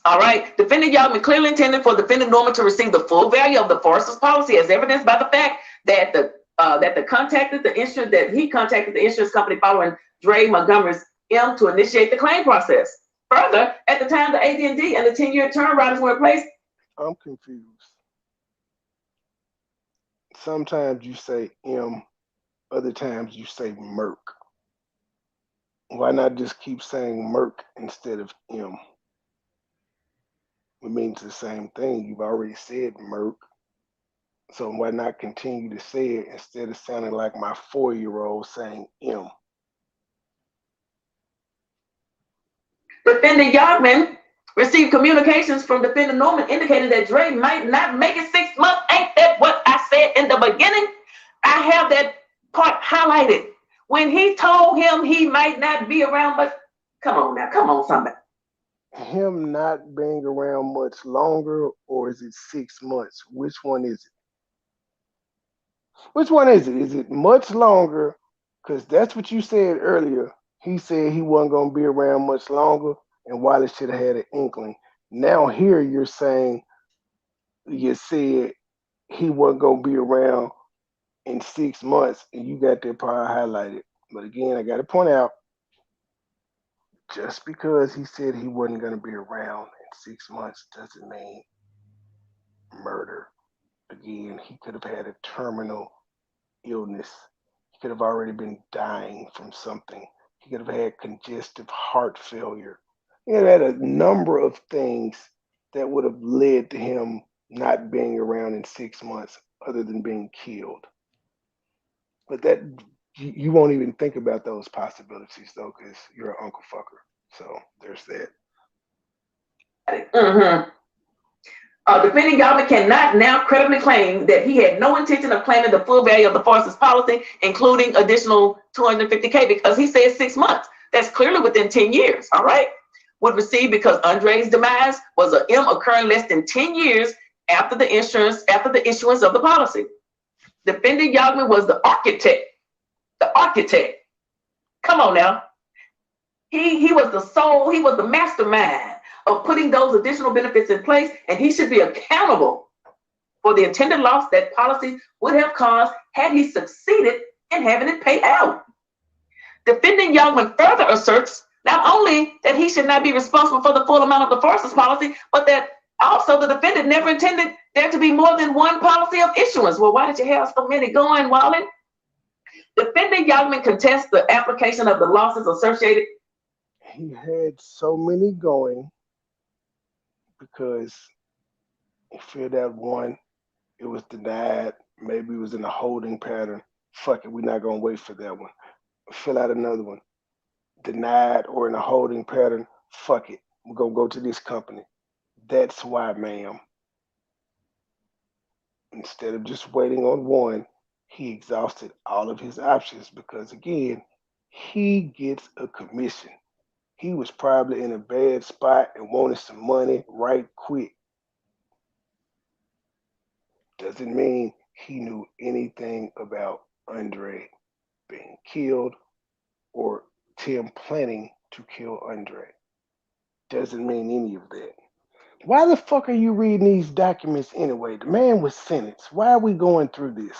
All right, defendant Yachman clearly intended for defendant Norman to receive the full value of the forester's policy, as evidenced by the fact that he contacted the insurance company following Dre Montgomery's to initiate the claim process. Further, at the time the AD&D and the 10-year term riders were in place. I'm confused. Sometimes you say M, other times you say Merc. Why not just keep saying Merc instead of M? It means the same thing. You've already said Merc. So why not continue to say it instead of sounding like my 4-year-old saying M? Defendant Yachman received communications from defendant Norman indicating that Dre might not make it 6 months. Ain't that what I said in the beginning? I have that part highlighted. When he told him he might not be around, but come on, somebody. Him not being around much longer, or is it 6 months? Which one is it? Which one is it? Is it much longer? Because that's what you said earlier. He said he wasn't going to be around much longer, and Wally should have had an inkling. Now here you're saying you said he wasn't going to be around in 6 months, and you got that part highlighted. But again, I got to point out, just because he said he wasn't going to be around in 6 months doesn't mean murder. Again, he could have had a terminal illness. He could have already been dying from something. He could have had congestive heart failure. He could have had a number of things that would have led to him not being around in 6 months other than being killed. But that you won't even think about those possibilities though, because you're an uncle fucker. So there's that. Defendant Yachman cannot now credibly claim that he had no intention of claiming the full value of the forester's policy, including additional $250K, because he said 6 months. That's clearly within 10 years. All right. would receive because Andre's demise was an M occurring less than 10 years after the issuance of the policy. Defendant Yogman was the architect. The architect. Come on now. He was the soul, he was the mastermind of putting those additional benefits in place, and he should be accountable for the intended loss that policy would have caused had he succeeded in having it paid out. Defendant Youngman further asserts not only that he should not be responsible for the full amount of the Foresters policy, but that also the defendant never intended there to be more than one policy of issuance. Well, why did you have so many going, Wally? Defendant Youngman contests the application of the losses associated. He had so many going because he filled out one, it was denied, maybe it was in a holding pattern. Fuck it, we're not gonna wait for that one. Fill out another one, denied or in a holding pattern. Fuck it, we're gonna go to this company. That's why, ma'am. Instead of just waiting on one, he exhausted all of his options because, again, he gets a commission. He was probably in a bad spot and wanted some money right quick. Doesn't mean he knew anything about Andre being killed or Tim planning to kill Andre. Doesn't mean any of that. Why the fuck are you reading these documents anyway? The man was sentenced. Why are we going through this?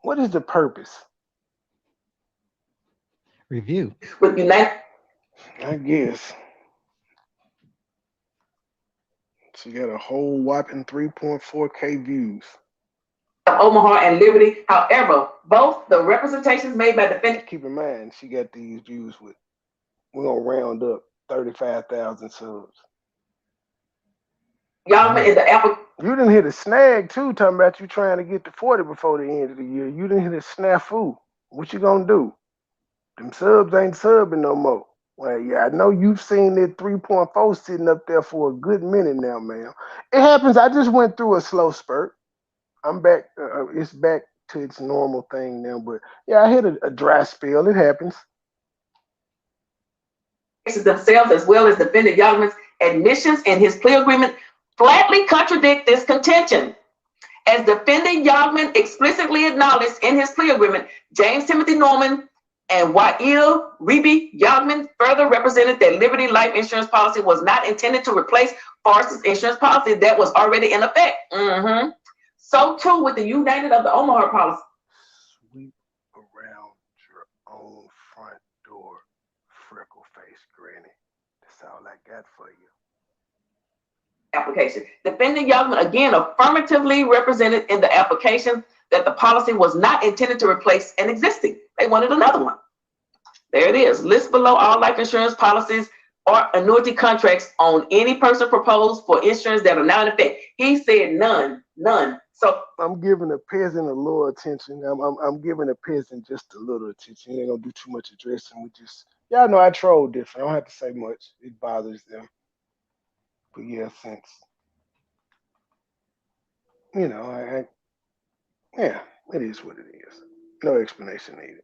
What is the purpose? Review. I guess. She got a whole whopping 3.4K views. Omaha and Liberty. However, both the representations made by defendant. Keep in mind, she got these views with, we're going to round up 35,000 subs. Y'all in the Apple. You didn't hit a snag too, talking about you trying to get to 40 before the end of the year. You didn't hit a snafu. What you gonna do? Them subs ain't subbing no more. Well, yeah, I know you've seen that 3.4 sitting up there for a good minute now, ma'am. It happens. I just went through a slow spurt. I'm back. It's back to its normal thing now. But yeah, I hit a dry spell. It happens. Themselves, as well as defendant Yogman's admissions and his plea agreement, flatly contradict this contention. As defendant Yogman explicitly acknowledged in his plea agreement, James Timothy Norman and Wally Reby Yogman further represented that Liberty Life Insurance policy was not intended to replace Foresters insurance policy that was already in effect. So too with the United of the Omaha policy. Sweep around your own front door, freckle-faced granny. That's all I got for you. Application. Defendant Yogman again affirmatively represented in the application that the policy was not intended to replace an existing. They wanted another one. There it is. List below all life insurance policies or annuity contracts on any person proposed for insurance that are now in effect. He said none. So I'm giving a peasant a little attention. I'm giving a peasant just a little attention. They ain't gonna do too much addressing. We just, y'all know I troll different. I don't have to say much. It bothers them. But yeah, since you know, yeah, it is what it is. No explanation needed.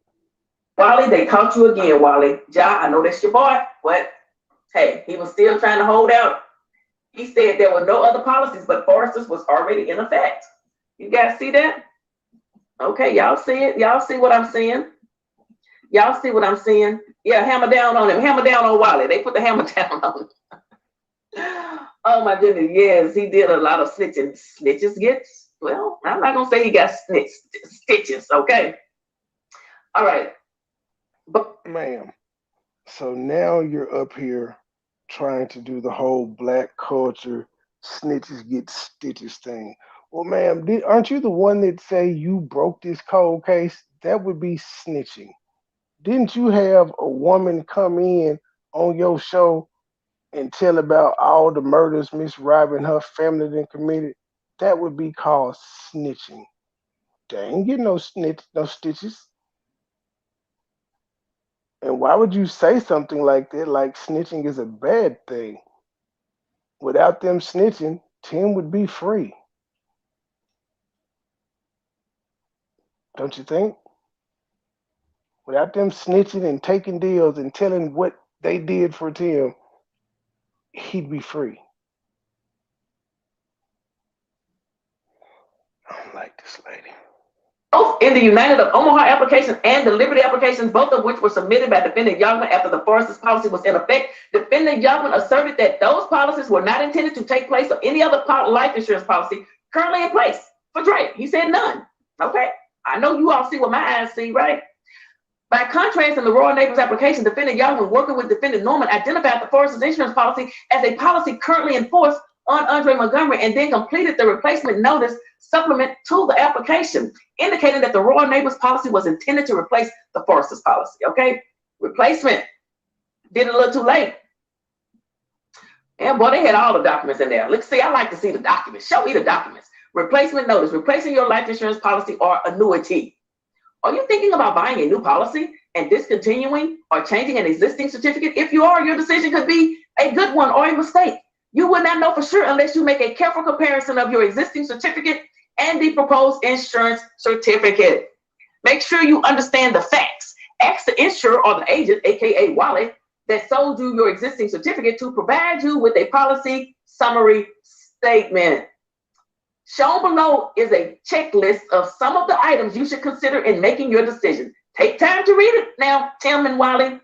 Wally, they caught you again, Wally. Ja, I know that's your boy, but hey, he was still trying to hold out. He said there were no other policies, but Foresters was already in effect. You guys see that? Okay, y'all see it? Y'all see what I'm saying? Y'all see what I'm saying? Yeah, hammer down on him. Hammer down on Wally. They put the hammer down on him. Oh my goodness, yes, he did a lot of snitching. Snitches gets, well, I'm not gonna say he got stitches, okay? All right. But ma'am, so now you're up here trying to do the whole black culture snitches get stitches thing. Well, ma'am, aren't you the one that say you broke this cold case? That would be snitching. Didn't you have a woman come in on your show and tell about all the murders Miss Robin and her family then committed? That would be called snitching. They ain't get no stitches. And why would you say something like that, like snitching is a bad thing? Without them snitching, Tim would be free. Don't you think? Without them snitching and taking deals and telling what they did for Tim, he'd be free. I don't like this lady. Both in the United of Omaha application and the Liberty application, both of which were submitted by Defendant Youngman after the Foresters policy was in effect. Defendant Youngman asserted that those policies were not intended to take place of any other life insurance policy currently in place for Dre. He said none. Okay, I know you all see what my eyes see, right? By contrast, in the Royal Neighbors application, Defendant Youngman, working with Defendant Norman, identified the Foresters insurance policy as a policy currently in force on Andre Montgomery and then completed the replacement notice supplement to the application, indicating that the Royal Neighbors policy was intended to replace the Foresters policy. Okay, replacement. Did it a little too late. And boy, they had all the documents in there. Let's see, I like to see the documents. Show me the documents. Replacement notice, replacing your life insurance policy or annuity. Are you thinking about buying a new policy and discontinuing or changing an existing certificate? If you are, your decision could be a good one or a mistake. You will not know for sure unless you make a careful comparison of your existing certificate and the proposed insurance certificate. Make sure you understand the facts. Ask the insurer or the agent, aka Wally, that sold you your existing certificate to provide you with a policy summary statement. Shown below is a checklist of some of the items you should consider in making your decision. Take time to read it now, Tim and Wally.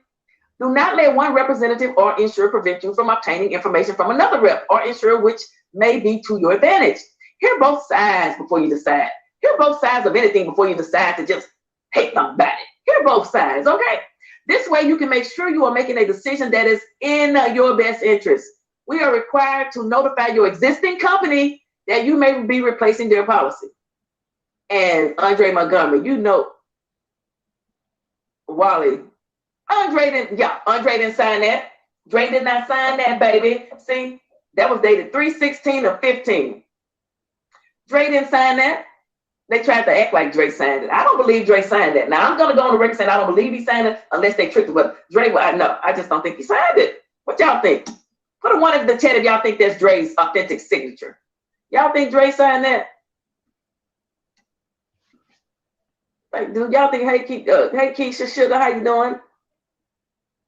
Do not let one representative or insurer prevent you from obtaining information from another rep or insurer which may be to your advantage. Hear both sides before you decide. Hear both sides of anything before you decide to just hate somebody. Hear both sides, okay? This way you can make sure you are making a decision that is in your best interest. We are required to notify your existing company that you may be replacing their policy. And Andre Montgomery, you know, Wally, Andre didn't sign that. Dre did not sign that, baby. See, that was dated 3/16 of 15. Dre didn't sign that. They tried to act like Dre signed it. I don't believe Dre signed that. Now I'm gonna go on the record saying I don't believe he signed it unless they tricked him. But Dre, I just don't think he signed it. What y'all think? Put a one in the chat if y'all think that's Dre's authentic signature. Y'all think Dre signed that? Like, do y'all think hey Keisha Sugar, how you doing?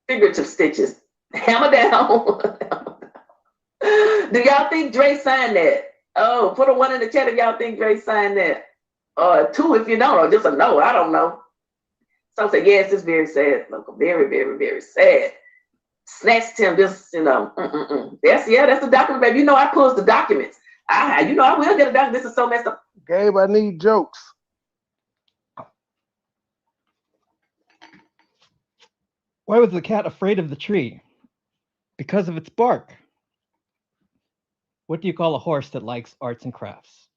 Figurative stitches. Hammer down. Do y'all think Dre signed that? Oh, put a one in the chat if y'all think Dre signed that. Two if you don't, or just a no. I don't know. Some say yes, it's very sad. Look, very, very, very sad. Snatched him, just That's the document, baby. You know I pulls the documents. I will get a document. This is so messed up. Gabe, I need jokes. Why was the cat afraid of the tree? Because of its bark. What do you call a horse that likes arts and crafts?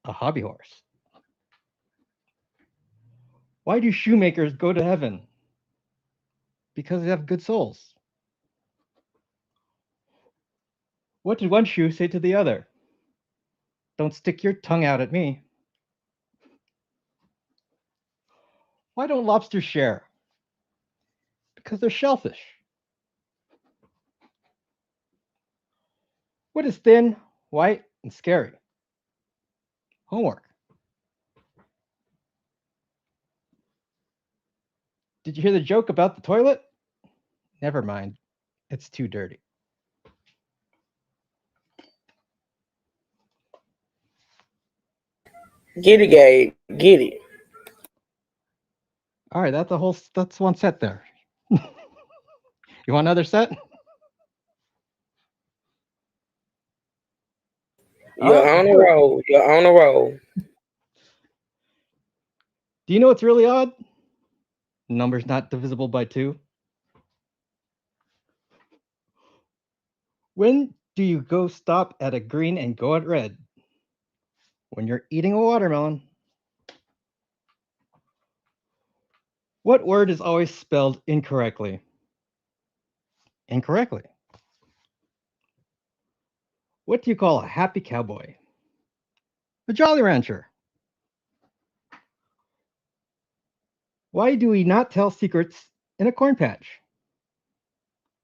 A hobby horse. Why do shoemakers go to heaven? Because they have good souls. What did one shoe say to the other? Don't stick your tongue out at me. Why don't lobsters share? Because they're shellfish. What is thin, white, and scary? Homework. Did you hear the joke about the toilet? Never mind. It's too dirty. Get it, Gabe. Get it. All right, that's one set there. You want another set? You're on a roll. You're on a roll. Do you know what's really odd? Numbers not divisible by 2. When do you go stop at a green and go at red? When you're eating a watermelon. What word is always spelled incorrectly? Incorrectly. What do you call a happy cowboy? A Jolly Rancher. Why do we not tell secrets in a corn patch?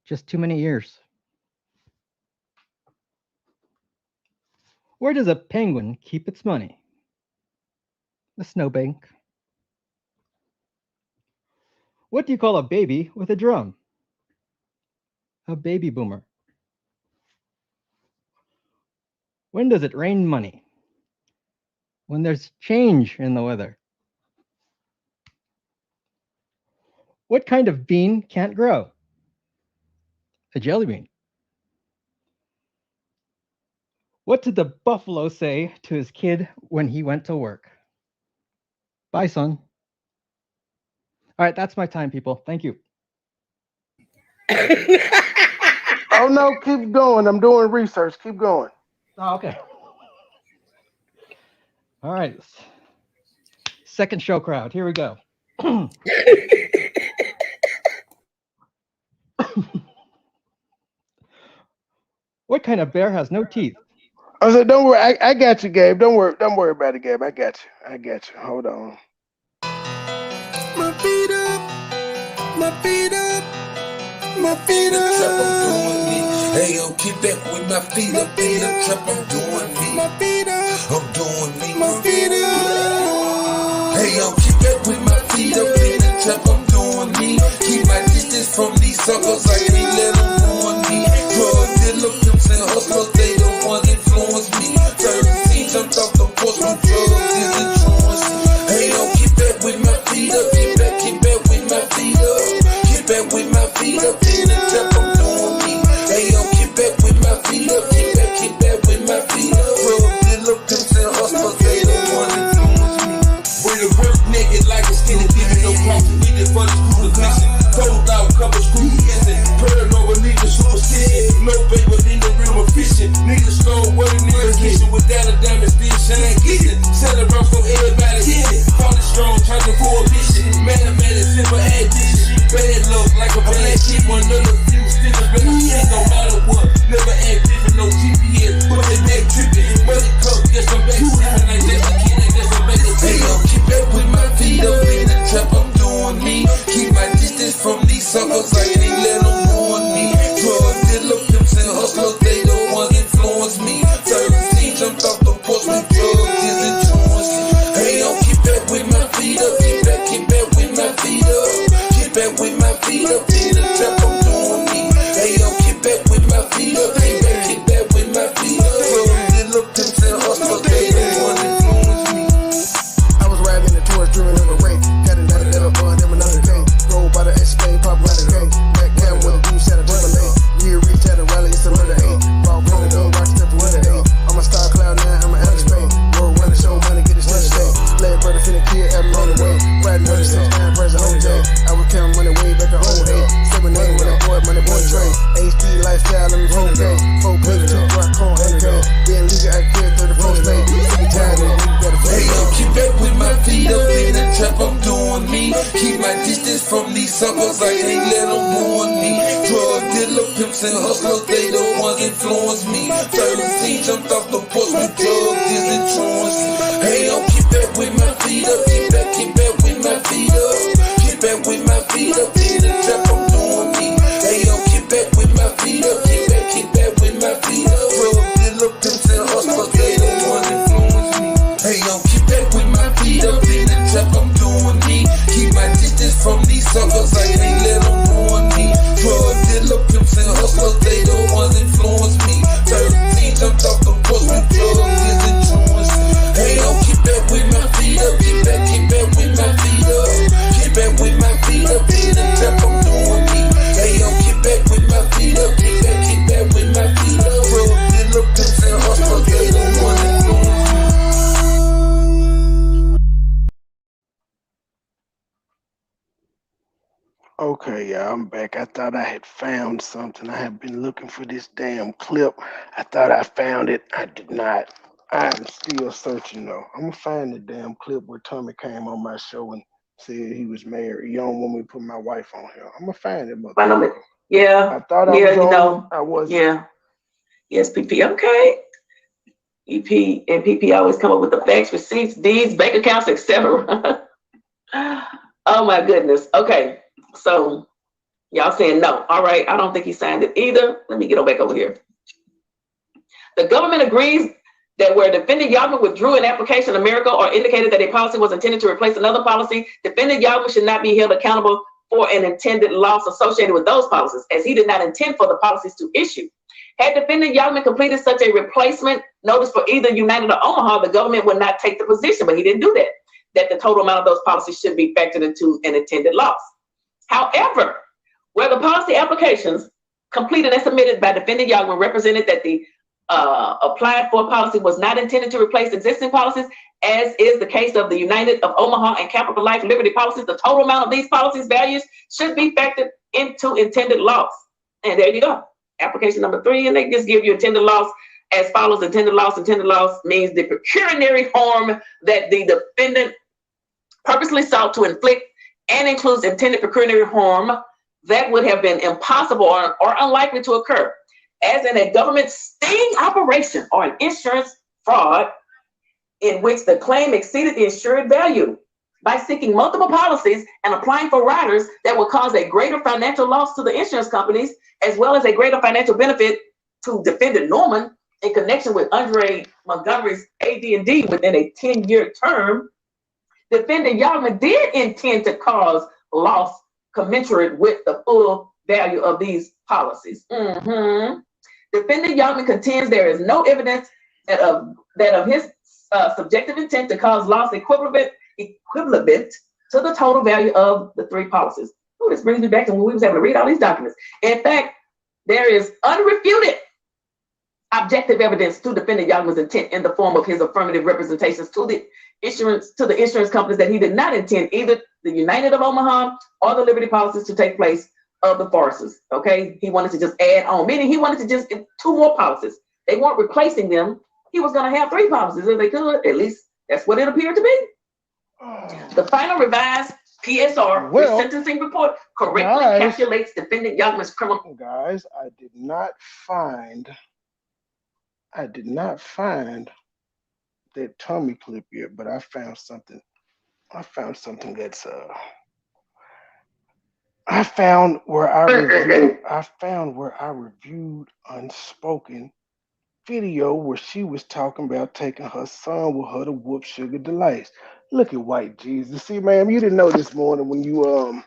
Just too many ears. Where does a penguin keep its money? A snowbank. What do you call a baby with a drum? A baby boomer. When does it rain money? When there's change in the weather. What kind of bean can't grow? A jelly bean. What did the buffalo say to his kid when he went to work? Bye, son. All right, that's my time, people. Thank you. Oh no, keep going. I'm doing research. Keep going. Oh, okay. All right. Second show crowd. Here we go. What kind of bear has no teeth? I said, don't worry. I got you, Gabe. Don't worry about it, Gabe. I got you. Hold on. My feet up, my feet up, my feet up. Trap, I'm doing me. Hey yo, keep back with my feet up in the trap. I'm doing me. My feet up, I'm doing me. my feet up. Hey yo, keep back with my feet up in the trap. I'm doing me. Keep my distance from these suckers. I can't let them ruin me. Drug dealer, pimps and hustlers, they the ones influence me. Certain teams, I'm off the porch with drugs is influence. Hey yo, keep back with my feet up. Keep back with my feet up. Keep back with my feet up in the trap. I'm doing me. Hey yo, keep back with my feet up. Keep back with my feet up. Drug dealer, pimps and hustlers, they the ones influence me. With a work naked like a skinny dipping, no profit needed for the school of mission. Cold out, cover screw missing. Paranoid, need a superstition. No paper in the realm of fishing. Need a stone, what a nigga kitchen. Without a diamond, still shine glisten. Set around so everybody hit it. Call it strong, charging for a mission. Mathematics, simple addition. Bad luck, like a bad kid. One of the few stickers, better shit, no matter what. Never act different, no GPS. But they back tripping. Money cup, guess I'm back tripping. Like that's the kid, I guess I'm back to hey, yo, keep back with my feet up in the trap. I'm doing me. Keep my distance from these suckers. I can't let them ruin me. Drug dealer, pimps and hustlers, they the ones influence me. Certain teams, I'm off the porch with drugs is influence. Hey, yo, keep back with my feet up. Keep back with my feet up. Keep back with my feet up in the trap. I'm doing me. Hey, yo, keep back with my feet up. Keep back with my feet up. Drug dealer, pimps and hustlers, they the ones influence me. I was riding the tours, dreaming of a ring. Got another little bun, then another game. Roll by the X-Plane, pop by the game. Back down with a dude, shot a Timberlake. Rear reach at a rally, it's a murder eight. Ball going down, rock step with an eight. I'm a star cloud 9, I'm an Alex Payne. Roll run the show, money, get it straight state. Glad brother finna kid, have him on the way. Riding 36, 9, press a whole day. I was counting money way back at old age. 7 8 with that boy, MoneyBoy trade. HD lifestyle, let me phone day. 4 paper, 2 rock, cone, and go. Being legal, I can't 34 state. Every time that you gotta pay. Hey yo, keep back with my feet up in the trap, I'm doing me. Keep my distance from these suckers, I can't let them ruin me. Drug dealer, pimps and hustlers, they the ones influence me. Certain teams, I'm off the porch with drugs is influence. Hey yo, keep back with my feet up. Keep back with my feet up. Keep back with my feet up in the trap, I'm doing me. Hey yo, keep back with my feet up. Keep back with my feet up. Drug dealer, pimps and hustlers, they the ones influence me. Hey yo, keep back with my feet up in the trap, I'm doing me. Keep my distance from these suckers, I can't let them ruin me. Drug dealer, pimps and hustlers, they the ones influence me. Certain teams, I'm off the porch with drugs is influence. Hey yo, keep back with my feet up. Keep back with my feet up. Keep back with my feet up in the trap, I'm doing me. Hey yo, keep back with my feet up. Keep back with my feet up. Drug dealer, pimps and hustlers, they the ones influence me. Okay, yeah, I'm back. I thought I had found something. I have been looking for this damn clip. I thought I found it. I did not. I'm still searching though. I'm gonna find the damn clip where Tommy came on my show and said he was married. You don't want me to put my wife on here. I'm gonna find it, motherfucker. Yeah. I thought I was on. I was. Yeah. Yes, PP. Okay. EP and PP always come up with the facts, receipts, deeds, bank accounts, etc. Oh my goodness. Okay. So y'all saying no. All right. I don't think he signed it either. Let me get back over here. The government agrees that where defendant Yagman withdrew an application in America or indicated that a policy was intended to replace another policy, defendant Yagman should not be held accountable for an intended loss associated with those policies, as he did not intend for the policies to issue. Had defendant Youngman completed such a replacement notice for either United or Omaha, the government would not take the position, but he didn't do that, that the total amount of those policies should be factored into an intended loss. However, where the policy applications completed and submitted by defendant Youngman represented that the applied for policy was not intended to replace existing policies, as is the case of the United of Omaha and Capital Life Liberty policies, the total amount of these policies values should be factored into intended loss. And there you go. Application number 3, and they just give you intended loss as follows. Intended loss means the pecuniary harm that the defendant purposely sought to inflict and includes intended pecuniary harm that would have been impossible or unlikely to occur, as in a government sting operation or an insurance fraud in which the claim exceeded the insured value by seeking multiple policies and applying for riders that would cause a greater financial loss to the insurance companies, as well as a greater financial benefit to defendant Norman in connection with Andre Montgomery's AD&D within a 10-year term. Defendant Youngman did intend to cause loss commensurate with the full value of these policies. Defendant Youngman contends there is no evidence that of his subjective intent to cause loss equivalent to the total value of the 3 policies. Oh, this brings me back to when we was having to read all these documents. In fact, there is unrefuted objective evidence to defendant Youngman's intent in the form of his affirmative representations to the insurance companies that he did not intend either the United of Omaha or the Liberty policies to take place of the farces. Okay, he wanted to just add on, meaning he wanted to just get 2 more policies. They weren't replacing them. He was going to have 3 policies if they could. At least that's what it appeared to be. The final revised PSR sentencing report correctly calculates defendant Youngman's criminal. Guys, I did not find that Tommy clip yet, but I found something. I found something that's I found where I reviewed Unspoken video where she was talking about taking her son with her to whoop Sugar Delights. Look at white Jesus. See, ma'am, you didn't know this morning when you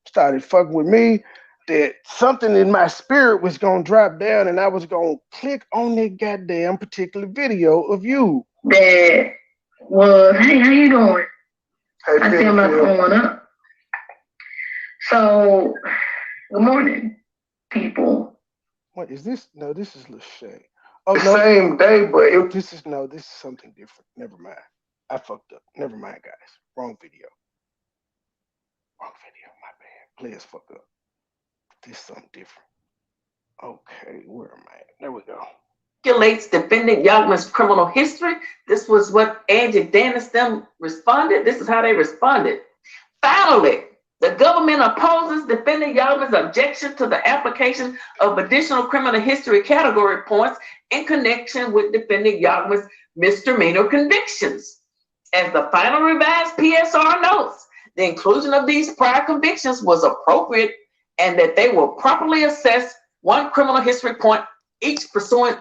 started fucking with me that something in my spirit was gonna drop down and I was gonna click on that goddamn particular video of you. That was, hey, how you doing? Hey, I see my phone up. So, good morning, people. What is this? No, this is Lachey. Oh, no. Same day, but this is something different. Never mind. I fucked up. Never mind, guys. Wrong video. My bad. Play as fuck up. This is something different. Okay, where am I at? There we go. Calculates defendant Youngman's criminal history. This was what Angie Dennis them responded. This is how they responded. Finally, the government opposes defendant Youngman's objection to the application of additional criminal history category points in connection with defendant Youngman's misdemeanor convictions. As the final revised PSR notes, the inclusion of these prior convictions was appropriate and that they were properly assessed 1 criminal history point each pursuant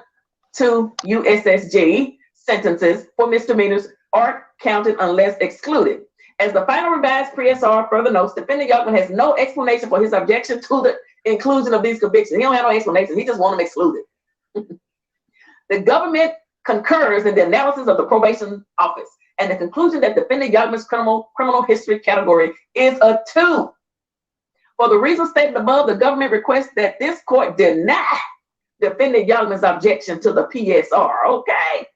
to USSG sentences for misdemeanors are counted unless excluded. As the final revised PSR further notes, defendant Youngman has no explanation for his objection to the inclusion of these convictions. He don't have no explanation. He just wants them excluded. The government concurs in the analysis of the probation office and the conclusion that defendant Youngman's criminal history category is a 2. For the reasons stated above, the government requests that this court deny defendant Youngman's objection to the PSR. Okay.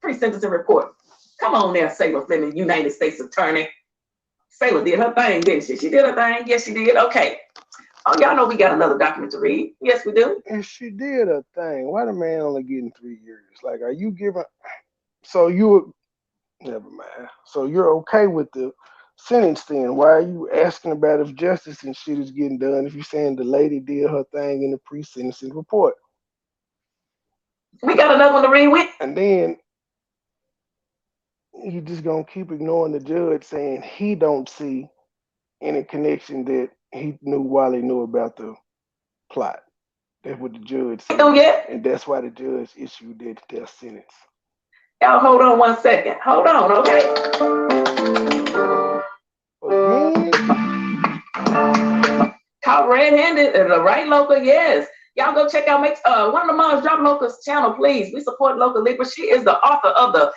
Pre-sentencing report. Come on there, Sailor Fleming, United States Attorney. Sailor did her thing, didn't she? She did her thing. Yes, she did. Okay. Oh, y'all know we got another document to read. Yes, we do. And she did her thing. Why the man only getting 3 years? Like, are you giving? So you, never mind. So you're okay with the sentence then? Why are you asking about if justice and shit is getting done if you're saying the lady did her thing in the pre-sentencing report? We got another one to read with. And then you just gonna keep ignoring the judge saying he don't see any connection that he knew Wally knew about the plot. That's what the judge said. And that's why the judge issued that death sentence. Y'all hold on 1 second. Hold on, okay? Caught red-handed and the right local, yes. Y'all go check out one of the moms drop local's channel, please. We support local Libra. She is the author of the.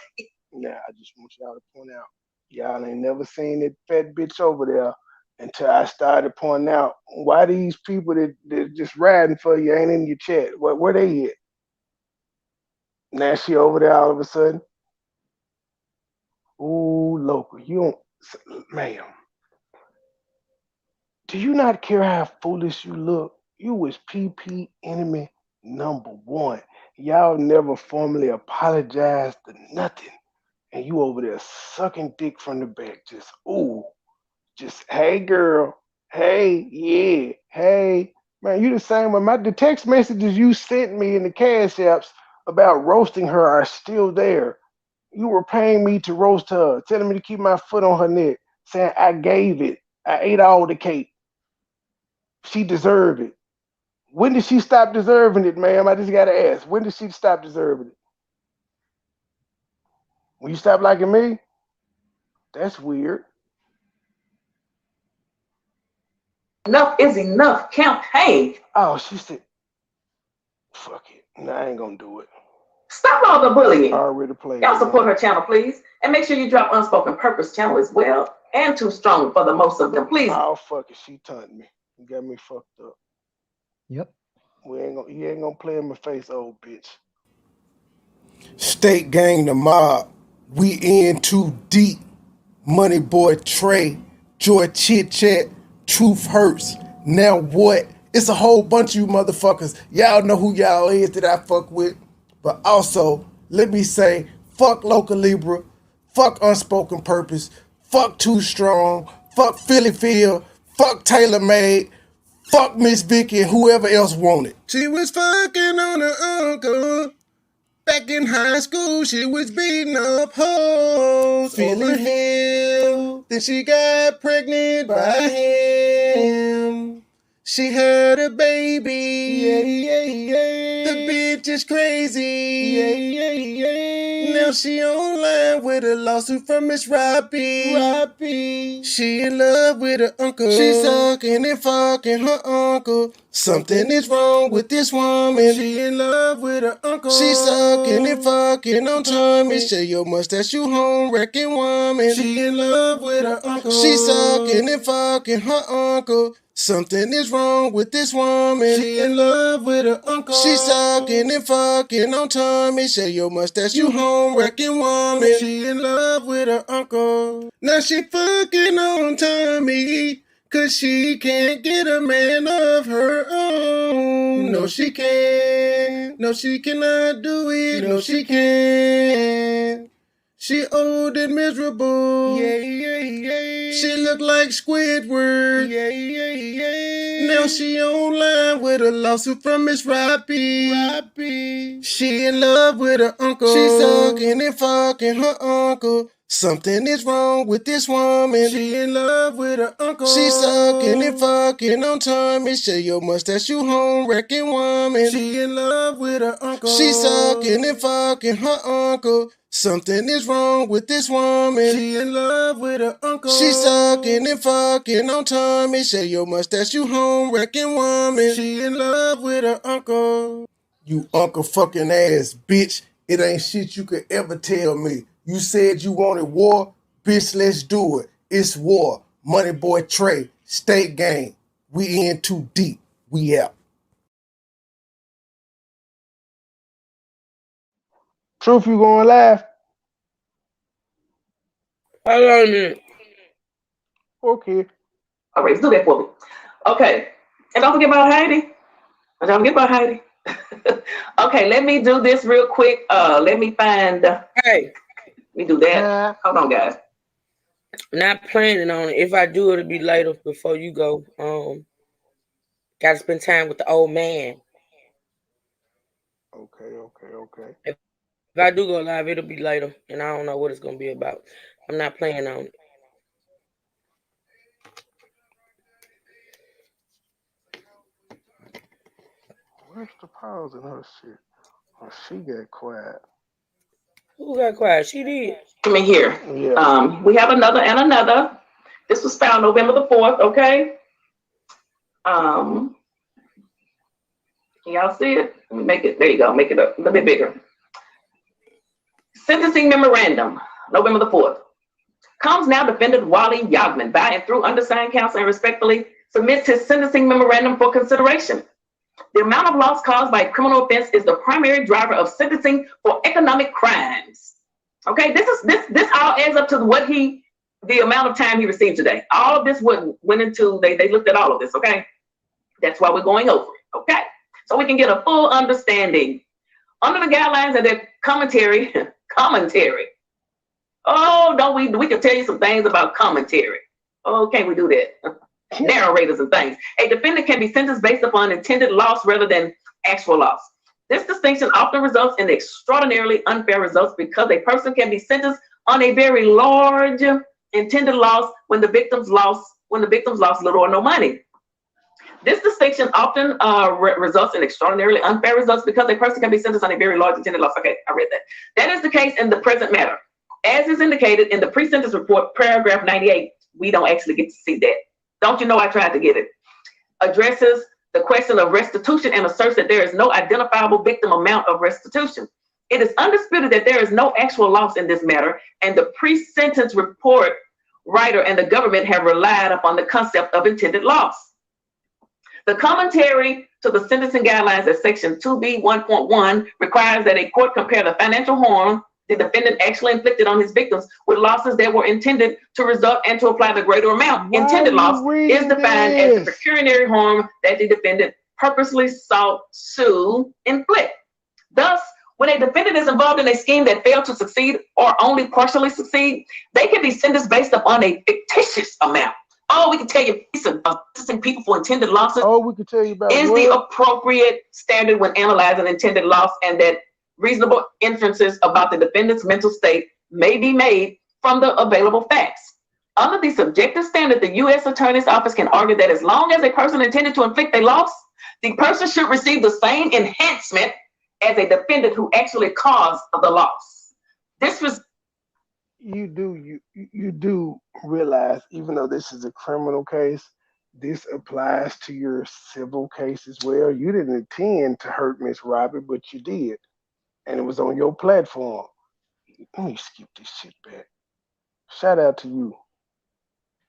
Now I just want y'all to point out, y'all ain't never seen that fat bitch over there until I started pointing out why these people that just riding for you ain't in your chat. Where they at? Now she over there all of a sudden. Ooh, local, you don't, ma'am. Do you not care how foolish you look? You was PP enemy #1. Y'all never formally apologized to nothing. And you over there sucking dick from the back. Just, ooh. Just, hey, girl. Hey, yeah. Hey. Man, you the same way. The text messages you sent me in the Cash Apps about roasting her are still there. You were paying me to roast her, telling me to keep my foot on her neck, saying I gave it. I ate all the cake. She deserved it. When did she stop deserving it, ma'am? I just got to ask. When did she stop deserving it? When you stop liking me? That's weird. Enough is enough campaign. Oh, she said, fuck it. No, I ain't going to do it. Stop all the bullying. I already played. Y'all support her channel, please. And make sure you drop Unspoken Purpose channel as well. And Too Strong for the most of them, please. Oh, fuck it. She taunted me. You got me fucked up. Yep. You ain't gonna play in my face, old bitch. State gang the mob. We in too deep. MoneyBoy Trey. Joy Chit Chat. Truth Hurts. Now what? It's a whole bunch of you motherfuckers. Y'all know who y'all is that I fuck with. But also, let me say, fuck Local Libra. Fuck Unspoken Purpose. Fuck Too Strong. Fuck Philly Phil. Fuck Taylor Made. Fuck Miss Vicky and whoever else wanted. She was fucking on her uncle. Back in high school, she was beating up hoes over him. Then she got pregnant by him. She had a baby. The bitch is crazy. Now she online with a lawsuit from Miss Robbie. She in love with her uncle. She sucking and fucking her uncle. Something is wrong with this woman. She in love with her uncle. She sucking and fucking on Tommy. Share your mustache, you home wrecking woman. She in love with her uncle. She sucking and fucking her uncle. Something is wrong with this woman. She in love with her uncle. She sucking and fucking on Tommy. Share your mustache, you home wrecking woman. She in love with her uncle. Now she fucking on Tommy. Cause she can't get a man of her own. No, she can't. No, she cannot do it. No, she can't. She old and miserable. She look like Squidward. Now she online with a lawsuit from Miss Robbie. She in love with her uncle. She sucking and fucking her uncle. Something is wrong with this woman. She in love with her uncle. She sucking and fucking on Tommy. Share your mustache, you home wrecking woman. She in love with her uncle. She sucking and fucking her uncle. Something is wrong with this woman. She in love with her uncle. She sucking and fucking on Tommy. Share your mustache, you home wrecking woman. She in love with her uncle. You uncle fucking ass bitch. It ain't shit you could ever tell me. You said you wanted war? Bitch, let's do it. It's war. MoneyBoy Trey. State gang. We in too deep. We out. Truth, you going live? Hold on a minute. Okay. All right, do that for me. Okay. And don't forget about Heidi. Don't forget about Heidi. Okay, let me do this real quick. Let me find. Hey. Let me do that. Hold on, guys. Not planning on it. If I do, it'll be later before you go. Gotta spend time with the old man. Okay. If I do go live, it'll be later, and I don't know what it's gonna be about. I'm not planning on it. Where's the pause in her shit? Oh, she got quiet. Who got quiet? She did. Come in here. Yeah. We have another and another. This was found November the 4th, okay? Y'all see it? Let me make it. There you go. Make it a little bit bigger. Sentencing memorandum, November the 4th. Comes now defendant Wally Yagman by and through undersigned counsel and respectfully submits his sentencing memorandum for consideration. The amount of loss caused by a criminal offense is the primary driver of sentencing for economic crimes. Okay, this all adds up to the amount of time he received today. All of this went into, they looked at all of this, okay? That's why we're going over it, okay? So we can get a full understanding. Under the guidelines of their commentary. Oh, we can tell you some things about commentary. Oh, can't we do that? Narrators and things. A defendant can be sentenced based upon intended loss rather than actual loss. This distinction often results in extraordinarily unfair results because a person can be sentenced on a very large intended loss when the victims lost little or no money. This distinction often results in extraordinarily unfair results because a person can be sentenced on a very large intended loss. Okay, I read that. That is the case in the present matter. As is indicated in the pre-sentence report, paragraph 98, we don't actually get to see that. Don't you know I tried to get it? Addresses the question of restitution and asserts that there is no identifiable victim amount of restitution. It is undisputed that there is no actual loss in this matter, and the pre-sentence report writer and the government have relied upon the concept of intended loss. The commentary to the sentencing guidelines at section 2B 1.1 requires that a court compare the financial harm the defendant actually inflicted on his victims with losses that were intended to result and to apply the greater amount. Intended loss is defined as the pecuniary harm that the defendant purposely sought to inflict. Thus, when a defendant is involved in a scheme that failed to succeed or only partially succeed, they can be sentenced based upon a fictitious amount. Oh, we can tell you sentencing people for intended losses. Oh, we can tell you about is what? The appropriate standard when analyzing intended loss, and that reasonable inferences about the defendant's mental state may be made from the available facts. Under the subjective standard, the U.S. Attorney's Office can argue that as long as a person intended to inflict a loss, the person should receive the same enhancement as a defendant who actually caused the loss. This was. You do realize, even though this is a criminal case, this applies to your civil case as well. You didn't intend to hurt Miss Robbie, but you did. And it was on your platform. Let me skip this shit back. Shout out to you.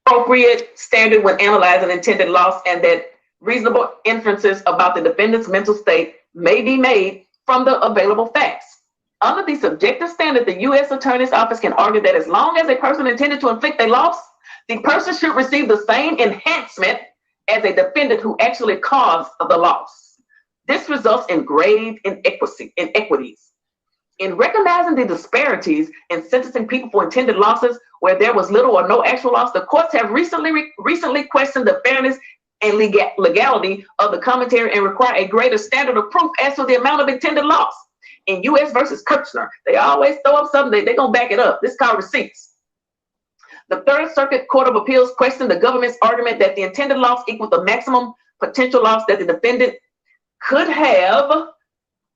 Appropriate standard when analyzing intended loss, and that reasonable inferences about the defendant's mental state may be made from the available facts. Under the subjective standard, the U.S. Attorney's Office can argue that as long as a person intended to inflict a loss, the person should receive the same enhancement as a defendant who actually caused the loss. This results in grave inequities. In recognizing the disparities in sentencing people for intended losses where there was little or no actual loss, the courts have recently questioned the fairness and legality of the commentary and require a greater standard of proof as to the amount of intended loss. In U.S. versus Kirchner, they always throw up something, they're going to back it up. This is called receipts. The Third Circuit Court of Appeals questioned the government's argument that the intended loss equals the maximum potential loss that the defendant could have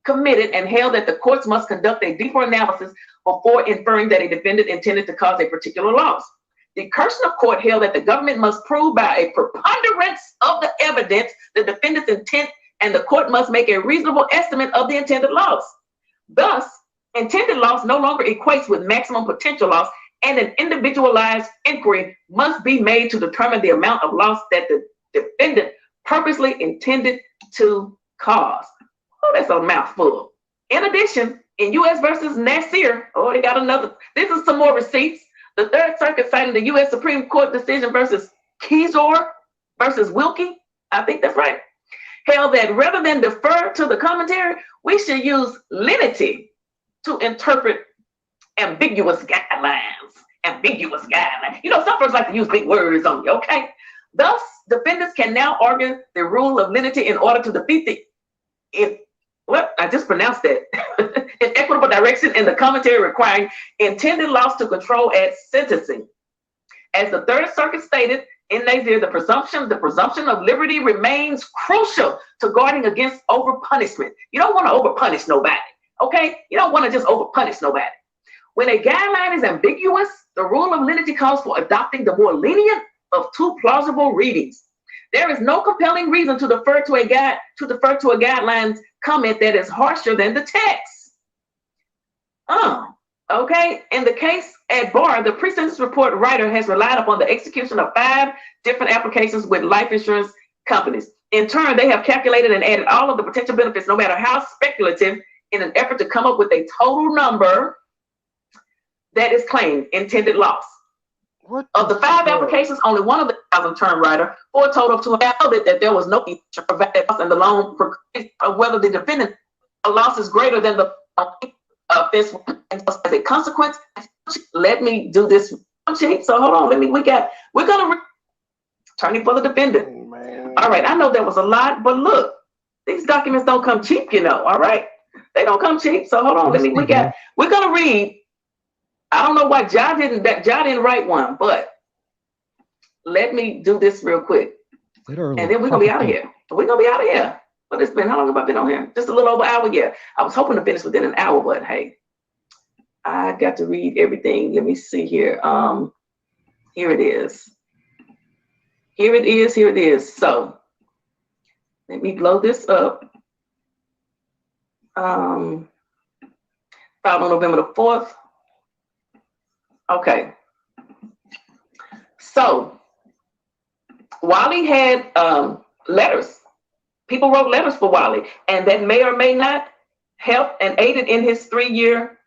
committed, and held that the courts must conduct a deeper analysis before inferring that a defendant intended to cause a particular loss. The Kirchner court held that the government must prove by a preponderance of the evidence the defendant's intent, and the court must make a reasonable estimate of the intended loss. Thus, intended loss no longer equates with maximum potential loss, and an individualized inquiry must be made to determine the amount of loss that the defendant purposely intended to cause. Oh, that's a mouthful. In addition, in U.S. versus Nasir, oh, they got another. This is some more receipts. The Third Circuit citing the U.S. Supreme Court decision versus Keysor versus Wilkie, I think that's right, held that rather than defer to the commentary, we should use lenity to interpret ambiguous guidelines. You know, some folks like to use big words on you, okay? Thus, defendants can now argue the rule of lenity in order to defeat I just pronounced that. Inequitable direction in the commentary requiring intended loss to control at sentencing. As the Third Circuit stated in Nasir, the presumption of liberty remains crucial to guarding against over-punishment. You don't want to over-punish nobody, okay? You don't want to just over-punish nobody. When a guideline is ambiguous, the rule of lenity calls for adopting the more lenient of two plausible readings. There is no compelling reason to defer to a guidelines comment that is harsher than the text. Okay. In the case at bar, the pre-sentence report writer has relied upon the execution of 5 different applications with life insurance companies. In turn, they have calculated and added all of the potential benefits, no matter how speculative, in an effort to come up with a total number that is claimed intended loss. Of the 5 applications, only one of the term writer, for a total of 2, noted that there was no feature provided in the loan of whether the defendant loss is greater than the offense. As a consequence, let me do this cheap. So hold on, we're gonna attorney for the defendant. All right, I know that was a lot, but look, these documents don't come cheap, all right? They don't come cheap. So hold on, we're gonna read. I don't know why Ja didn't write one, but let me do this real quick. Literally, and then we're gonna be out of here. But it's been, how long have I been on here? Just a little over an hour, yeah. I was hoping to finish within an hour, but hey, I got to read everything. Let me see here. Here it is. Here it is. So let me blow this up. Filed on November the 4th. Okay. So Wally had letters. People wrote letters for Wally, and that may or may not help and aided in his 3-year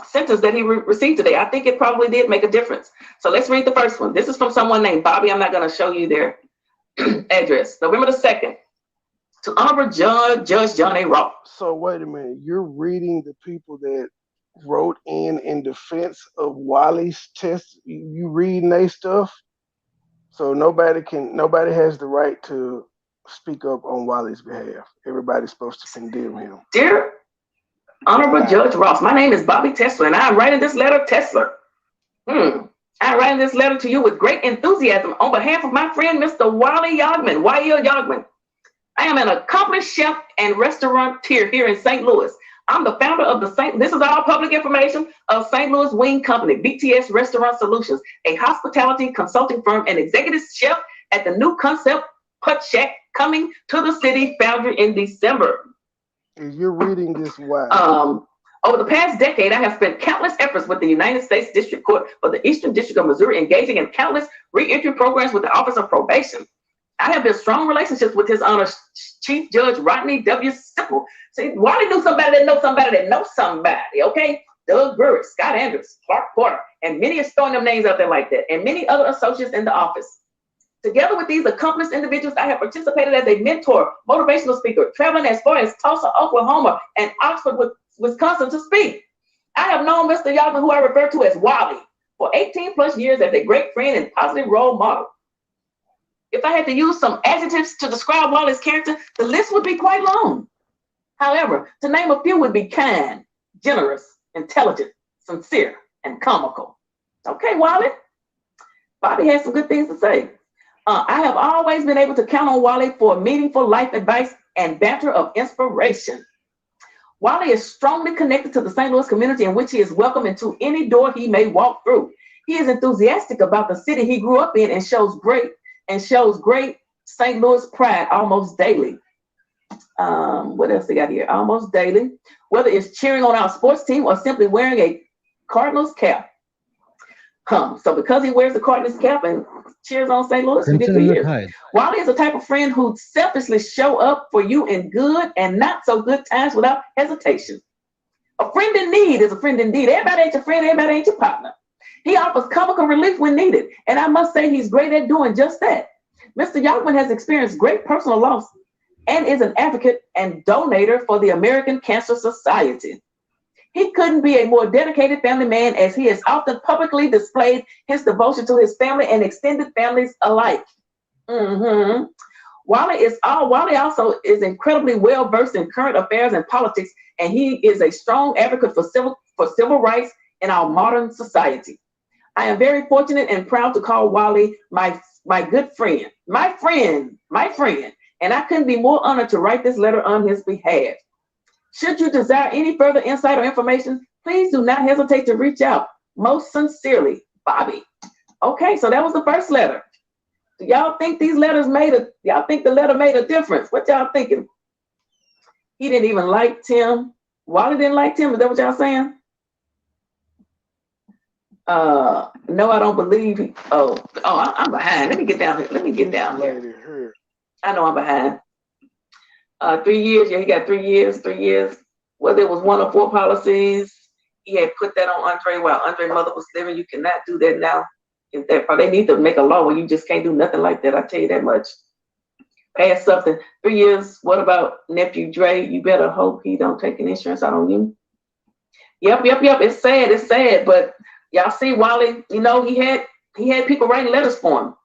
sentence that he received today. I think it probably did make a difference. So let's read the first one. This is from someone named Bobby. I'm not going to show you their address. November the 2nd. To Honorable Judge John A. Ross. So wait a minute. You're reading the people that wrote in defense of Wally's test. You reading their stuff? So nobody has the right to speak up on Wally's behalf. Everybody's supposed to condemn him. Dear Honorable Judge Ross, my name is Bobby Tesler, and I am writing this letter, Tesler. I am writing this letter to you with great enthusiasm on behalf of my friend, Mr. Wally Yogman, Y.L. Yogman. I am an accomplished chef and restaurateur here in St. Louis. I'm the founder of this is all public information, of St. Louis Wing Company, BTS Restaurant Solutions, a hospitality consulting firm and executive chef at the new concept Put Shack coming to the city, founded in December. You're reading this why? Over the past decade, I have spent countless efforts with the United States District Court for the Eastern District of Missouri, engaging in countless re-entry programs with the Office of Probation. I have built strong relationships with His Honor Chief Judge Rodney W. Simple. See, Wally knew somebody that knows somebody that knows somebody, okay? Doug Burris, Scott Andrews, Clark Porter, and many are throwing them names out there like that, and many other associates in the office. Together with these accomplished individuals, I have participated as a mentor, motivational speaker, traveling as far as Tulsa, Oklahoma, and Oxford, Wisconsin to speak. I have known Mr. Yogman, who I refer to as Wally, for 18 plus years as a great friend and positive role model. If I had to use some adjectives to describe Wally's character, the list would be quite long. However, to name a few would be kind, generous, intelligent, sincere, and comical. Okay, Wally? Bobby has some good things to say. I have always been able to count on Wally for meaningful life advice and banter of inspiration. Wally is strongly connected to the St. Louis community, in which he is welcome into any door he may walk through. He is enthusiastic about the city he grew up in and shows great St. Louis pride almost daily. What else they got here? Almost daily. Whether it's cheering on our sports team or simply wearing a Cardinals cap. So because he wears the Cardinals cap and cheers on St. Louis, we get 2 years. Wally is the type of friend who selfishly show up for you in good and not so good times without hesitation. A friend in need is a friend indeed. Everybody ain't your friend, everybody ain't your partner. He offers comical relief when needed, and I must say he's great at doing just that. Mr. Yogman has experienced great personal loss and is an advocate and donator for the American Cancer Society. He couldn't be a more dedicated family man, as he has often publicly displayed his devotion to his family and extended families alike. Wally also is incredibly well versed in current affairs and politics, and he is a strong advocate for civil rights in our modern society. I am very fortunate and proud to call Wally my good friend, my friend, and I couldn't be more honored to write this letter on his behalf. Should you desire any further insight or information, please do not hesitate to reach out. Most sincerely, Bobby. Okay, so that was the first letter. Do y'all think these letters y'all think the letter made a difference? What y'all thinking? He didn't even like Tim. Wally didn't like Tim. Is that what y'all saying? No, I don't believe he. I'm behind. Let me get down here. I know I'm behind. 3 years. Yeah, he got 3 years. 3 years. Whether it was 1 or 4 policies, he had put that on Andre while Andre's mother was living. You cannot do that now. They need to make a law where you just can't do nothing like that. I tell you that much. Pass something. 3 years. What about nephew Dre? You better hope he don't take an insurance out on you. Yep. It's sad, but y'all see Wally, you know, he had people writing letters for him.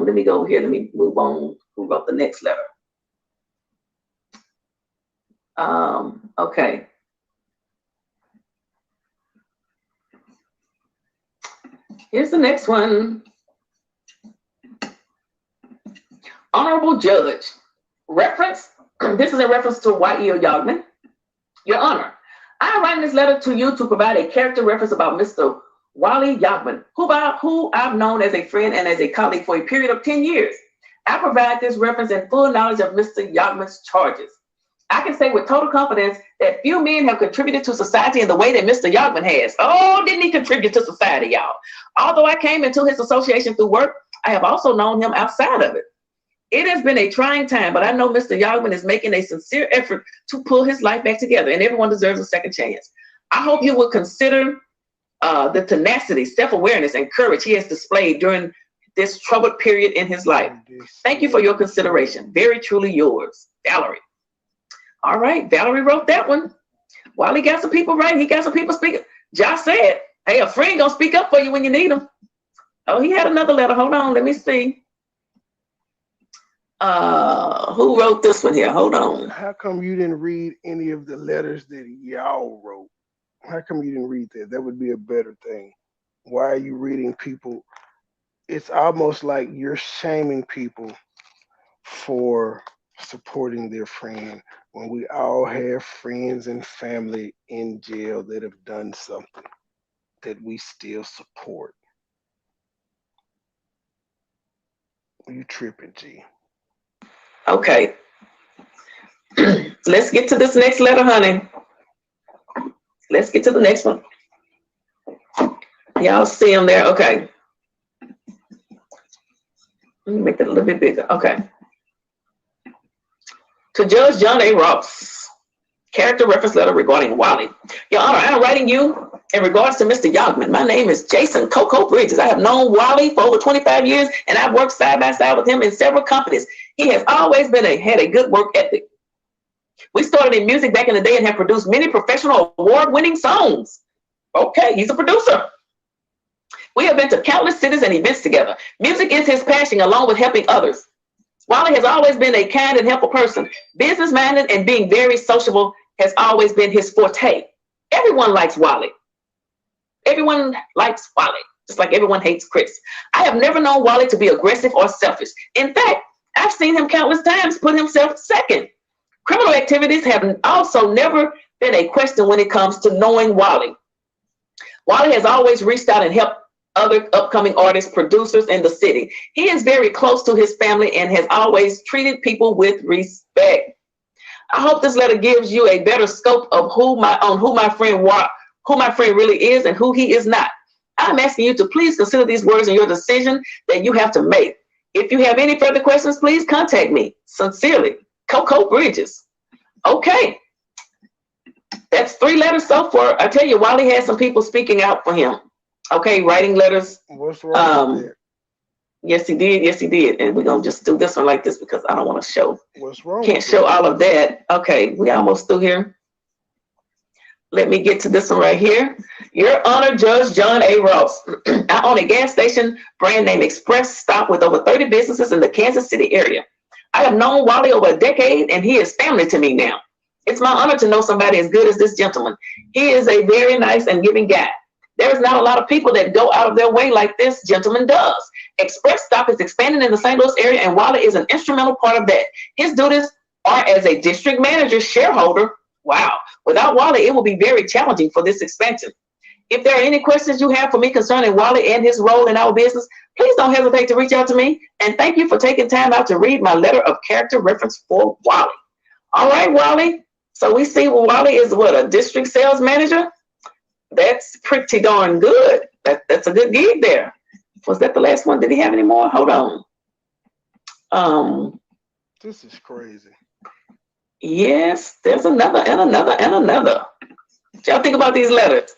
Let me go over here. Let me move on. Who wrote the next letter? Okay. Here's the next one. Honorable Judge. Reference. This is in reference to Y.E.O. Yogman. Your Honor, I am writing this letter to you to provide a character reference about Mr. Wally Yogman, who I've known as a friend and as a colleague for a period of 10 years. I provide this reference in full knowledge of Mr. Yogman's charges. I can say with total confidence that few men have contributed to society in the way that Mr. Yogman has. Oh, didn't he contribute to society, y'all? Although I came into his association through work, I have also known him outside of it. It has been a trying time, but I know Mr. Yogman is making a sincere effort to pull his life back together, and everyone deserves a second chance. I hope you will consider the tenacity, self-awareness, and courage he has displayed during this troubled period in his life. Thank you for your consideration. Very truly yours, Valerie. All right, Valerie wrote that one. Wally got some people writing. He got some people speaking. Josh said, hey, a friend gonna speak up for you when you need him. Oh, he had another letter. Hold on, let me see. Who wrote this one here? Hold on. How come you didn't read any of the letters that y'all wrote? How come you didn't read that? That would be a better thing. Why are you reading people? It's almost like you're shaming people for supporting their friend when we all have friends and family in jail that have done something that we still support. You tripping, G. Okay. Let's get to this next letter, honey. Let's get to the next one. Y'all see them there? Okay. Let me make that a little bit bigger. Okay. To Judge John A. Ross, character reference letter regarding Wally. Your Honor, I am writing you in regards to Mr. Yogman. My name is Jason Coco Bridges. I have known Wally for over 25 years, and I've worked side by side with him in several companies. He has always had a good work ethic. We started in music back in the day and have produced many professional award-winning songs. Okay, he's a producer. We have been to countless cities and events together. Music is his passion, along with helping others. Wally has always been a kind and helpful person. Business-minded and being very sociable has always been his forte. Everyone likes Wally. Everyone likes Wally, just like everyone hates Chris. I have never known Wally to be aggressive or selfish. In fact, I've seen him countless times put himself second. Criminal activities have also never been a question when it comes to knowing Wally. Wally has always reached out and helped other upcoming artists, producers in the city. He is very close to his family and has always treated people with respect. I hope this letter gives you a better scope of who my friend really is and who he is not. I'm asking you to please consider these words in your decision that you have to make. If you have any further questions, please contact me. Sincerely, Coco Bridges. Okay. That's 3 letters so far. I tell you, Wally had some people speaking out for him. Okay, writing letters. What's wrong with that? Yes, he did. Yes, he did. And we're going to just do this one like this because I don't want to show. What's wrong? Can't show all of that. Okay, we almost through here. Let me get to this one right here. Your Honor, Judge John A. Ross. I own a gas station brand name Express Stop with over 30 businesses in the Kansas City area. I have known Wally over a decade, and he is family to me now. It's my honor to know somebody as good as this gentleman. He is a very nice and giving guy. There is not a lot of people that go out of their way like this gentleman does. Express Stop is expanding in the St. Louis area, and Wally is an instrumental part of that. His duties are as a district manager, shareholder. Wow. Without Wally, it will be very challenging for this expansion. If there are any questions you have for me concerning Wally and his role in our business, please don't hesitate to reach out to me. And thank you for taking time out to read my letter of character reference for Wally. All right, Wally. So we see Wally is what, a district sales manager? That's pretty darn good. That's a good gig there. Was that the last one? Did he have any more? Hold on. This is crazy. Yes, there's another and another and another. What y'all think about these letters?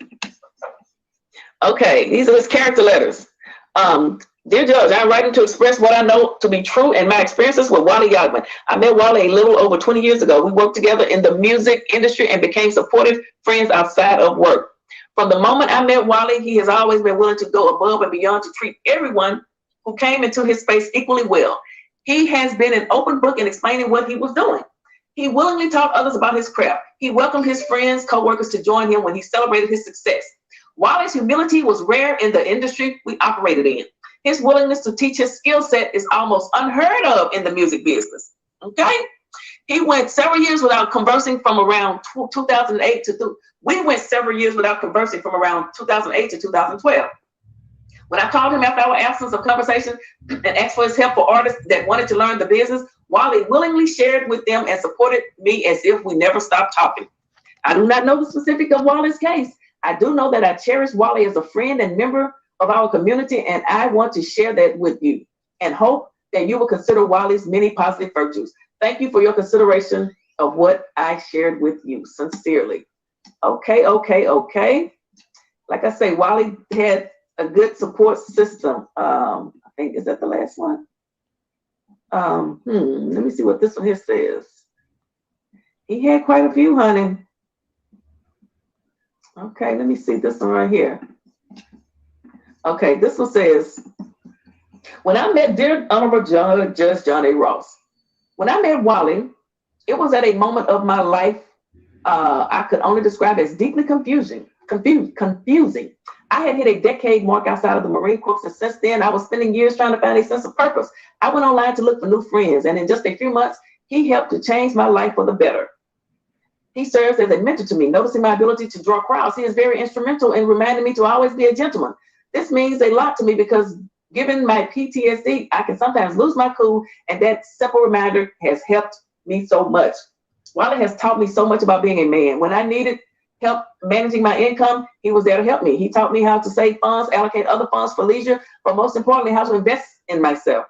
Okay, these are his character letters. Dear Judge, I'm writing to express what I know to be true and my experiences with Wally Yagman. I met Wally a little over 20 years ago. We worked together in the music industry and became supportive friends outside of work. From the moment I met Wally, he has always been willing to go above and beyond to treat everyone who came into his space equally well. He has been an open book in explaining what he was doing. He willingly taught others about his craft. He welcomed his friends, co-workers to join him when he celebrated his success. Wally's humility was rare in the industry we operated in. His willingness to teach his skill set is almost unheard of in the music business. Okay? He went several years without conversing from around 2008 to we went several years without conversing from around 2008 to 2012. When I called him after our absence of conversation and asked for his help for artists that wanted to learn the business, Wally willingly shared with them and supported me as if we never stopped talking. I do not know the specific of Wally's case. I do know that I cherish Wally as a friend and member of our community, and I want to share that with you and hope that you will consider Wally's many positive virtues. Thank you for your consideration of what I shared with you. Sincerely. Okay. Like I say, Wally had a good support system. I think, is that the last one? Let me see what this one here says. He had quite a few, honey. Okay, let me see this one right here. Okay, this one says, when I met Dear Honorable Judge John A. Ross, when I met Wally, it was at a moment of my life I could only describe as deeply confusing. I had hit a decade mark outside of the Marine Corps, and since then I was spending years trying to find a sense of purpose. I went online to look for new friends, and in just a few months, he helped to change my life for the better. He serves as a mentor to me, noticing my ability to draw crowds. He is very instrumental in reminding me to always be a gentleman. This means a lot to me because given my PTSD, I can sometimes lose my cool, and that simple reminder has helped me so much. Wally has taught me so much about being a man. When I needed help managing my income, he was there to help me. He taught me how to save funds, allocate other funds for leisure, but most importantly, how to invest in myself.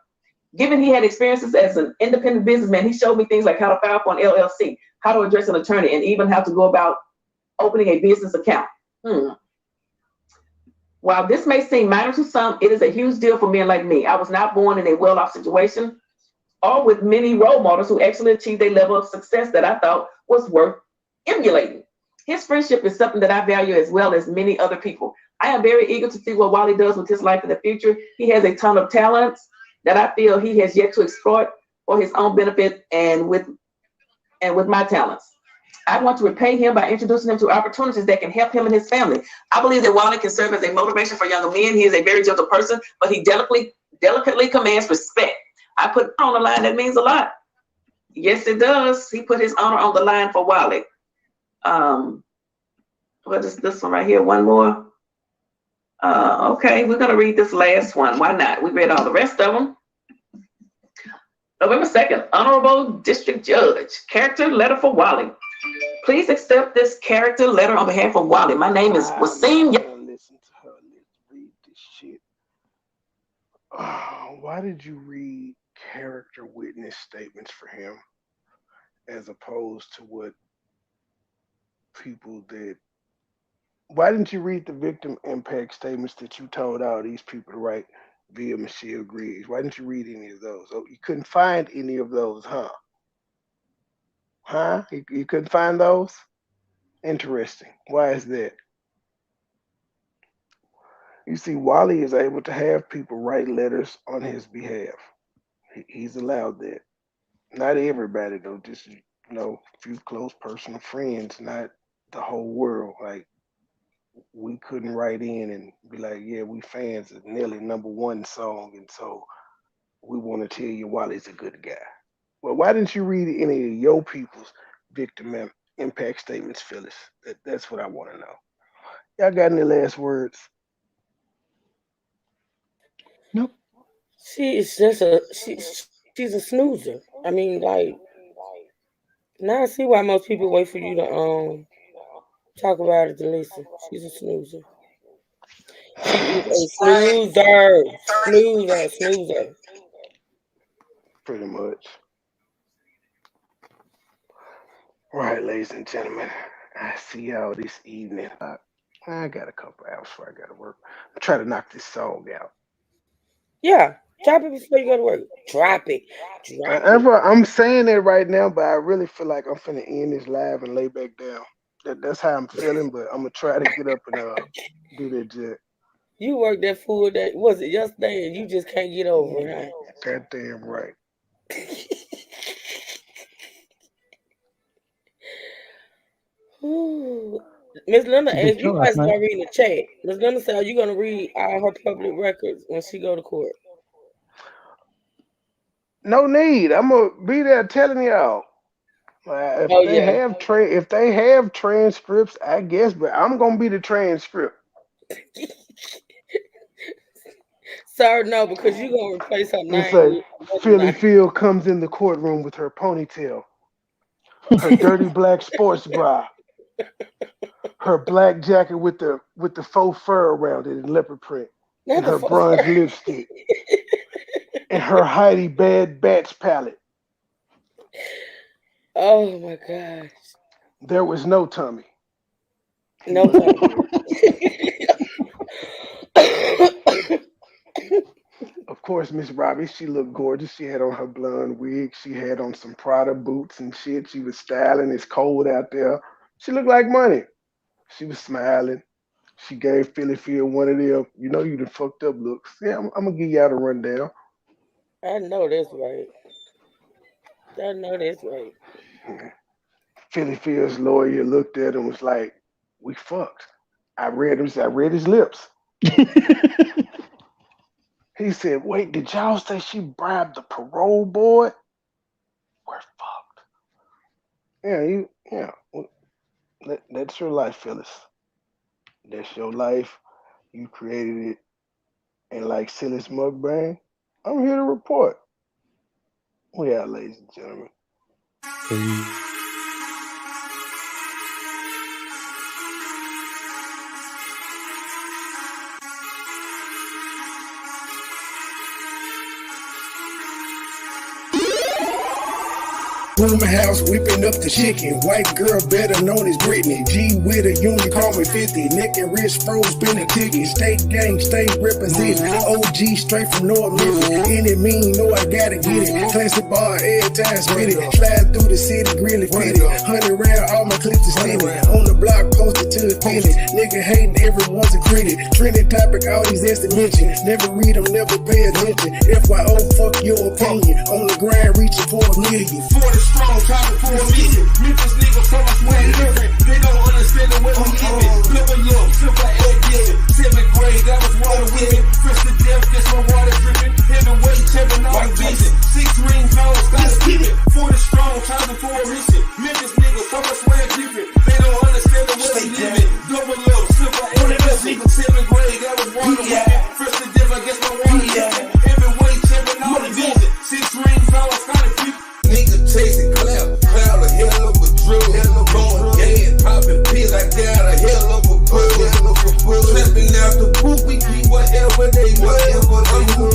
Given he had experiences as an independent businessman, he showed me things like how to file for an LLC, how to address an attorney, and even how to go about opening a business account. While this may seem minor to some, it is a huge deal for men like me. I was not born in a well-off situation or with many role models who actually achieved a level of success that I thought was worth emulating. His friendship is something that I value as well as many other people. I am very eager to see what Wally does with his life in the future. He has a ton of talents that I feel he has yet to exploit for his own benefit and with my talents. I want to repay him by introducing him to opportunities that can help him and his family. I believe that Wally can serve as a motivation for younger men. He is a very gentle person, but he delicately commands respect. I put on the line, that means a lot. Yes, it does. He put his honor on the line for Wally. What is this one right here? One more. Okay, we're gonna read this last one. Why not? We read all the rest of them. November 2nd, Honorable District Judge, character letter for Wally. Please accept this character letter on behalf of Wally. My name is Wasim. Listen to her. Let's read this shit. Why did you read character witness statements for him as opposed to what people did? Why didn't you read the victim impact statements that you told all these people to write via Michelle Griggs? Why didn't you read any of those? Oh, you couldn't find any of those, huh? You couldn't find those? Interesting. Why is that? You see, Wally is able to have people write letters on his behalf. He's allowed that. Not everybody, though, just, a few close personal friends, not the whole world. Like, we couldn't write in and be like, yeah, we fans of Nelly #1 song, and so we want to tell you Wally's a good guy. Well, why didn't you read any of your people's victim impact statements, Phyllis? That's what I want to know. Y'all got any last words? Nope. She's a snoozer. I mean, like, now I see why most people wait for you to talk about it to listen. She's a snoozer. She is a snoozer. Pretty much. All right, ladies and gentlemen. I see y'all this evening. I got a couple hours before I got to work. I'm trying to knock this song out. Yeah, drop it before you go to work. Drop it. I'm saying that right now, but I really feel like I'm finna end this live and lay back down. That's how I'm feeling, but I'm gonna try to get up and do that jet. You worked that full day. Was it yesterday? And you just can't get over it, huh? Goddamn right. Miss Linda asked you might start reading the chat. Miss Linda said, "Are you gonna read all her public records when she go to court?" No need. I'm gonna be there telling y'all. If they have transcripts, I guess, but I'm gonna be the transcript. Sir, no, because you're gonna replace her name. It's like Philly Phil comes in the courtroom with her ponytail, her dirty black sports bra, her black jacket with the faux fur around it in leopard print, and her bronze lipstick, and her Heidi Bad Batch palette. Oh my gosh. There was no tummy. No tummy. Of course, Miss Robbie, she looked gorgeous. She had on her blonde wig. She had on some Prada boots and shit. She was styling. It's cold out there. She looked like money. She was smiling. She gave Philly Phil one of them, you done fucked up looks. Yeah, I'm going to give y'all the rundown. I know that's right. Philly Phil's lawyer looked at him and was like, we fucked. I read his lips. He said, wait, did y'all say she bribed the parole board? We're fucked. Yeah, that's your life, Phyllis. That's your life. You created it. And like Silas Mukbang, I'm here to report. We out, ladies and gentlemen. Boom house, whipping up the chicken. White girl better known as Britney. G with a union, call me 50. Neck and wrist froze, spin a ticket. State gang, state representing. OG straight from North Memphis. Any mean, know I gotta get it. Classic bar, every time spit it. Slide through the city, really fit it. 100 round, all my clips is spinning. On the block, posted to the finish. Nigga hating, everyone's a critic. Trending topic, all these estimations. Never read them, never pay attention. FYO, fuck your opinion. On the grind, reaching for a million. 40 strong, talking for a million. Memphis niggas so much way different. They don't understand the way we living. Flip a look, simple egg giving. 7th grade, that was water whipping. First to death, guess my water dripping. Heavyweight champion, all the vision. 6 rings, all gotta keep it. 40 strong, talking for a mission. Memphis niggas so much way different. They don't understand the way we living. Double look, simple egg giving. 7th grade, that was water whipping. First to death, I guess my water dripping. Heavyweight champion, all the vision. 6 rings, all gotta keep it. Nigga chasing cloud a hell of a drill, going gas, popping pills, I got a hell of a pull, trapping out the poop, we keep whatever they want. I'm who